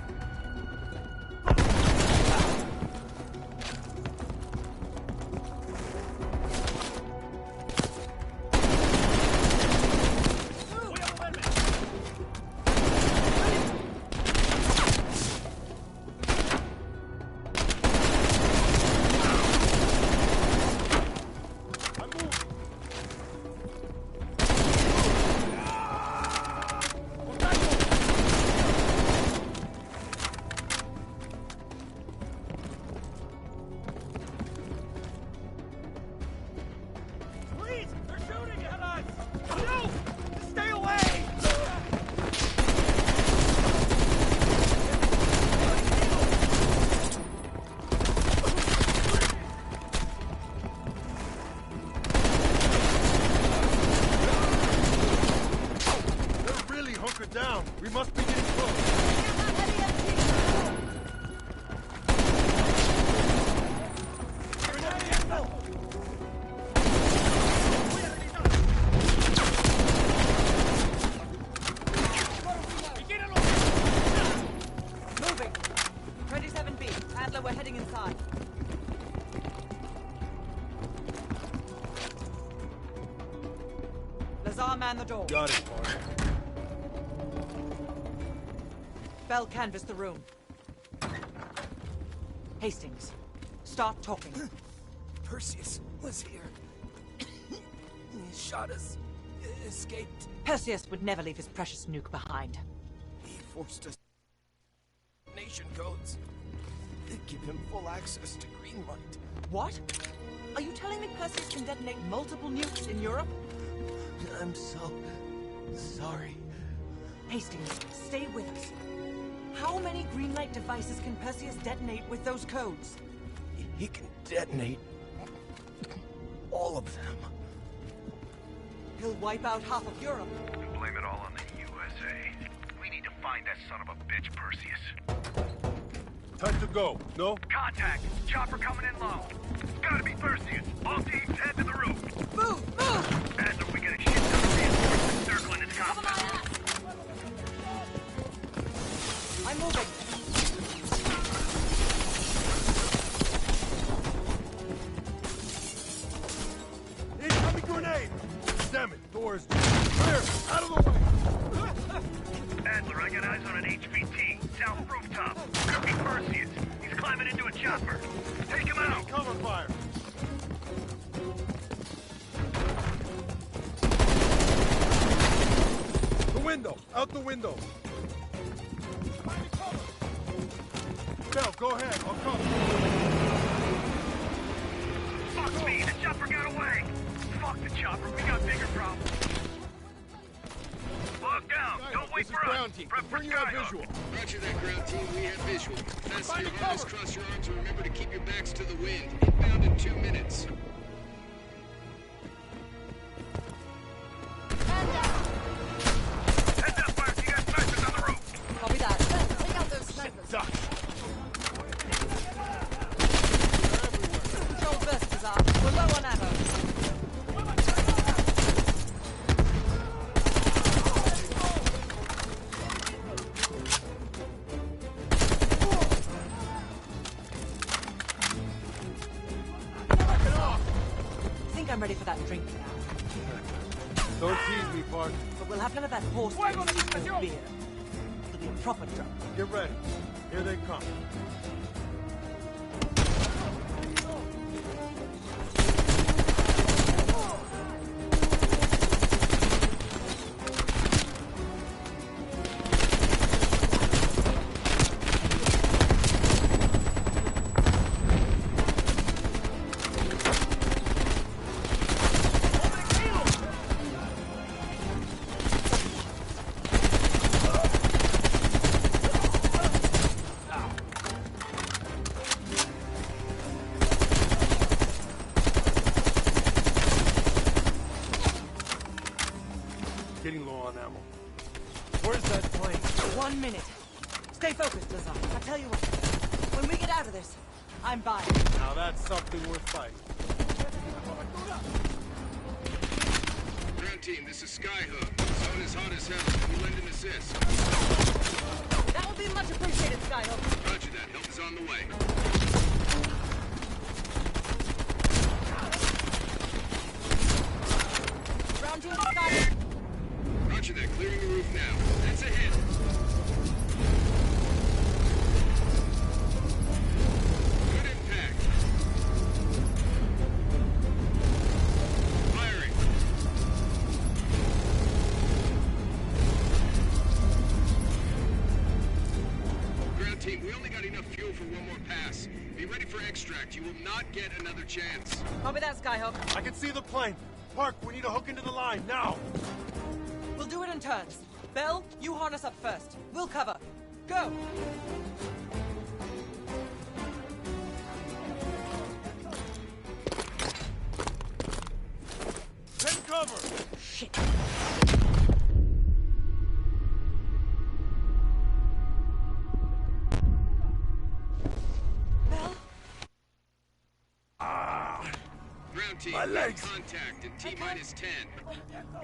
Down. We must be getting close. Moving. 27B. Adler, we're heading inside. Lazar, man the door. Got it, Park. Bell, canvass the room. Hastings, start talking. Perseus was here. He shot us. Escaped. Perseus would never leave his precious nuke behind. He forced us nation codes. They give him full access to Greenlight. What? Are you telling me Perseus can detonate multiple nukes in Europe? I'm so sorry. Hastings, stay with us. How many Greenlight devices can Perseus detonate with those codes? He can detonate all of them. He'll wipe out half of Europe. Blame it all on the USA. We need to find that son of a bitch, Perseus. Time to go. No? Contact! Chopper coming in low. Gotta be Perseus. All teams head to the roof. Move! Move! Adler, we got a shit ton of reinforcements circling its compound. I'm moving. Incoming grenade! Damn it, doors. Clear! Out of the way! Adler, I got eyes on an HVT. South rooftop. Could be Perseus. He's climbing into a chopper. Take him out! Cover fire! The window! Out the window! Bell, go ahead. I'll cover. Fuck me! The chopper got away! Fuck the chopper. We got bigger problems. Look down! Don't wait for us! Ground team. Prep for Bring you that Skyhawk. visual. Roger that, ground team. We have visual. Fasten your harness, cross your arms, and remember to keep your backs to the wind. Inbound in 2 minutes. Heads up, Mark. You got snipers on the roof. Copy that. Take out those snipers. Duck. Control burst, Lazar. We're low on ammo. I'm ready for that drink now. Don't tease me, Park. But we'll have none of that horse beer. give you a proper drop. Get ready. Here they come. Getting low on ammo. Where's that plane? 1 minute. Stay focused, Lazar. I tell you what, when we get out of this, I'm buying. Now that's something worth fighting. Ground team, this is Skyhook. Zone is hot as hell. Can you lend an assist? That would be much appreciated, Skyhook. Roger that. Help is on the way. Ground team, Skyhook. Roger that. Clearing the roof now. That's a hit. Good impact. Firing. Ground team, we only got enough fuel for one more pass. Be ready for extract. You will not get another chance. Copy that, Skyhook. I can see the plane. Park, we need to hook into the line, now! We'll do it in turns. Bell, you harness up first. We'll cover. Go! Take cover! Shit. Bell? Ground team, My legs. contact in T-minus 10.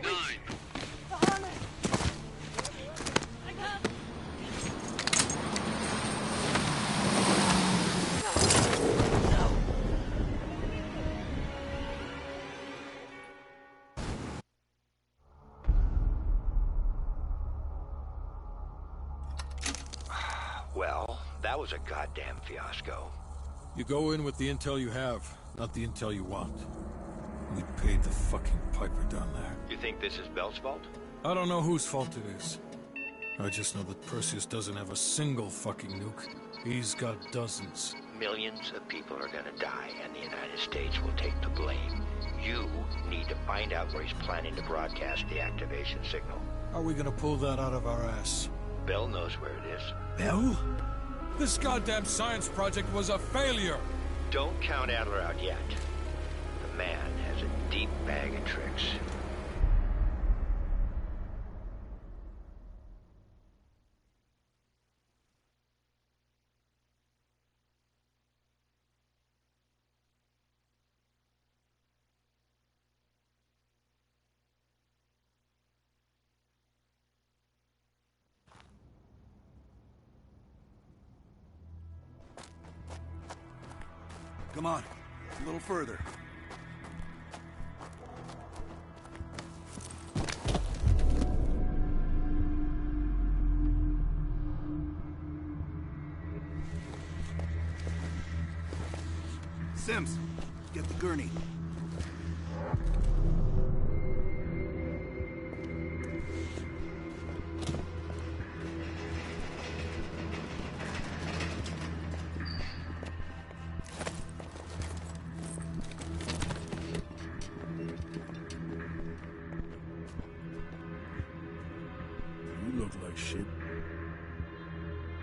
9. The harness! Well, that was a goddamn fiasco. You go in with the intel you have, not the intel you want. We paid the fucking piper down there. You think this is Bell's fault? I don't know whose fault it is. I just know that Perseus doesn't have a single fucking nuke. He's got dozens. Millions of people are gonna die, and the United States will take the blame. You need to find out where he's planning to broadcast the activation signal. How are we gonna pull that out of our ass? Bell knows where it is. Bell? This goddamn science project was a failure! Don't count Adler out yet. The man has a deep bag of tricks. Come on, a little further. Sims, get the gurney. You look like shit.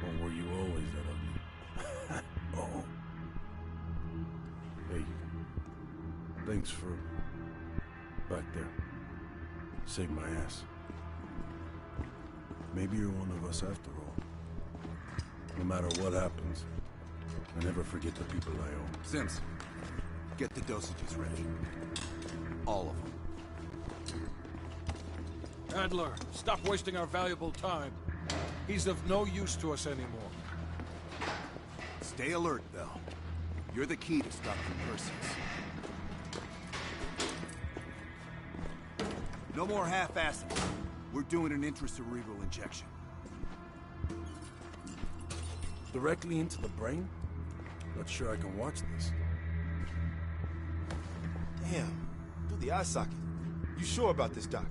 Or were you always that ugly? Oh. Hey. Thanks for... back there. Saved my ass. Maybe you're one of us after all. No matter what happens, I never forget the people I owe. Sims, get the dosages ready. All of them. Adler, stop wasting our valuable time. He's of no use to us anymore. Stay alert, Bell. You're the key to stopping Perseus. No more half-assing. We're doing an intracerebral injection. Directly into the brain? Not sure I can watch this. Damn. Through the eye socket. You sure about this, Doc?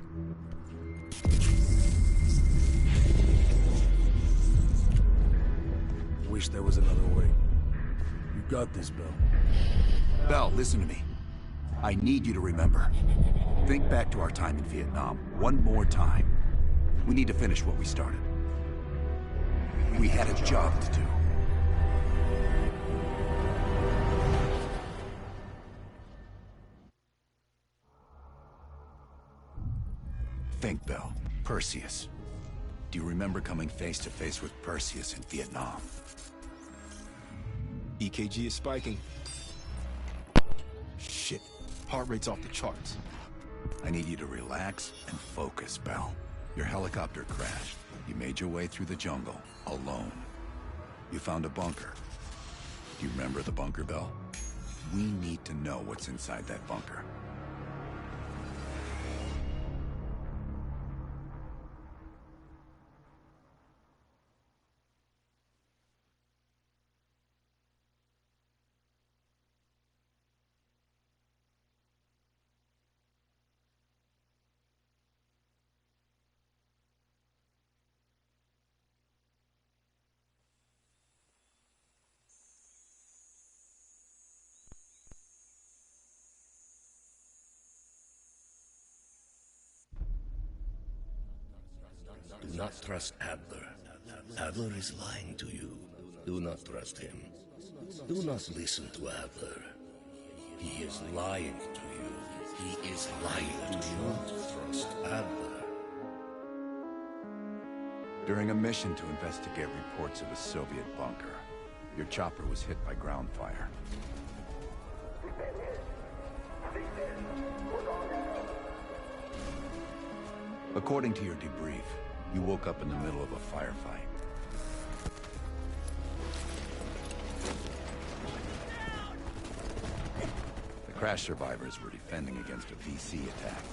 Wish there was another way. You got this, Bell. Bell, listen to me. I need you to remember. Think back to our time in Vietnam one more time. We need to finish what we started. We had a job to do. Think, Bell. Perseus. Do you remember coming face to face with Perseus in Vietnam? EKG is spiking. Shit. Heart rate's off the charts. I need you to relax and focus, Bell. Your helicopter crashed. You made your way through the jungle, alone. You found a bunker. Do you remember the bunker, Bell? We need to know what's inside that bunker. Do not trust Adler. Adler is lying to you. Do not trust him. Do not listen to Adler. He is lying to you. He is lying to you. Do not trust Adler. During a mission to investigate reports of a Soviet bunker, your chopper was hit by ground fire. According to your debrief, you woke up in the middle of a firefight. The crash survivors were defending against a VC attack.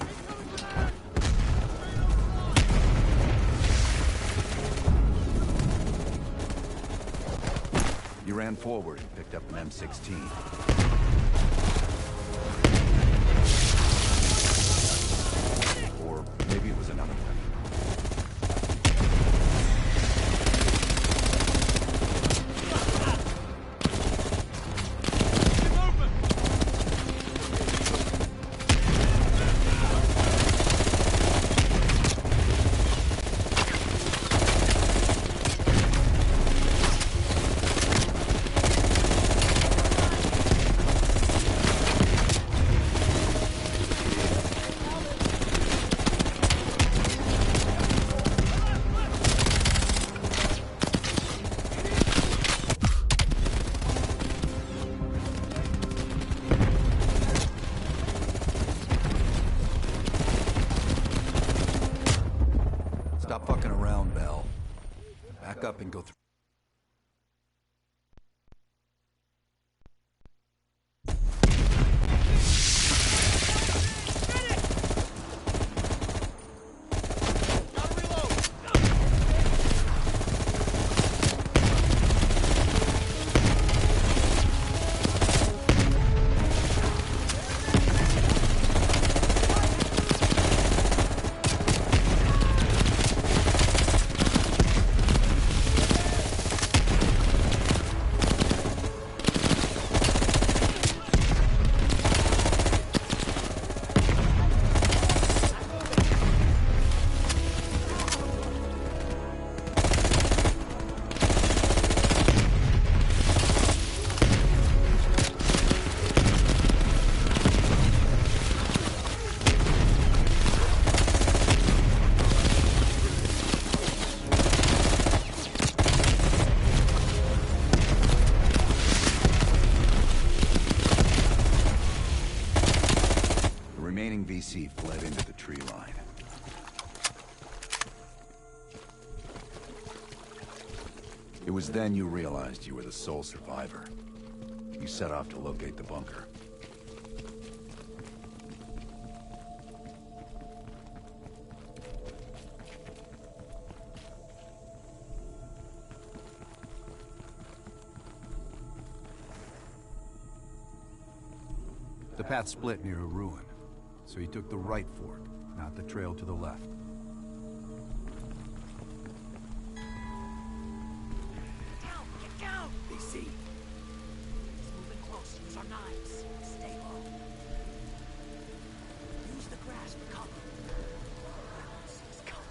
You ran forward and picked up an M16. Or maybe it was another weapon. Stop fucking around, Bell. Back up and go through. VC fled into the tree line. It was then you realized you were the sole survivor. You set off to locate the bunker. path split near a ruin, so you took the right fork, not the trail to the left. Get down! They see. He's moving close. Use our knives. Stay low. Use the grass for cover. He's coming.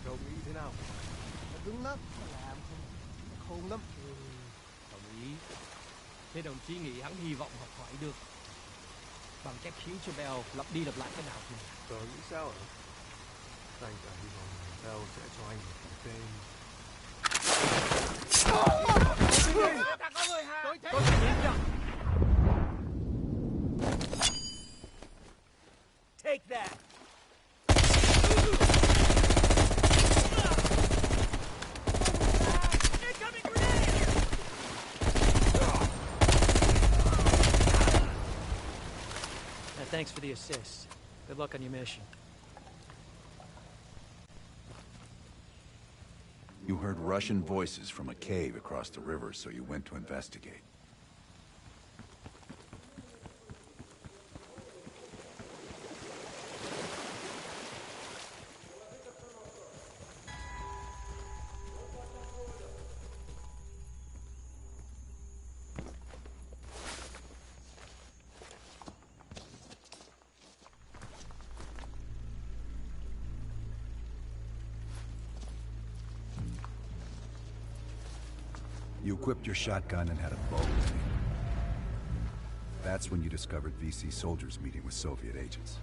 Cậu nghĩ thế nào? Cứng lắm, làm khôn lắm. Đồng ý. Thế đồng chí nghĩ hắn hy vọng học hỏi được bằng cách khiến cho Bell lặp đi lặp lại cái nào thì Cậu nghĩ sao ạ? Anh cả hy vọng Bell sẽ cho anh một cái tên. Tôi sẽ nhìn rằng Take that! Thanks for the assist. Good luck on your mission. You heard Russian voices from a cave across the river, so you went to investigate. You equipped your shotgun and had a bow with you. That's when you discovered VC soldiers meeting with Soviet agents.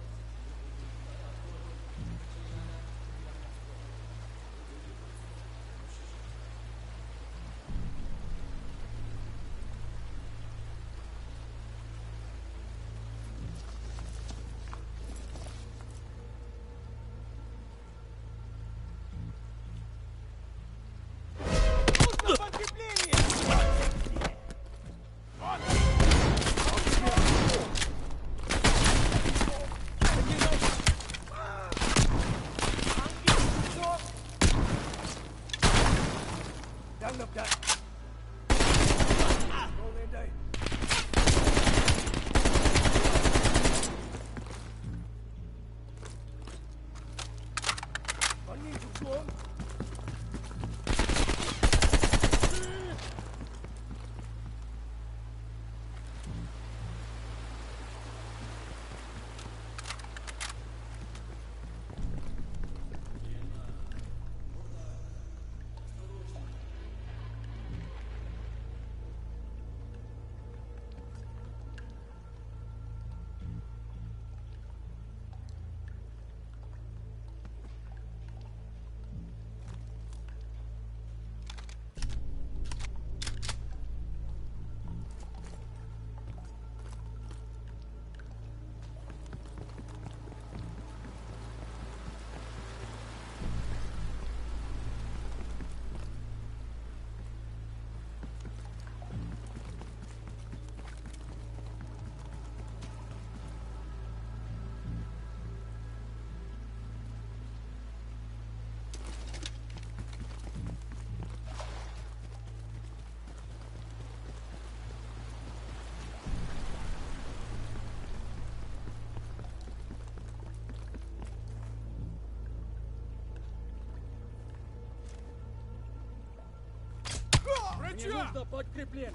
Мне нужно подкрепление!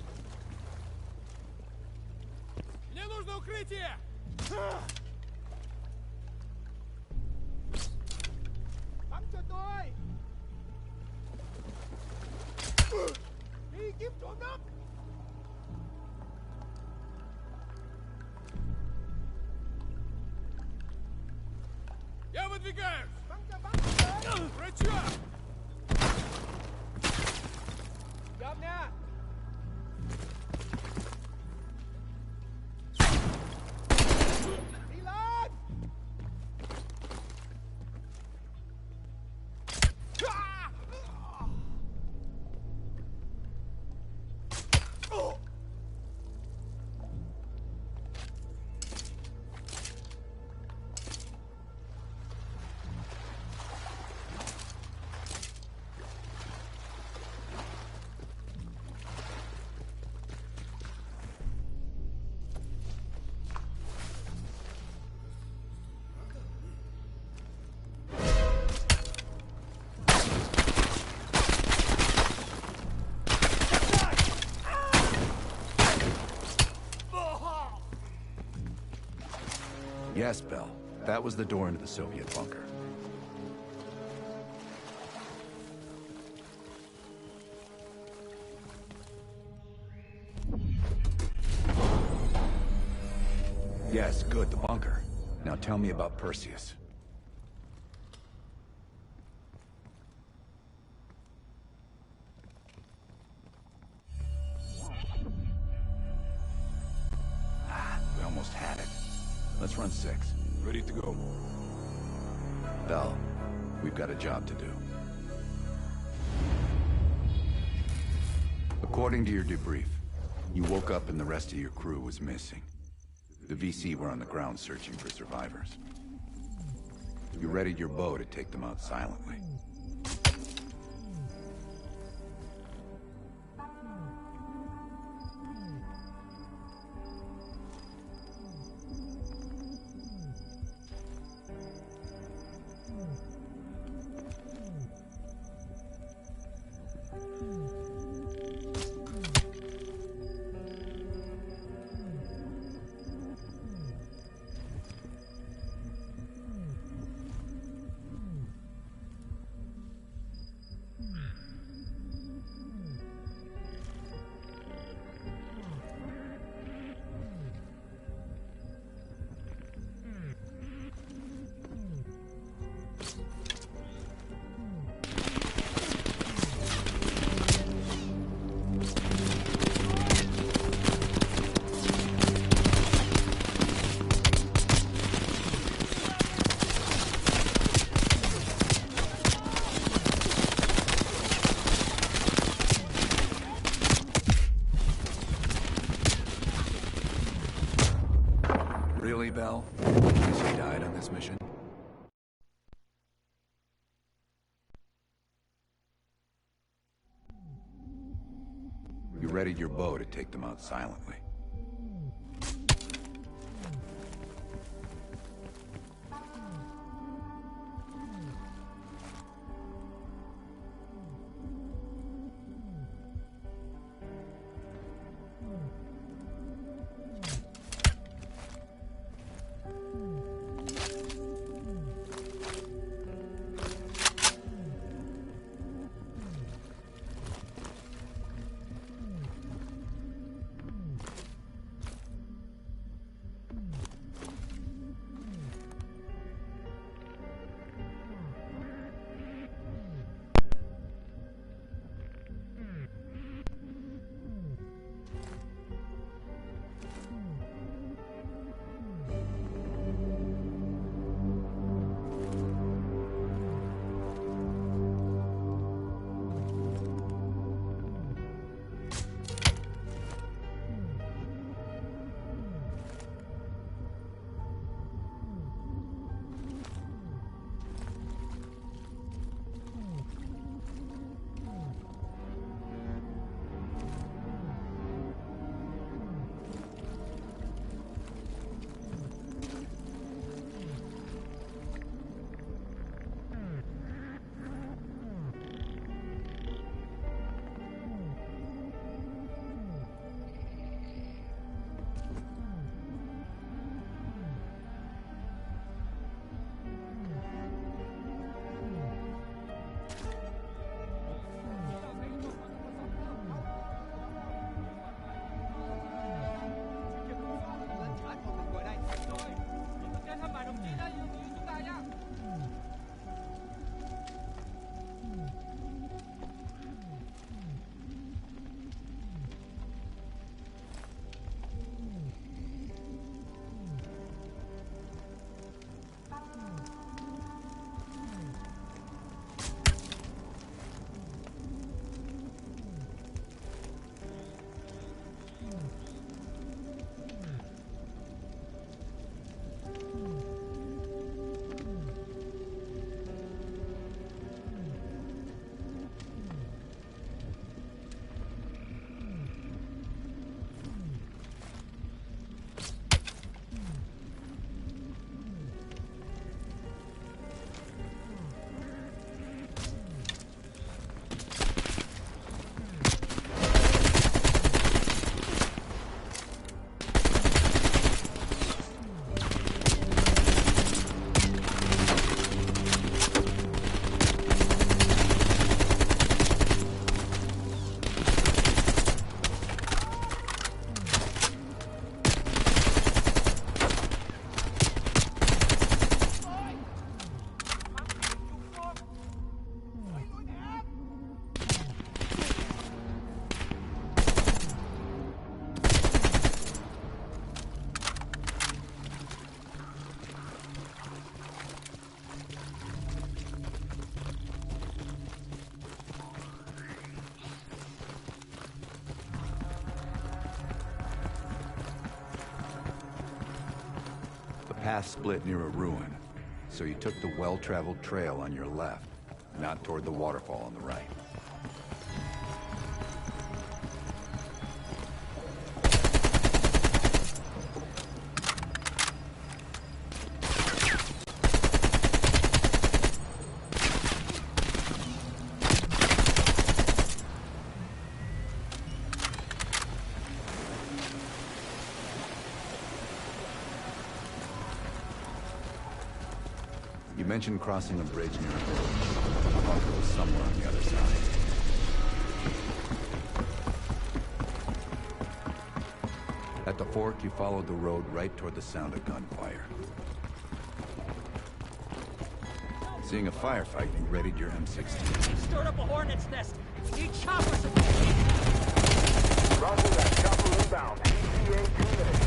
Мне нужно укрытие! Bắn cho tôi! Đi kiếm chỗ nấp! Я выдвигаюсь! Врача! Говня! Reload! Yes, Bell. That was the door into the Soviet bunker. Yes, good, the bunker. Now tell me about Perseus. We almost had it. Let's run 6. Ready to go. Bell, we've got a job to do. According to your debrief, you woke up and the rest of your crew was missing. The VC were on the ground searching for survivors. You readied your bow to take them out silently. Really, Bell? Guess you died on this mission? You readied your bow to take them out silently. path split near a ruin, so you took the well-traveled trail on your left, not toward the waterfall on the right. You mentioned crossing a bridge near a village. The bunker was somewhere on the other side. At the fork, you followed the road right toward the sound of gunfire. Seeing a firefight, you readied your M16. Stirred up a hornet's nest. We need choppers. Roger that. Chopper inbound. ETA 2 minutes.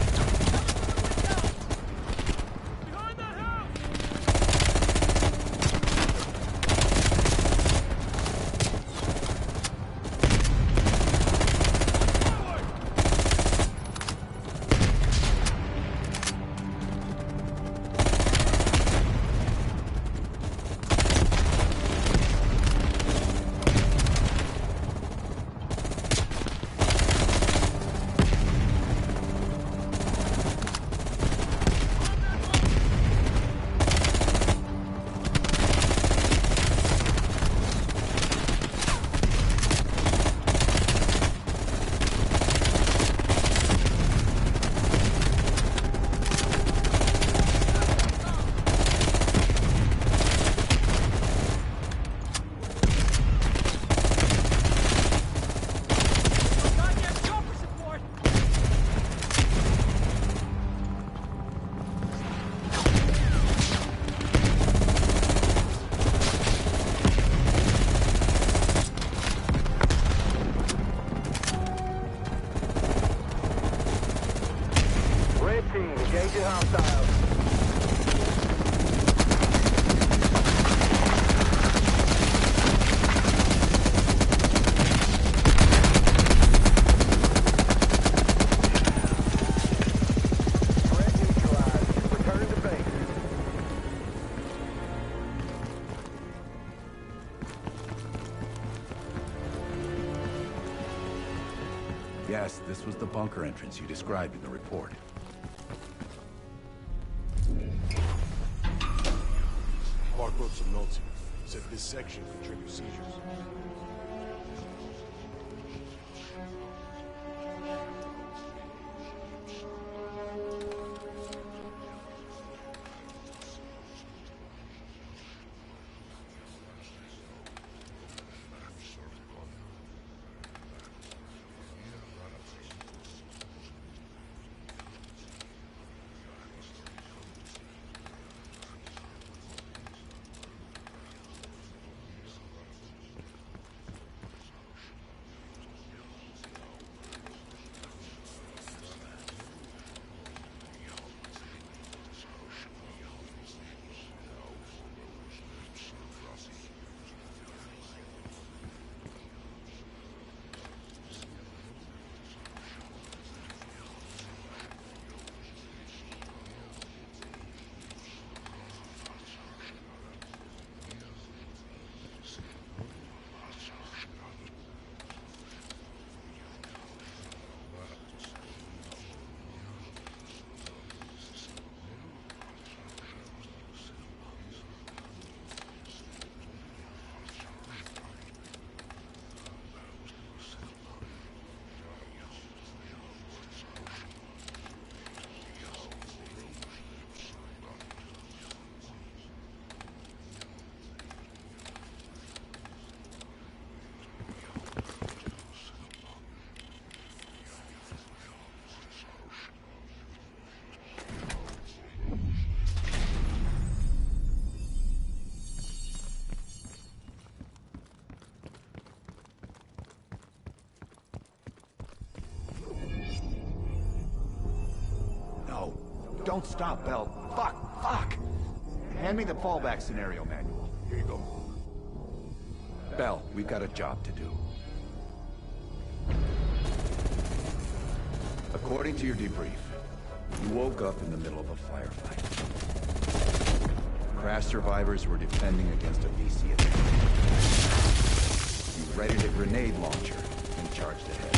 Yes, this was the bunker entrance you described in the report. Mark wrote some notes here. Said this section could trigger seizures. Don't stop, Bell. Fuck! Hand me the fallback scenario manual. Here you go. Bell, we've got a job to do. According to your debrief, you woke up in the middle of a firefight. Crash survivors were defending against a VC attack. You readied a grenade launcher and charged ahead.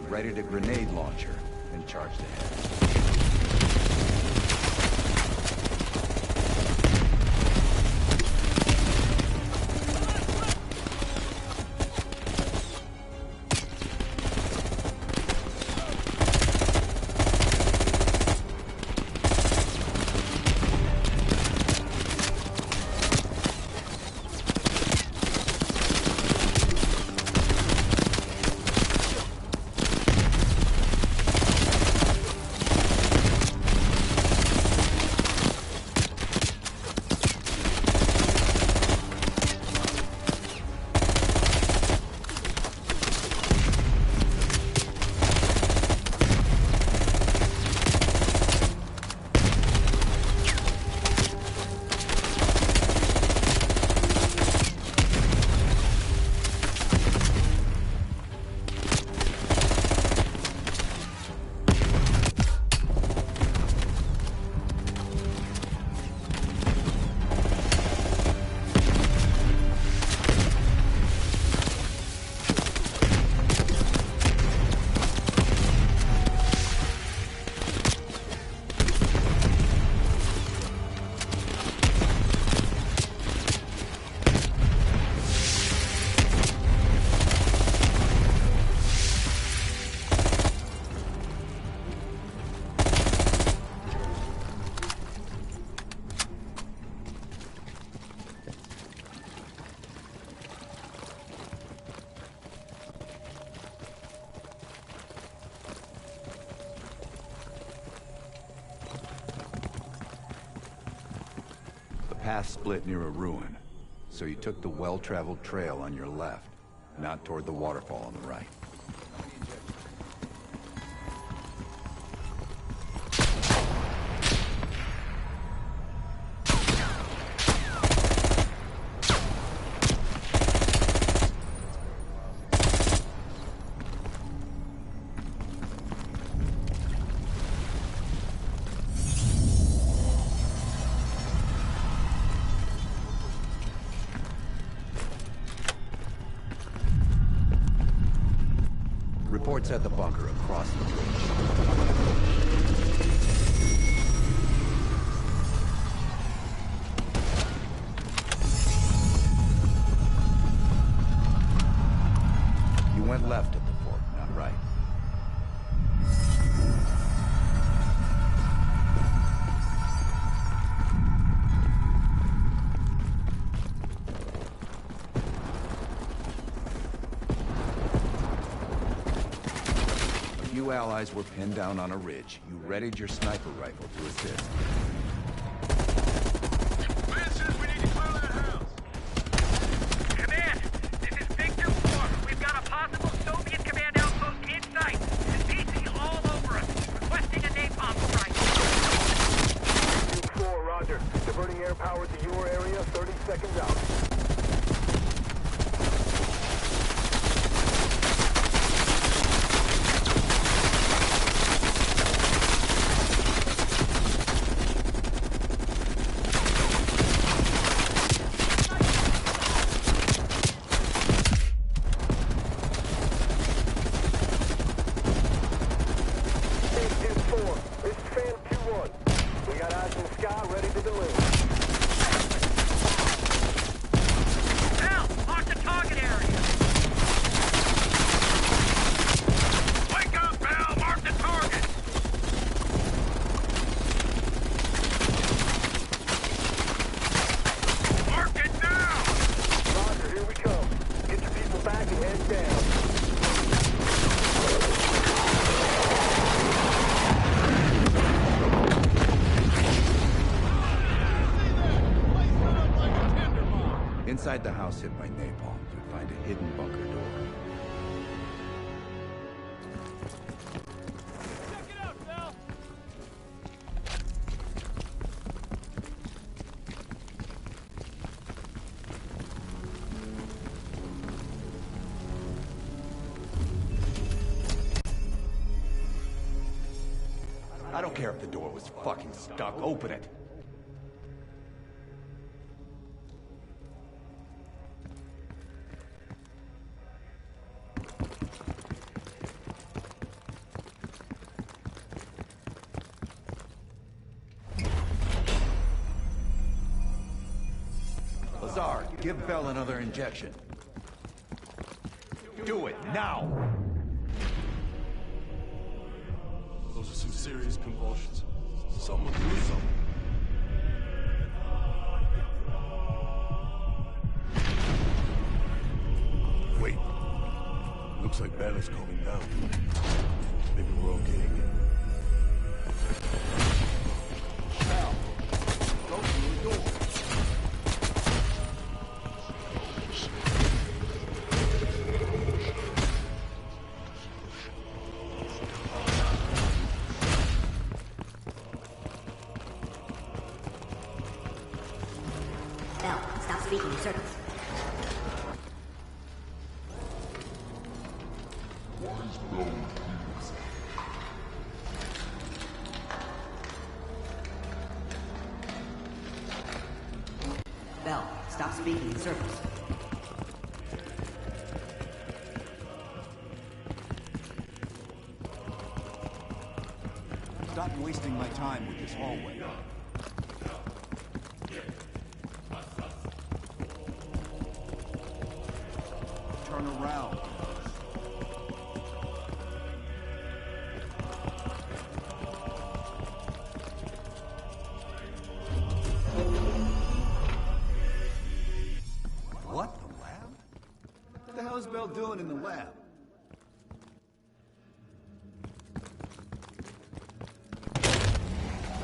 Readied a grenade launcher and charged ahead. Path split near a ruin, so you took the well-traveled trail on your left, not toward the waterfall on the right. Reports at the bunker across the bridge. You went left at the fort, not right. Few allies were pinned down on a ridge. You readied your sniper rifle to assist. Man says we need to clear that house. Command, this is Victor 4. We've got a possible Soviet command outpost in sight. There's PC all over us. Requesting a napalm strike. 4, roger. Diverting air power to your area, 30 seconds out. Inside the house hit by napalm, you'd find a hidden bunker door. I don't care if the door was fucking stuck. Open it. Lazar, give Bell another injection. Do it, now! Those are some serious convulsions. Someone do something. Wait. Looks like Bell is calming down. Maybe we're all getting it. Bell, go through the door. Bell, stop speaking in circles. Bell, stop speaking in circles. Stop wasting my time with this hallway. Turn around. What? The lab? What the hell is Bell doing in the lab?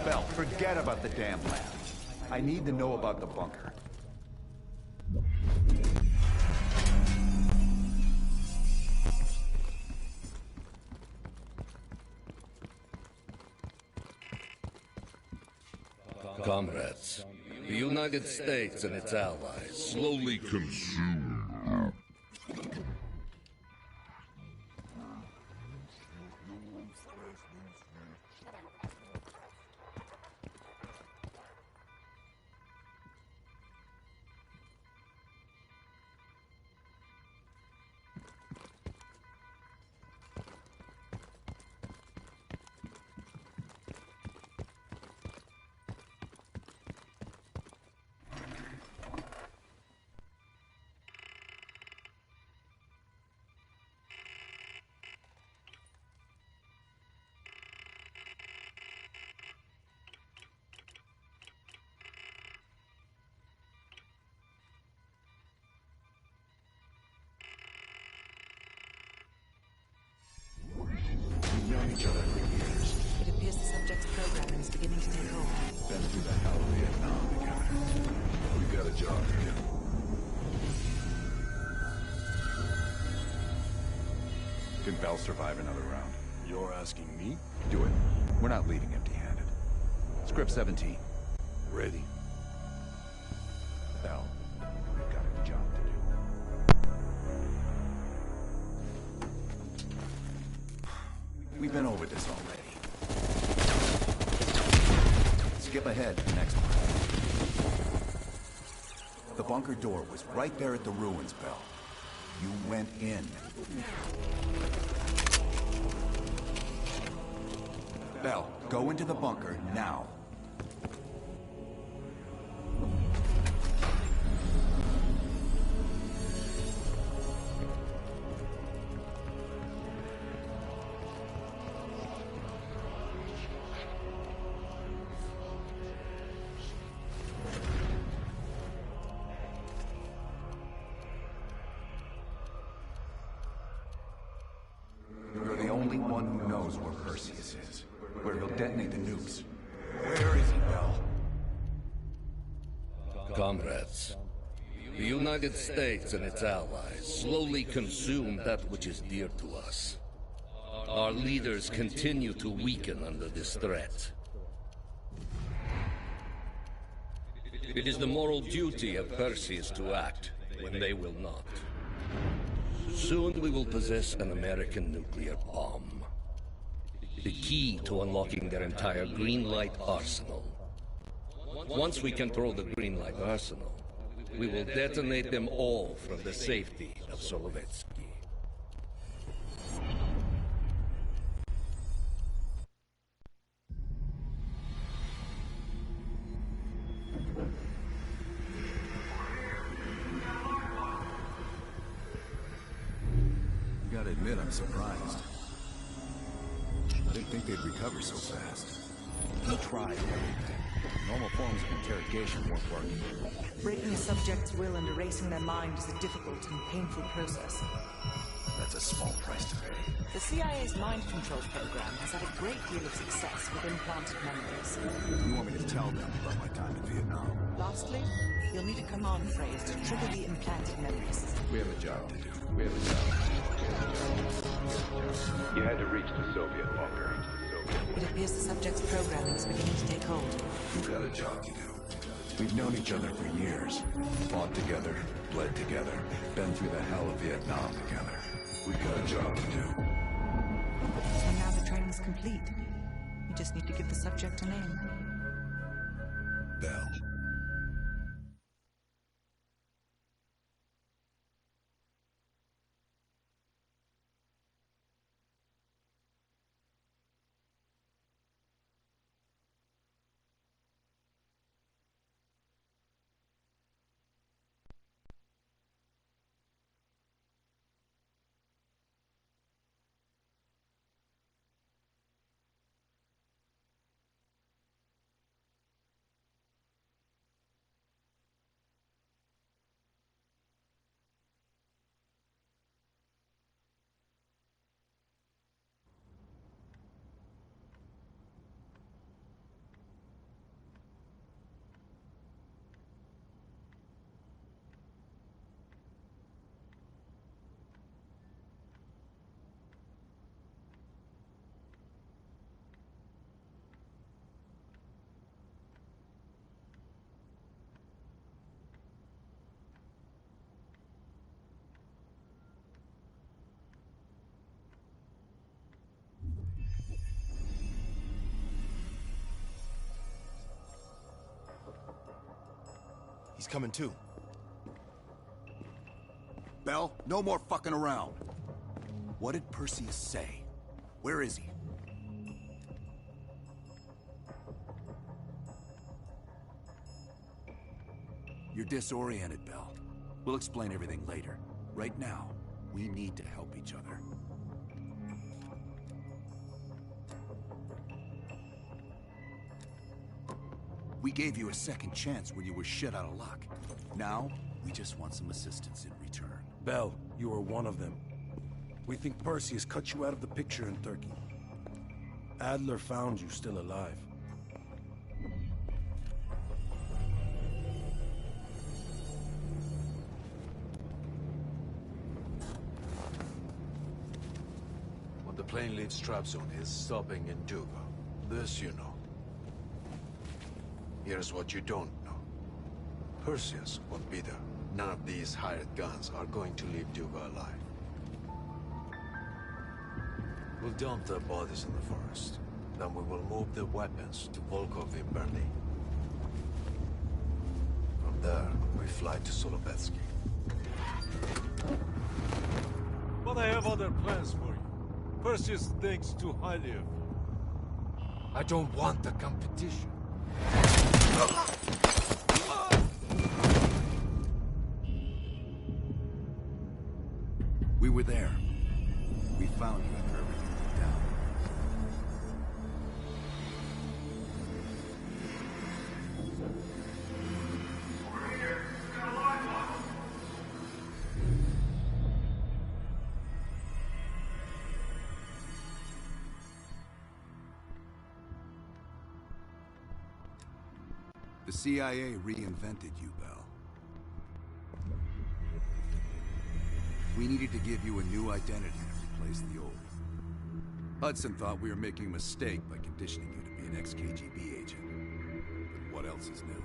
Bell, forget about the damn lab. I need to know about the bunker. Comrades, the United States and its allies slowly consume. We've known each other for years. It appears the subject's programming is beginning to take hold. Been through the hell of Vietnam together. We got a job to do. Can Bell survive another round? You're asking me? Do it. We're not leaving empty-handed. Script 17. Ready. Bell, we've got a job to do. We've been over this already. Skip ahead to the next one. The bunker door was right there at the ruins, Bell. You went in. Bell, go into the bunker now. You're the only one who knows where Perseus is, where he'll detonate the nukes. Where is he, Bell? Comrades, the United States and its allies slowly consume that which is dear to us. Our leaders continue to weaken under this threat. It is the moral duty of Perseus to act when they will not. Soon we will possess an American nuclear bomb. The key to unlocking their entire Greenlight arsenal. Once we control the Greenlight arsenal, we will detonate them all from the safety of Solovetsky. Gotta admit, I'm surprised. I didn't think they'd recover so fast. We tried everything. Normal forms of interrogation weren't working. Breaking a subject's will and erasing their mind is a difficult and painful process. That's a small price to pay. The CIA's mind control program has had a great deal of success with implanted memories. You want me to tell them about my time in Vietnam? Lastly, you'll need a command phrase to trigger the implanted memories. We have a job to do. You had to reach the Soviet bunker. It appears the subject's programming is beginning to take hold. We've got a job to do. We've known each other for years. Fought together, bled together, been through the hell of Vietnam together. We've got a job to do. So now the training's complete. You just need to give the subject a name. Bell. He's coming too. Bell, no more fucking around. What did Perseus say? Where is he? You're disoriented, Bell. We'll explain everything later. Right now, we need to help each other. We gave you a second chance when you were shit out of luck. Now, we just want some assistance in return. Bell, you are one of them. We think Perseus cut you out of the picture in Turkey. Adler found you still alive. When the plane leaves Trabzon, it's stopping in Duga. This you know. Here's what you don't know. Perseus won't be there. None of these hired guns are going to leave Duga alive. We'll dump their bodies in the forest. Then we will move the weapons to Volkov in Berlin. From there, we fly to Solovetsky. But I have other plans for you. Perseus thinks too highly of you. I don't want the competition. We were there. We found you after everything went down. The CIA reinvented you, Bell. We needed to give you a new identity to replace the old. Hudson thought we were making a mistake by conditioning you to be an ex-KGB agent. But what else is new?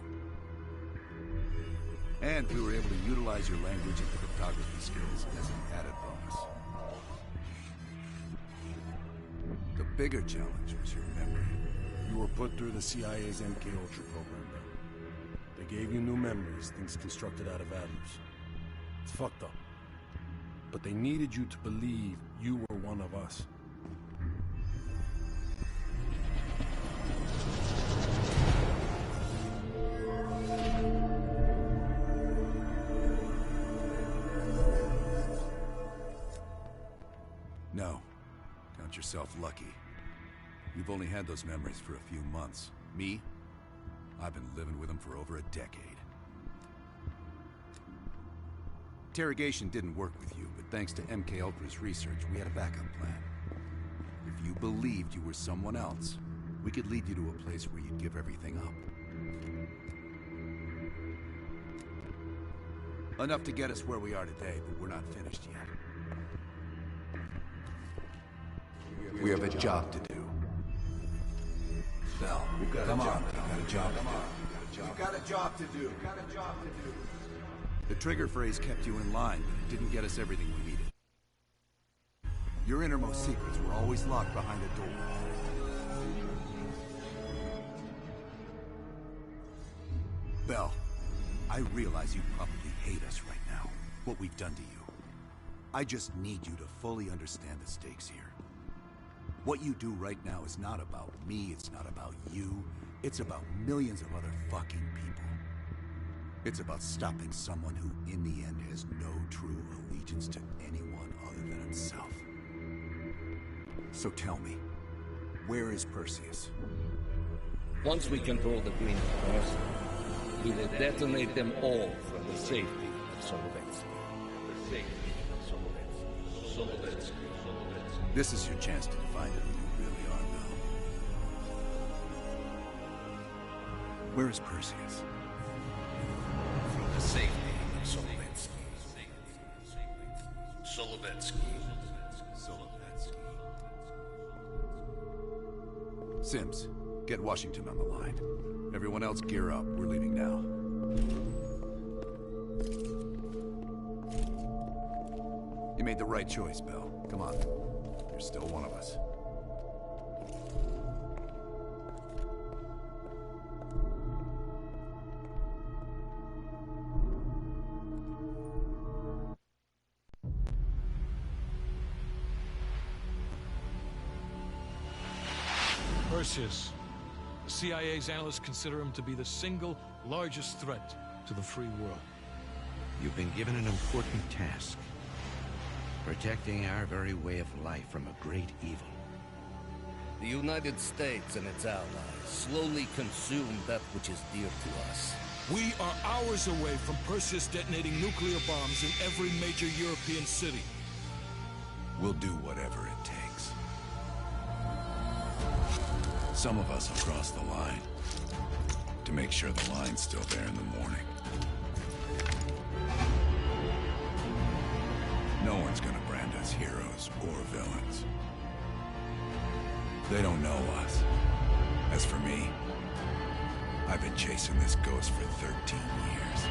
And we were able to utilize your language and cryptography skills as an added bonus. The bigger challenge was your memory. You were put through the CIA's MK Ultra program, Ben. They gave you new memories, things constructed out of Adlers. It's fucked up. But they needed you to believe you were one of us. No. Count yourself lucky. You've only had those memories for a few months. Me? I've been living with them for over a decade. Interrogation didn't work with you, but thanks to MK Ultra's research, we had a backup plan. If you believed you were someone else, we could lead you to a place where you'd give everything up. Enough to get us where we are today, but we're not finished yet. We have a job to do. Bell, come on. We've got a job to do. We've got a job to do. The trigger phrase kept you in line, but it didn't get us everything we needed. Your innermost secrets were always locked behind a door. Bell, I realize you probably hate us right now, what we've done to you. I just need you to fully understand the stakes here. What you do right now is not about me, it's not about you, it's about millions of other fucking people. It's about stopping someone who, in the end, has no true allegiance to anyone other than himself. So tell me, where is Perseus? Once we control the Green Force, we will detonate them all from the safety of Solovetsky. The safety of Solovetsky. This is your chance to find out who you really are, Bell. Where is Perseus? From the safety of Solovetsky. Sims, get Washington on the line. Everyone else gear up. We're leaving now. You made the right choice, Bell. Come on. You're still one of us. Perseus. The CIA's analysts consider him to be the single largest threat to the free world. You've been given an important task. Protecting our very way of life from a great evil. The United States and its allies slowly consume that which is dear to us. We are hours away from Perseus detonating nuclear bombs in every major European city. We'll do whatever it takes. Some of us will cross the line to make sure the line's still there in the morning. No one's gonna brand us heroes or villains. They don't know us. As for me, I've been chasing this ghost for 13 years.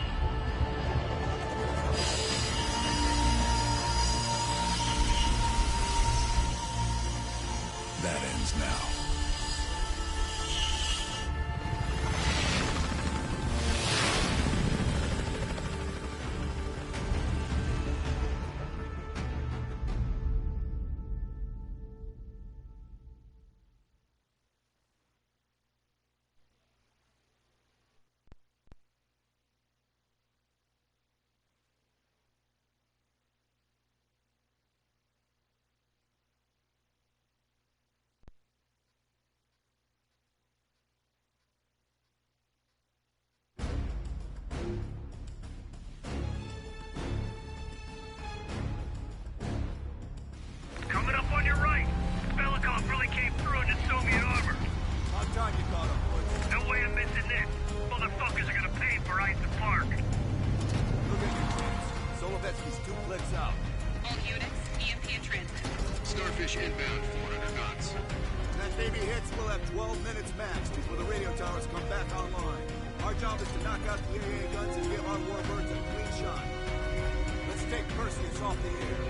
That ends now. Coming up on your right. Belikov really came through in his Soviet armor. About time you caught up, boys. No way I'm missing this. Motherfuckers are gonna pay for Ison Park. Look at you, James. Solovetsky's 2 clicks out. All units, EMP in transit. Starfish inbound, 400 knots. When that baby hits, we'll have 12 minutes max before the radio towers come back online. Our job is to knock out the AA guns and give our warbirds a clean shot. Let's take Perseus off the air.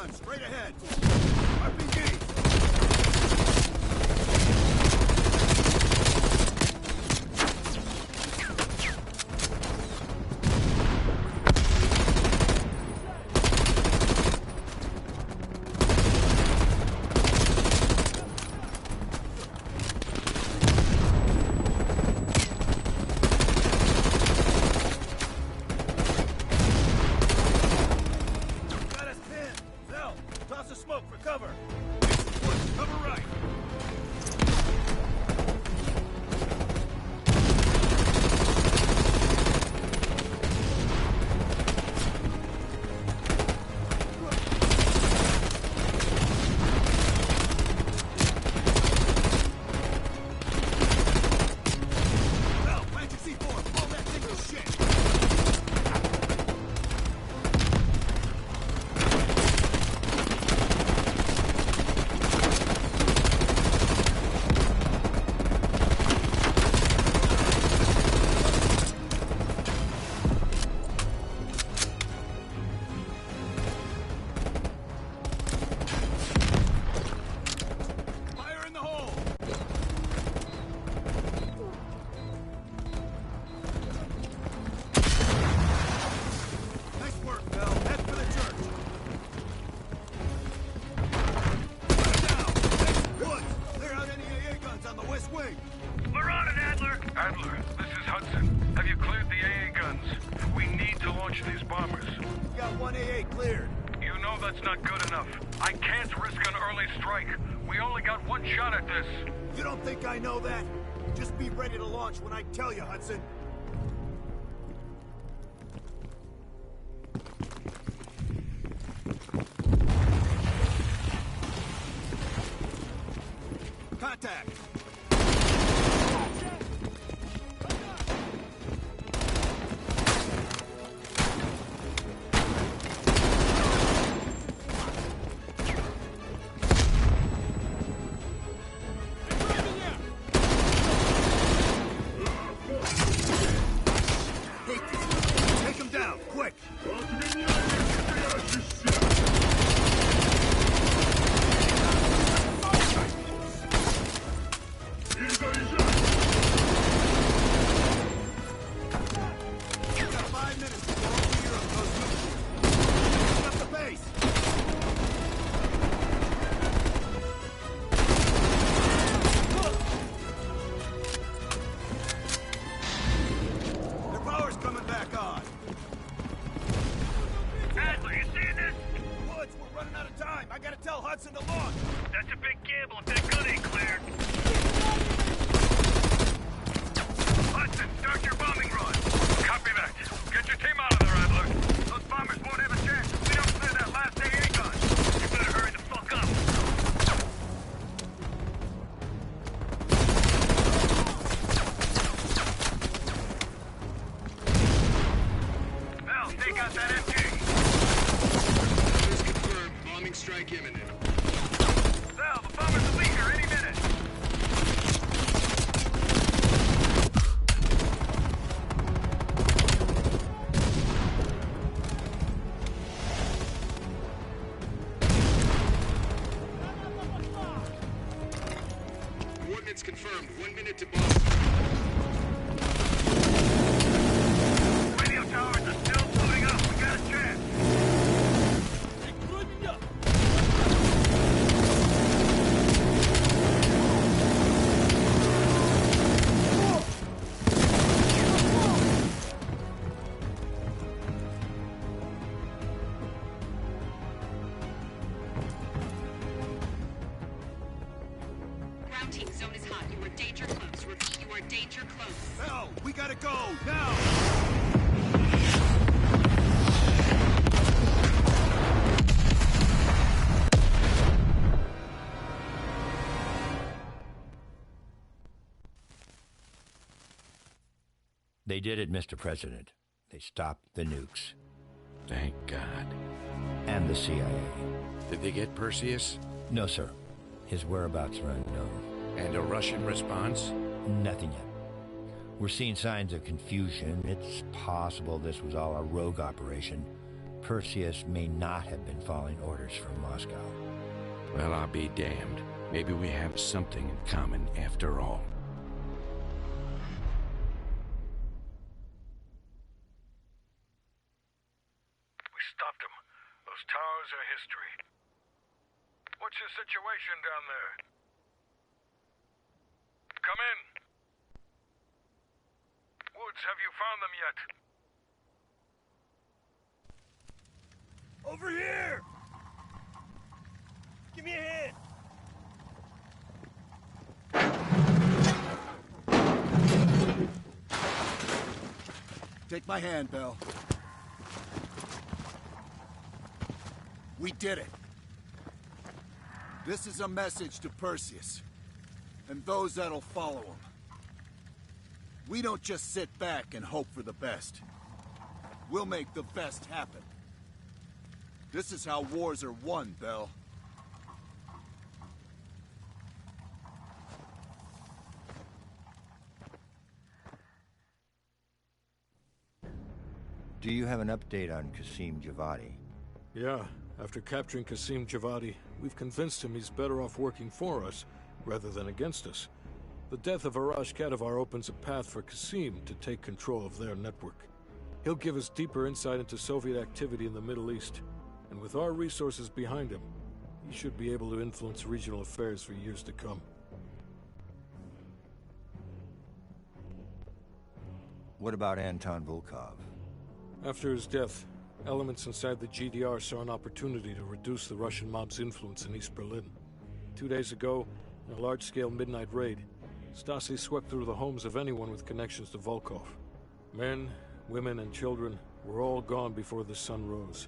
gun, straight ahead. RPG! When I tell you, Hudson. Contact! Confirmed. 1 minute to bomb. Radio towers are still floating up. We got a chance. Zone is hot. You are danger close. Repeat, you are danger close. No, we gotta go, now! They did it, Mr. President. They stopped the nukes. Thank God. And the CIA. Did they get Perseus? No, sir. His whereabouts are unknown. And a Russian response? Nothing yet. We're seeing signs of confusion. It's possible this was all a rogue operation, Perseus may not have been following orders from Moscow. Well, I'll be damned. Maybe we have something in common after all. We stopped them. Those towers are history. What's your situation down there? Come in. Woods, have you found them yet? Over here! Give me a hand! Take my hand, Bell. We did it. This is a message to Perseus, and those that'll follow him. We don't just sit back and hope for the best. We'll make the best happen. This is how wars are won, Bell. Do you have an update on Qasim Javadi? Yeah, after capturing Qasim Javadi, we've convinced him he's better off working for us, rather than against us. The death of Arash Kadivar opens a path for Qasim to take control of their network. He'll give us deeper insight into Soviet activity in the Middle East, and with our resources behind him, he should be able to influence regional affairs for years to come. What about Anton Volkov? After his death, elements inside the GDR saw an opportunity to reduce the Russian mob's influence in East Berlin. 2 days ago, in a large-scale midnight raid, Stasi swept through the homes of anyone with connections to Volkov. Men, women, and children were all gone before the sun rose.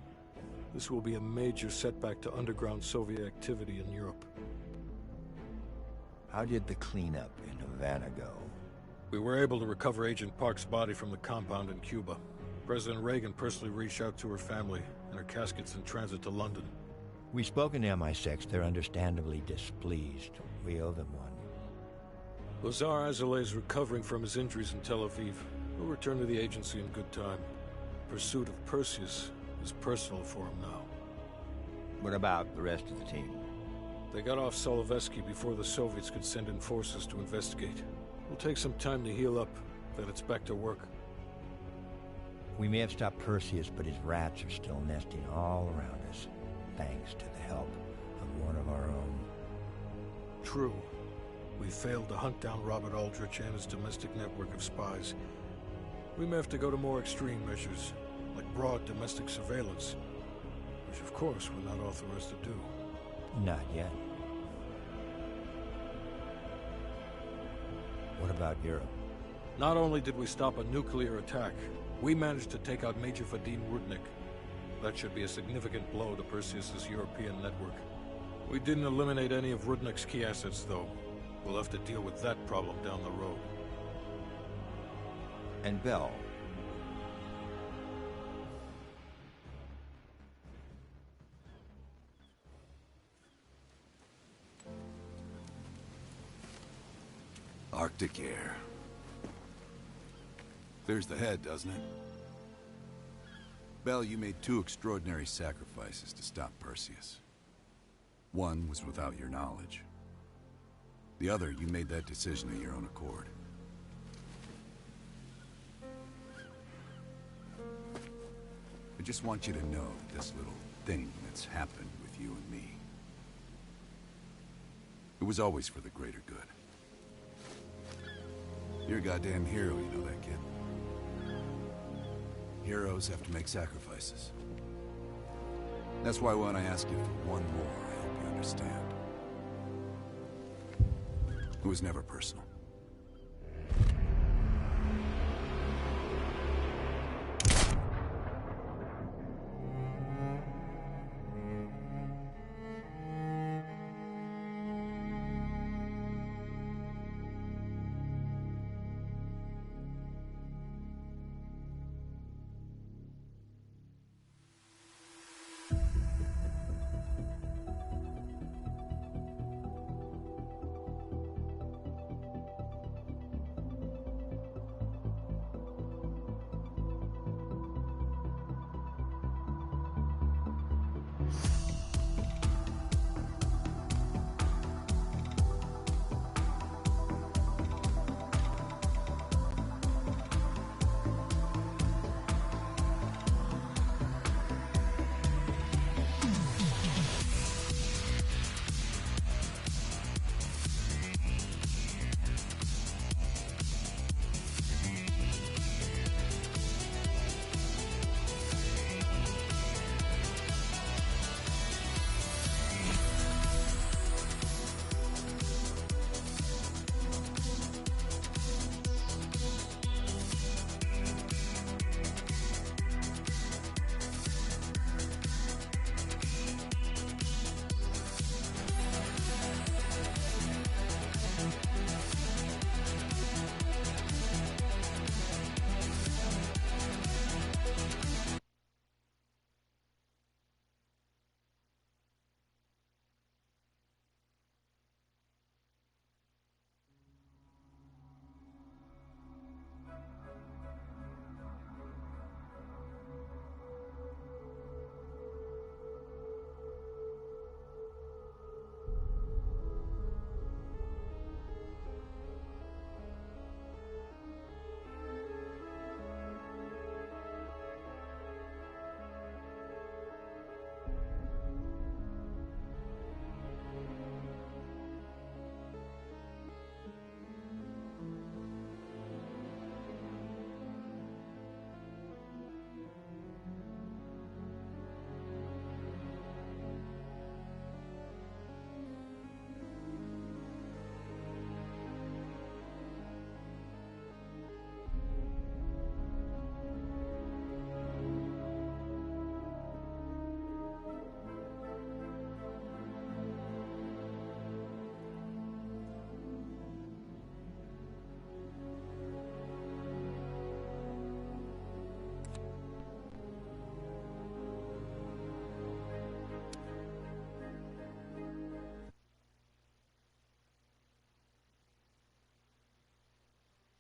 This will be a major setback to underground Soviet activity in Europe. How did the cleanup in Havana go? We were able to recover Agent Park's body from the compound in Cuba. President Reagan personally reached out to her family, and her casket's in transit to London. We've spoken to MI6. They're understandably displeased. We owe them one. Lazar Azalea is recovering from his injuries in Tel Aviv. He'll return to the agency in good time. Pursuit of Perseus is personal for him now. What about the rest of the team? They got off Solovetsky before the Soviets could send in forces to investigate. It'll take some time to heal up, then it's back to work. We may have stopped Perseus, but his rats are still nesting all around us, thanks to the help of one of our own. True. We failed to hunt down Robert Aldrich and his domestic network of spies. We may have to go to more extreme measures, like broad domestic surveillance, which of course we're not authorized to do. Not yet. What about Europe? Not only did we stop a nuclear attack, we managed to take out Major Vadim Rudnik. That should be a significant blow to Perseus's European network. We didn't eliminate any of Rudnik's key assets, though. We'll have to deal with that problem down the road. And Bell? Arctic air. Clears the head, doesn't it? Bell, you made 2 extraordinary sacrifices to stop Perseus. One was without your knowledge. The other, you made that decision of your own accord. I just want you to know that this little thing that's happened with you and me, it was always for the greater good. You're a goddamn hero, you know that, kid. Heroes have to make sacrifices. That's why when I ask you for one more, I hope you understand. It was never personal.